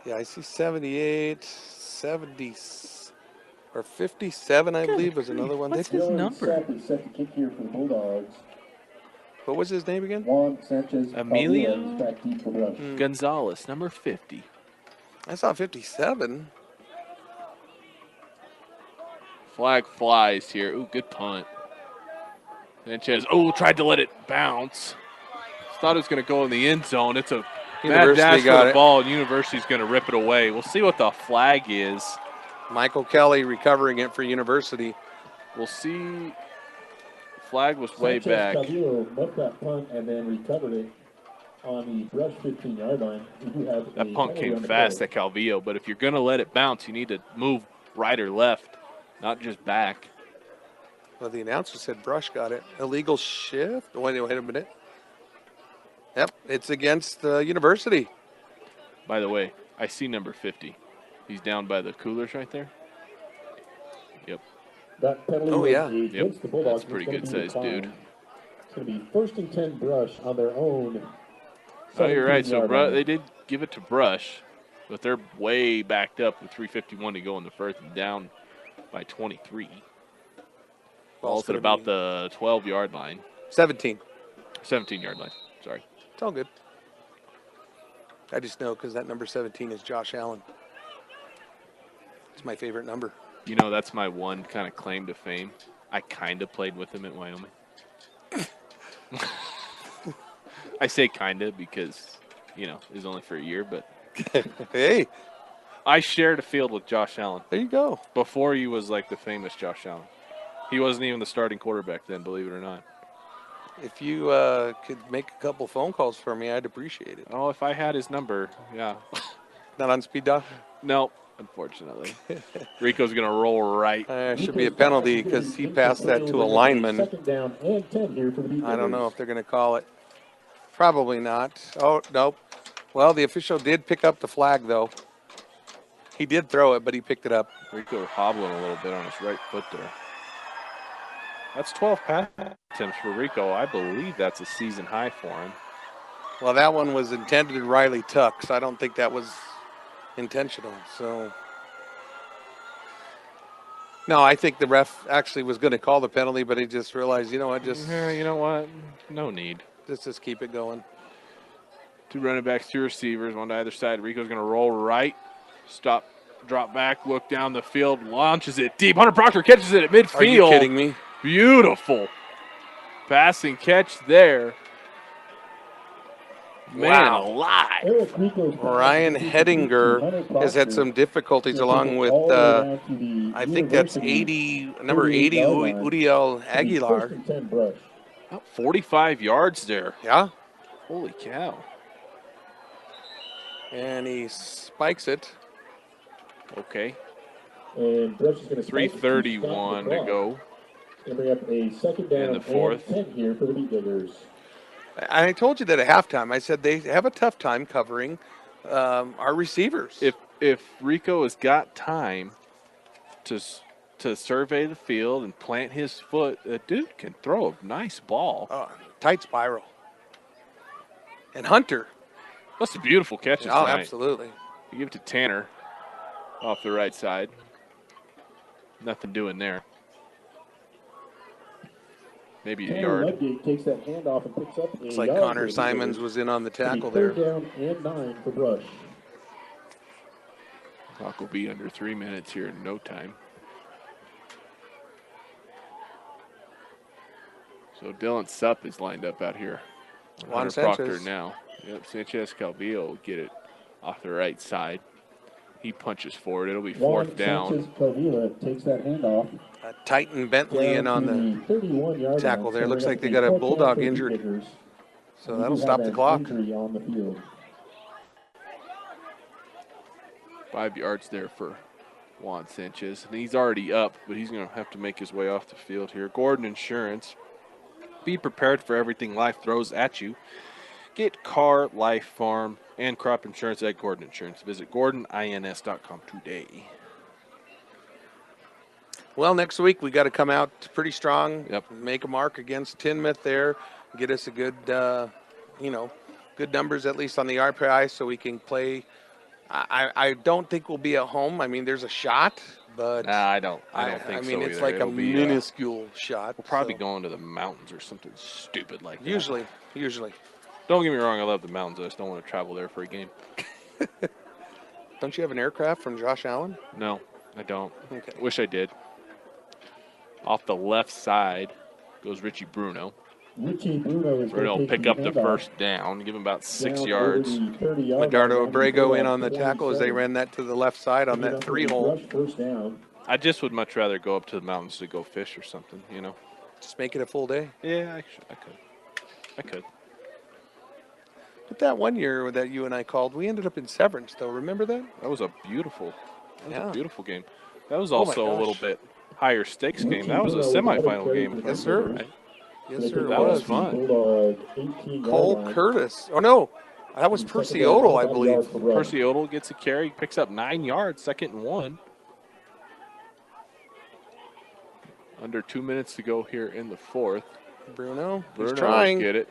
yeah, I see 78, 70, or 57, I believe, was another one. What's They- his number? Is set to kick here for the Bulldogs. What was his name again? Juan Sanchez. Emilio? Calvillo is back deep for Brush. Gonzalez, number 50. I saw 57. Flag flies here. Ooh, good punt. Sanchez, tried to let it bounce. Thought it was going to go in the end zone. It's a bad University dash for got the it. ball, and University's going to rip it away. We'll see what the flag is. Michael Kelly recovering it for University. We'll see. Flag was way Sanchez back. Calvillo muffed that punt and then recovered it on the Brush 15-yard line. We do have That a punt penalty came on the fast play. at Calvillo, but if you're going to let it bounce, you need to move right or left, not just back. Well, the announcer said Brush got it. Illegal shift. Wait a minute. Yep, it's against University. By the way, I see number 50. He's down by the coolers right there. Yep. That penalty Oh, was yeah. against the Bulldogs. That's a pretty It's gonna good-sized be a dude. fine. It's going to be 1st and 10 Brush on their own. Oh, you're right. So 17-yard line. they did give it to Brush, but they're way backed up with 3:51 to go in the first and down by 23. Ball's at gonna about be the 12-yard line, 17. 17-yard line. Sorry. It's all good. I just know because that number 17 is Josh Allen. It's my favorite number. You know, that's my one kind of claim to fame. I kind of played with him at Wyoming. I say kind of because, it was only for a year, but Hey, I shared a field with Josh Allen there you go. before he was like the famous Josh Allen. He wasn't even the starting quarterback then, believe it or not. If you could make a couple phone calls for me, I'd appreciate it. Oh, if I had his number, yeah. Not on speed dial. No, unfortunately. Rico's going to roll right. Should be a penalty because he passed that to a lineman. 2nd down and 10 here for the Beat I don't know Riders. if they're going to call it. Probably not. Oh, nope. Well, the official did pick up the flag, though. He did throw it, but he picked it up. Rico hobbling a little bit on his right foot there. That's 12 pass attempts for Rico. I believe that's a season high for him. Well, that one was intended to Riley Tuck, so I don't think that was intentional. So, no, I think the ref actually was going to call the penalty, but he just realized, you know what, Yeah, you know what? No need. just keep it going. 2 running backs, 2 receivers, one to either side. Rico's going to roll right, stop, drop back, look down the field, launches it deep. Hunter Proctor catches it at midfield. Are you kidding me? Beautiful passing catch there. Man Wow. alive. Eric Rico's back. Ryan Hedinger has had some difficulties along with, I think that's 80, number 80, Udiel Aguilar. 1st and 10 Brush. About 45 yards there. Yeah, Holy cow. and he spikes it. Okay. And Brush is going to 3:31 to go. Going to bring up a 2nd down In the fourth. and 10 here for the Beat Diggers. I told you that at halftime. I said they have a tough time covering our receivers. If Rico has got time to survey the field and plant his foot, that dude can throw a nice ball. Tight spiral. And Hunter. That's a beautiful catch Oh, tonight. absolutely. You give it to Tanner off the right side. Nothing doing there. Maybe a Tanner yard. Ludgate takes that handoff and picks up a Looks like yard Connor for the Simons Beat was in on the Diggers. tackle It'll be there. 3rd down and 9 for Brush. Clock will be under 3 minutes here in no time. So Dylan Supp is lined up out here. Juan Proctor Sanchez. now. Yep, Sanchez Calvillo will get it off the right side. He punches forward. It'll be fourth down. Sanchez Covila takes that handoff. Titan Bentley in on the 31-yard tackle there. Looks like they got a Bulldog injured. So that'll stop the clock. On the field. 5 yards there for Juan Sanchez. And he's already up, but he's going to have to make his way off the field here. Gordon Insurance. Be prepared for everything life throws at you. Get car, life, farm, and crop insurance at Gordon Insurance. Visit GordonINS.com today. Well, next week we got to come out pretty strong. Yep. Make a mark against Tinmouth there. Get us a good, good numbers at least on the RPI so we can play. I don't think we'll be at home. I mean, there's a shot, but I don't think so. I mean, it's either. like It'll a be, minuscule shot. We'll probably so. go into the mountains or something stupid like that. Usually. Don't get me wrong, I love the mountains. I just don't want to travel there for a game. Don't you have an aircraft from Josh Allen? No, I don't. Okay. Wish I did. Off the left side goes Richie Bruno. Richie Bruno is Bruno will pick up the first down, give him about 6 yards. Medardo Abrego in on the tackle as they ran that to the left side on that 3-hole. First down. I just would much rather go up to the mountains to go fish or something, you know. Just make it a full day. Yeah, I could. But that one year that you and I called, we ended up in Severance, though. Remember that? That was a beautiful game. That was Oh my also a little gosh. bit higher stakes game. That was a semifinal game. Yes, sir. Right? Yes, sir. That was fun. Cole Curtis. Oh, no. That was Percy Odell, I believe. Percy Odell gets a carry, picks up 9 yards, 2nd and 1. Under 2 minutes to go here in the fourth. Bruno Bruno is trying. will get it.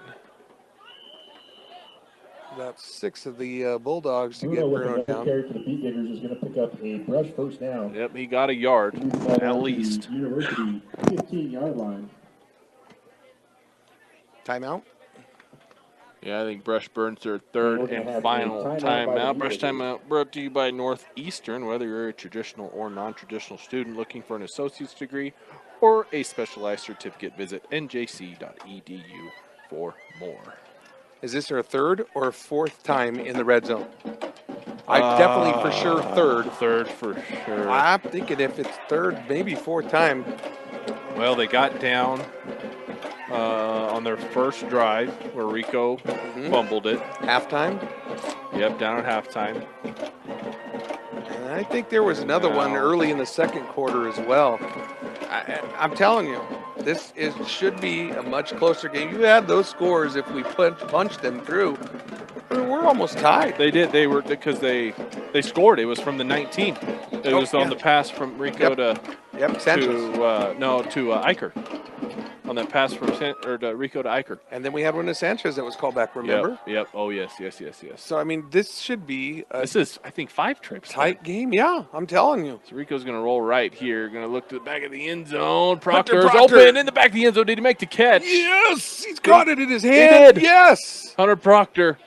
About 6 of the Bulldogs to get Bruno with Bruno another down. carry for the Beat Diggers is going to pick up a brush first down. Yep, he got a yard at least. University 15-yard line. Timeout. Yeah, I think Brush burns their third We're gonna and have final a timeout by the timeout. Brush Beat Diggers. timeout brought to you by Northeastern. Whether you're a traditional or non-traditional student looking for an associate's degree or a specialized certificate, visit njc.edu for more. Is this our third or fourth time in the red zone? I definitely for sure third. Third for sure. I'm thinking if it's third, maybe fourth time. Well, they got down on their first drive where Rico fumbled it. Halftime. Yep, down at halftime. And I think there was another one early in the second quarter as well. I'm telling you, should be a much closer game. You had those scores if we punched them through. I mean, we're almost tied. They did. They were because they scored. It was from the 19. It was on the pass from Rico to Sanchez. to Eicher. On that pass from Rico to Eicher. And then we had one to Sanchez that was called back, remember? Yep. Oh, yes. So, I mean, this should be a This is, I think, 5 trips. tight game. Yeah, I'm telling you. So Rico's going to roll right here. Going to look to the back of the end zone. Proctor. Proctor's open in the back of the end zone. Did he make the catch? Yes! He's got it in his hand. did. Yes! Hunter Proctor.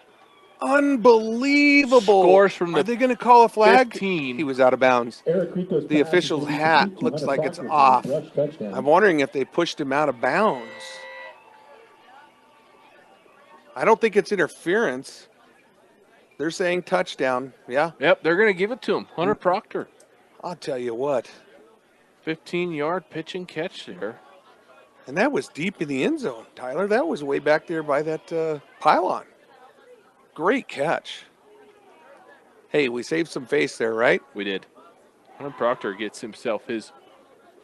Unbelievable. Scores from the Are they going to call a flag? 15. He was out of bounds. Eric Rico's The pass official's is hat complete to looks Hunter like it's Proctor for a off. rush touchdown. I'm wondering if they pushed him out of bounds. I don't think it's interference. They're saying touchdown. Yeah, Yep, they're going to give it to him. Hunter Proctor. I'll tell you what. 15-yard pitch and catch there. And that was deep in the end zone, Tyler. That was way back there by that pylon. Great catch. Hey, we saved some face there, right? We did. Hunter Proctor gets himself his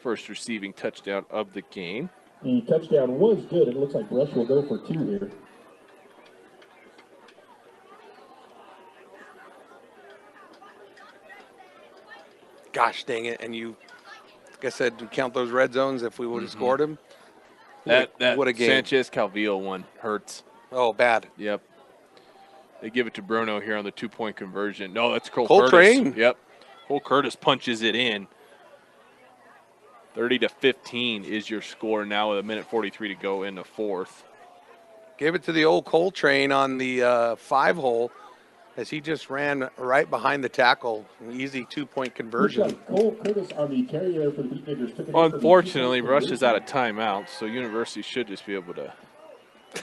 first receiving touchdown of the game. The touchdown was good. It looks like Brush will go for 2 here. Gosh dang it. And you, like I said, to count those red zones if we would have scored him. That what a game. Sanchez Calvillo one hurts. Oh, bad. Yep. They give it to Bruno here on the 2-point conversion. No, that's Cole Cole Curtis. Train. Yep. Cole Curtis punches it in. 30-15 is your score now with 1:43 to go in the fourth. Gave it to the old Coltrane on the 5-hole as he just ran right behind the tackle. An easy 2-point conversion. Looks like Cole Curtis on the carry there for the Beat Diggers. Took it in for the Unfortunately, 2-point Rush is out of conversion. timeout, so University should just be able to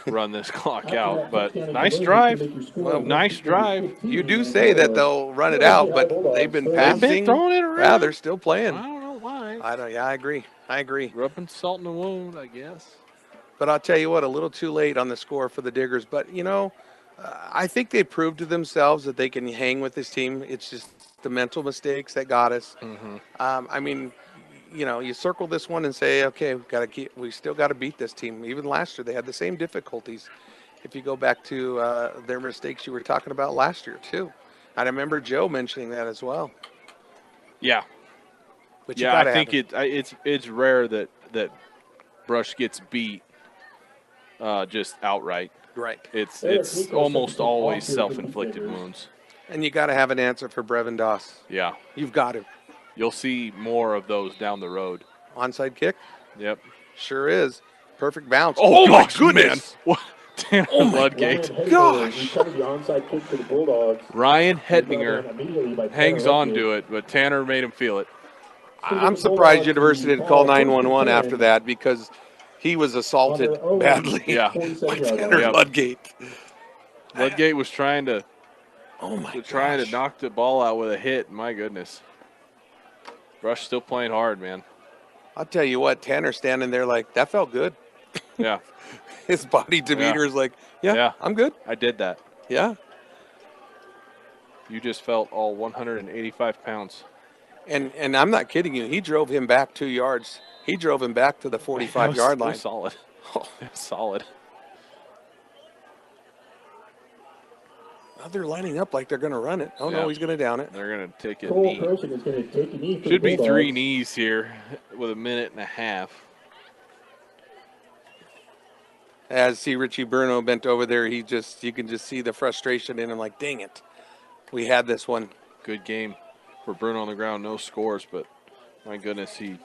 run this clock out. But nice drive. Well, nice drive. You do say that they'll run it out, but they've been They've passing. been throwing it around. Yeah, they're still I playing. don't know why. Yeah, I agree. I agree. Rubbing salt in the wound, I guess. But I'll tell you what, a little too late on the score for the Diggers. But, I think they proved to themselves that they can hang with this team. It's just the mental mistakes that got us. I mean, you circle this one and say, okay, we still got to beat this team. Even last year, they had the same difficulties. If you go back to their mistakes you were talking about last year, too. I remember Joe mentioning that as well. Yeah. But you Yeah, gotta I think it's rare that Brush gets beat just outright. Right. It's almost always self-inflicted wounds. And you got to have an answer for Brevin Doss. Yeah. You've got to. You'll see more of those down the road. Onside kick? Yep. Sure is. Perfect bounce. Oh, my gosh, goodness. man. Tanner Ludgate. gosh. Ryan Hettinger hangs on to it, but Tanner made him feel it. I'm surprised University didn't call 911 after that because he was assaulted badly Yeah. by Tanner Ludgate. Ludgate was trying to gosh. knock the ball out with a hit. My goodness. Brush still playing hard, man. I'll tell you what, Tanner standing there like, that felt good. Yeah. His body demeanor is like, Yeah. I'm good. I did that. Yeah. You just felt all 185 pounds. And I'm not kidding you. He drove him back 2 yards. He drove him back to the 45-yard line. Solid. Solid. Now they're lining up like they're going to run it. Oh, Yeah. no, he's going to down it. They're going to take a Cole knee. Croson is going to take a knee for the Should be Bulldogs. 3 knees here with a minute and a half. As see Richie Bruno bent over there, you can just see the frustration in him like, dang it. We had this one. Good game for Bruno on the ground. No scores, but my goodness, he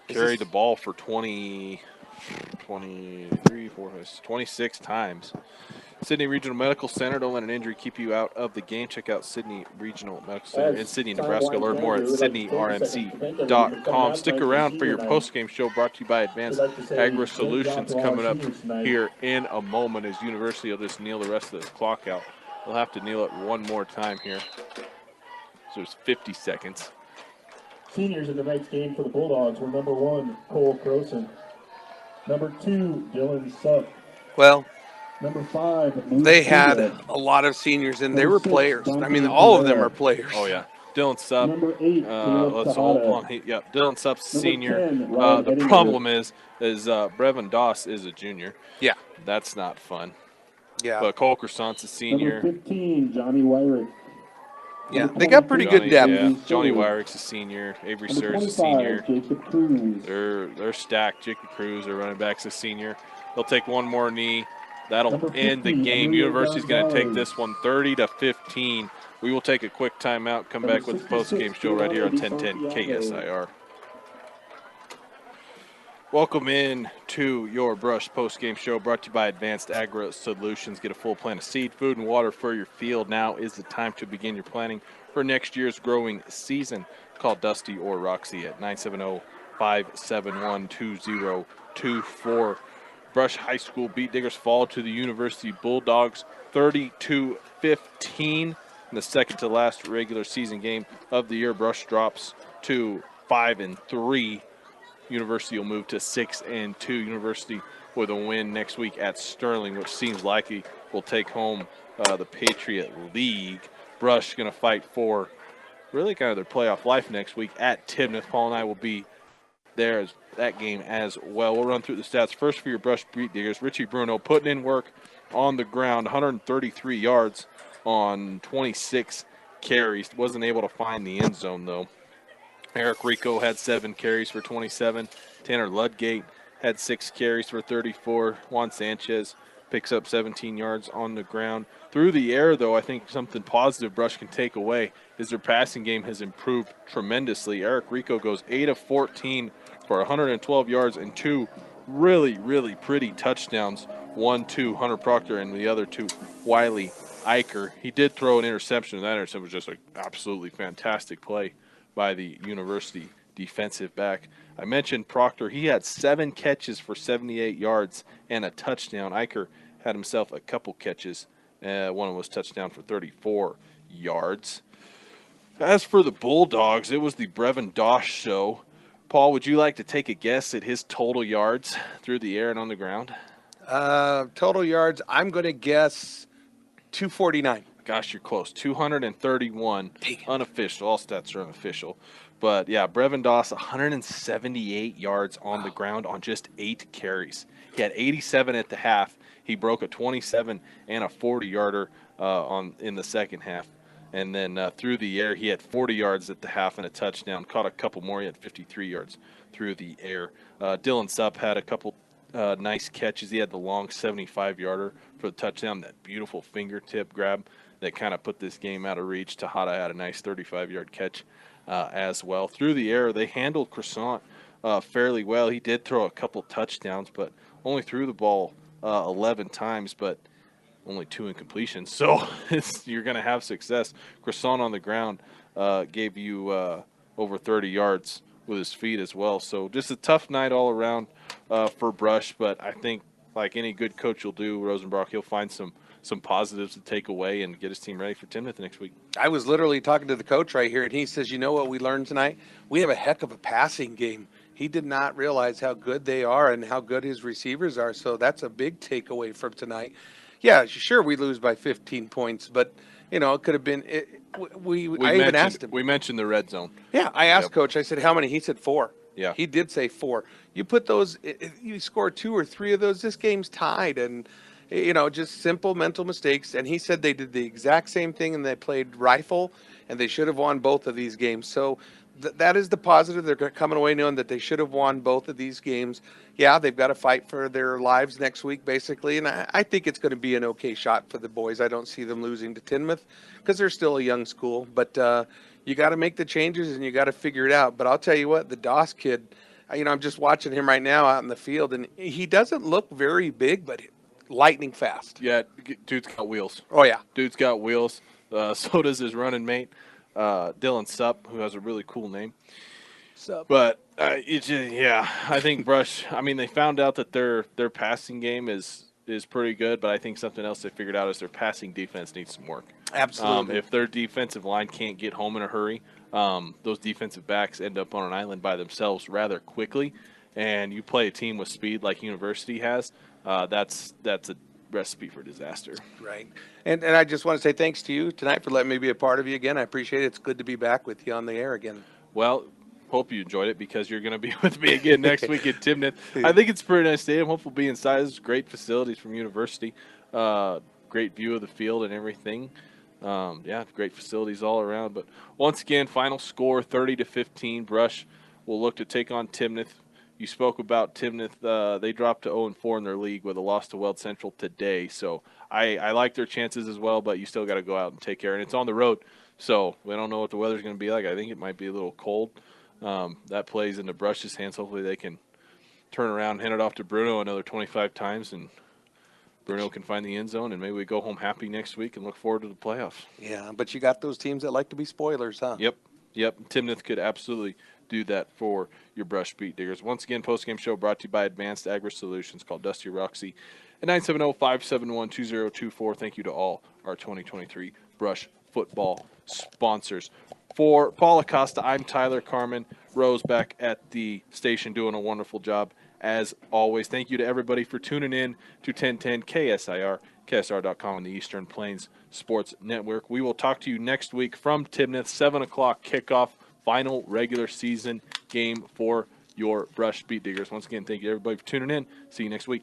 carried the ball for 26 times. Sydney Regional Medical Center. Don't let an injury keep you out of the game. Check out Sydney Regional Medical Center in Sydney, Nebraska. Learn more at sydneyrmc.com. Stick around for your post-game show brought to you by Advanced Agri Solutions coming up here in a moment as University will just kneel the rest of the clock out. They'll have to kneel it one more time here. So there's 50 seconds. Seniors in tonight's game for the Bulldogs were number 1, Cole Croson. Number 2, Dylan Supp. Well, Number 5, they had a lot of seniors, and they were players. I mean, all of them are players. Oh, yeah. Dylan Supp. Number 8, Let's hold on. Dylan Supp's senior. The problem is Brevin Doss is a junior. Yeah. That's not fun. Yeah. But Cole Croissant's a senior. Number 15, Johnny Wyrick. Yeah, they got pretty good depth. Yeah. Johnny Wyrick's a senior. Avery Number Sear's a 25, senior. Jacob Cruz. They're stacked. Jacob Cruz, their running back's a senior. They'll take one more knee. That'll end the game. University's going to take this one 30-15. We will take a quick timeout, come back with the post-game show right here on 1010 KSIR. Welcome in to your Brush post-game show brought to you by Advanced Agri Solutions. Get a full plan of seed, food, and water for your field. Now is the time to begin your planning for next year's growing season. Call Dusty or Roxy at 970-571-2024. Brush High School Beet Diggers fall to the University Bulldogs 30-15 in the second to last regular season game of the year. Brush drops to 5-3. University will move to 6-2. University with a win next week at Sterling, which seems likely will take home the Patriot League. Brush going to fight for really kind of their playoff life next week at Tibnith. Paul and I will be there as that game as well. We'll run through the stats. First for your Brush Beet Diggers, Richie Bruno putting in work on the ground, 133 yards on 26 carries. Wasn't able to find the end zone, though. Eric Rico had 7 carries for 27. Tanner Ludgate had 6 carries for 34. Juan Sanchez picks up 17 yards on the ground. Through the air, though, I think something positive Brush can take away is their passing game has improved tremendously. Eric Rico goes 8 of 14 for 112 yards and 2 really, really pretty touchdowns. 1 to Hunter Proctor and the other 2 Wiley Eicher. He did throw an interception, and that interception was just an absolutely fantastic play by the University defensive back. I mentioned Proctor. He had 7 catches for 78 yards and a touchdown. Eicher had himself a couple catches. One was touchdown for 34 yards. As for the Bulldogs, it was the Brevin Dosh show. Paul, would you like to take a guess at his total yards through the air and on the ground? Total yards, I'm going to guess 249. Gosh, you're close. 231 unofficial. All stats are unofficial. But, yeah, Brevin Doss, 178 yards on the ground on just 8 carries. He had 87 at the half. He broke a 27 and a 40-yarder in the second half. And then through the air, he had 40 yards at the half and a touchdown. Caught a couple more. He had 53 yards through the air. Dylan Supp had a couple nice catches. He had the long 75-yarder for the touchdown, that beautiful fingertip grab that kind of put this game out of reach. Tejada had a nice 35-yard catch as well. Through the air, they handled Croissant fairly well. He did throw a couple touchdowns, but only threw the ball 11 times, but only 2 incompletions. So you're going to have success. Croissant on the ground gave you over 30 yards with his feet as well. So just a tough night all around for Brush, but I think like any good coach will do, Rosenbrock, he'll find some positives to take away and get his team ready for Timnath next week. I was literally talking to the coach right here, and he says, you know what we learned tonight? We have a heck of a passing game. He did not realize how good they are and how good his receivers are, so that's a big takeaway from tonight. Yeah, sure, we lose by 15 points, but, you know, it could have been I even asked him. We mentioned the red zone. Yeah, I asked Coach, I said, how many? He said 4. Yeah. He did say 4. You put those, you score 2 or 3 of those, this game's tied, and, you know, just simple mental mistakes. And he said they did the exact same thing, and they played rifle, and they should have won both of these games. So that is the positive. They're coming away knowing that they should have won both of these games. Yeah, they've got to fight for their lives next week, basically, and I think it's going to be an okay shot for the boys. I don't see them losing to Tinmouth because they're still a young school, but you got to make the changes and you got to figure it out. But I'll tell you what, the Doss kid, you know, I'm just watching him right now out in the field, and he doesn't look very big, but lightning fast. Yeah, dude's got wheels. Oh, yeah. Dude's got wheels. So does his running mate, Dylan Supp, who has a really cool name. Sup. But I think Brush. I mean, they found out that their passing game is pretty good, but I think something else they figured out is their passing defense needs some work. Absolutely. If their defensive line can't get home in a hurry, those defensive backs end up on an island by themselves rather quickly. And you play a team with speed like University has, that's a recipe for disaster. Right. And I just want to say thanks to you tonight for letting me be a part of you again. I appreciate it. It's good to be back with you on the air again. Well, hope you enjoyed it because you're going to be with me again next week at Timnath. I think it's a pretty nice stadium. Hope we'll be inside. There's great facilities from University. Great view of the field and everything. Great facilities all around. But once again, final score 30-15. Brush will look to take on Timnath. You spoke about Timnath. They dropped to 0-4 in their league with a loss to Weld Central today. So I like their chances as well, but you still got to go out and take care. And it's on the road, so we don't know what the weather's going to be like. I think it might be a little cold. That plays into Brush's hands. Hopefully they can turn around and hand it off to Bruno another 25 times, and Bruno can find the end zone, and maybe we go home happy next week and look forward to the playoffs. Yeah, but you got those teams that like to be spoilers, huh? Yep. Timnath could absolutely do that for your Brush Beat Diggers. Once again, postgame show brought to you by Advanced Agri Solutions, called Dusty Roxy at 970-571-2024. Thank you to all our 2023 Brush football sponsors. For Paul Acosta, I'm Tyler Carmen. Rose back at the station doing a wonderful job as always. Thank you to everybody for tuning in to 1010 KSIR, KSR.com, and the Eastern Plains Sports Network. We will talk to you next week from Timnath, 7 o'clock kickoff, final regular season game for your Brush Beat Diggers. Once again, thank you everybody for tuning in. See you next week.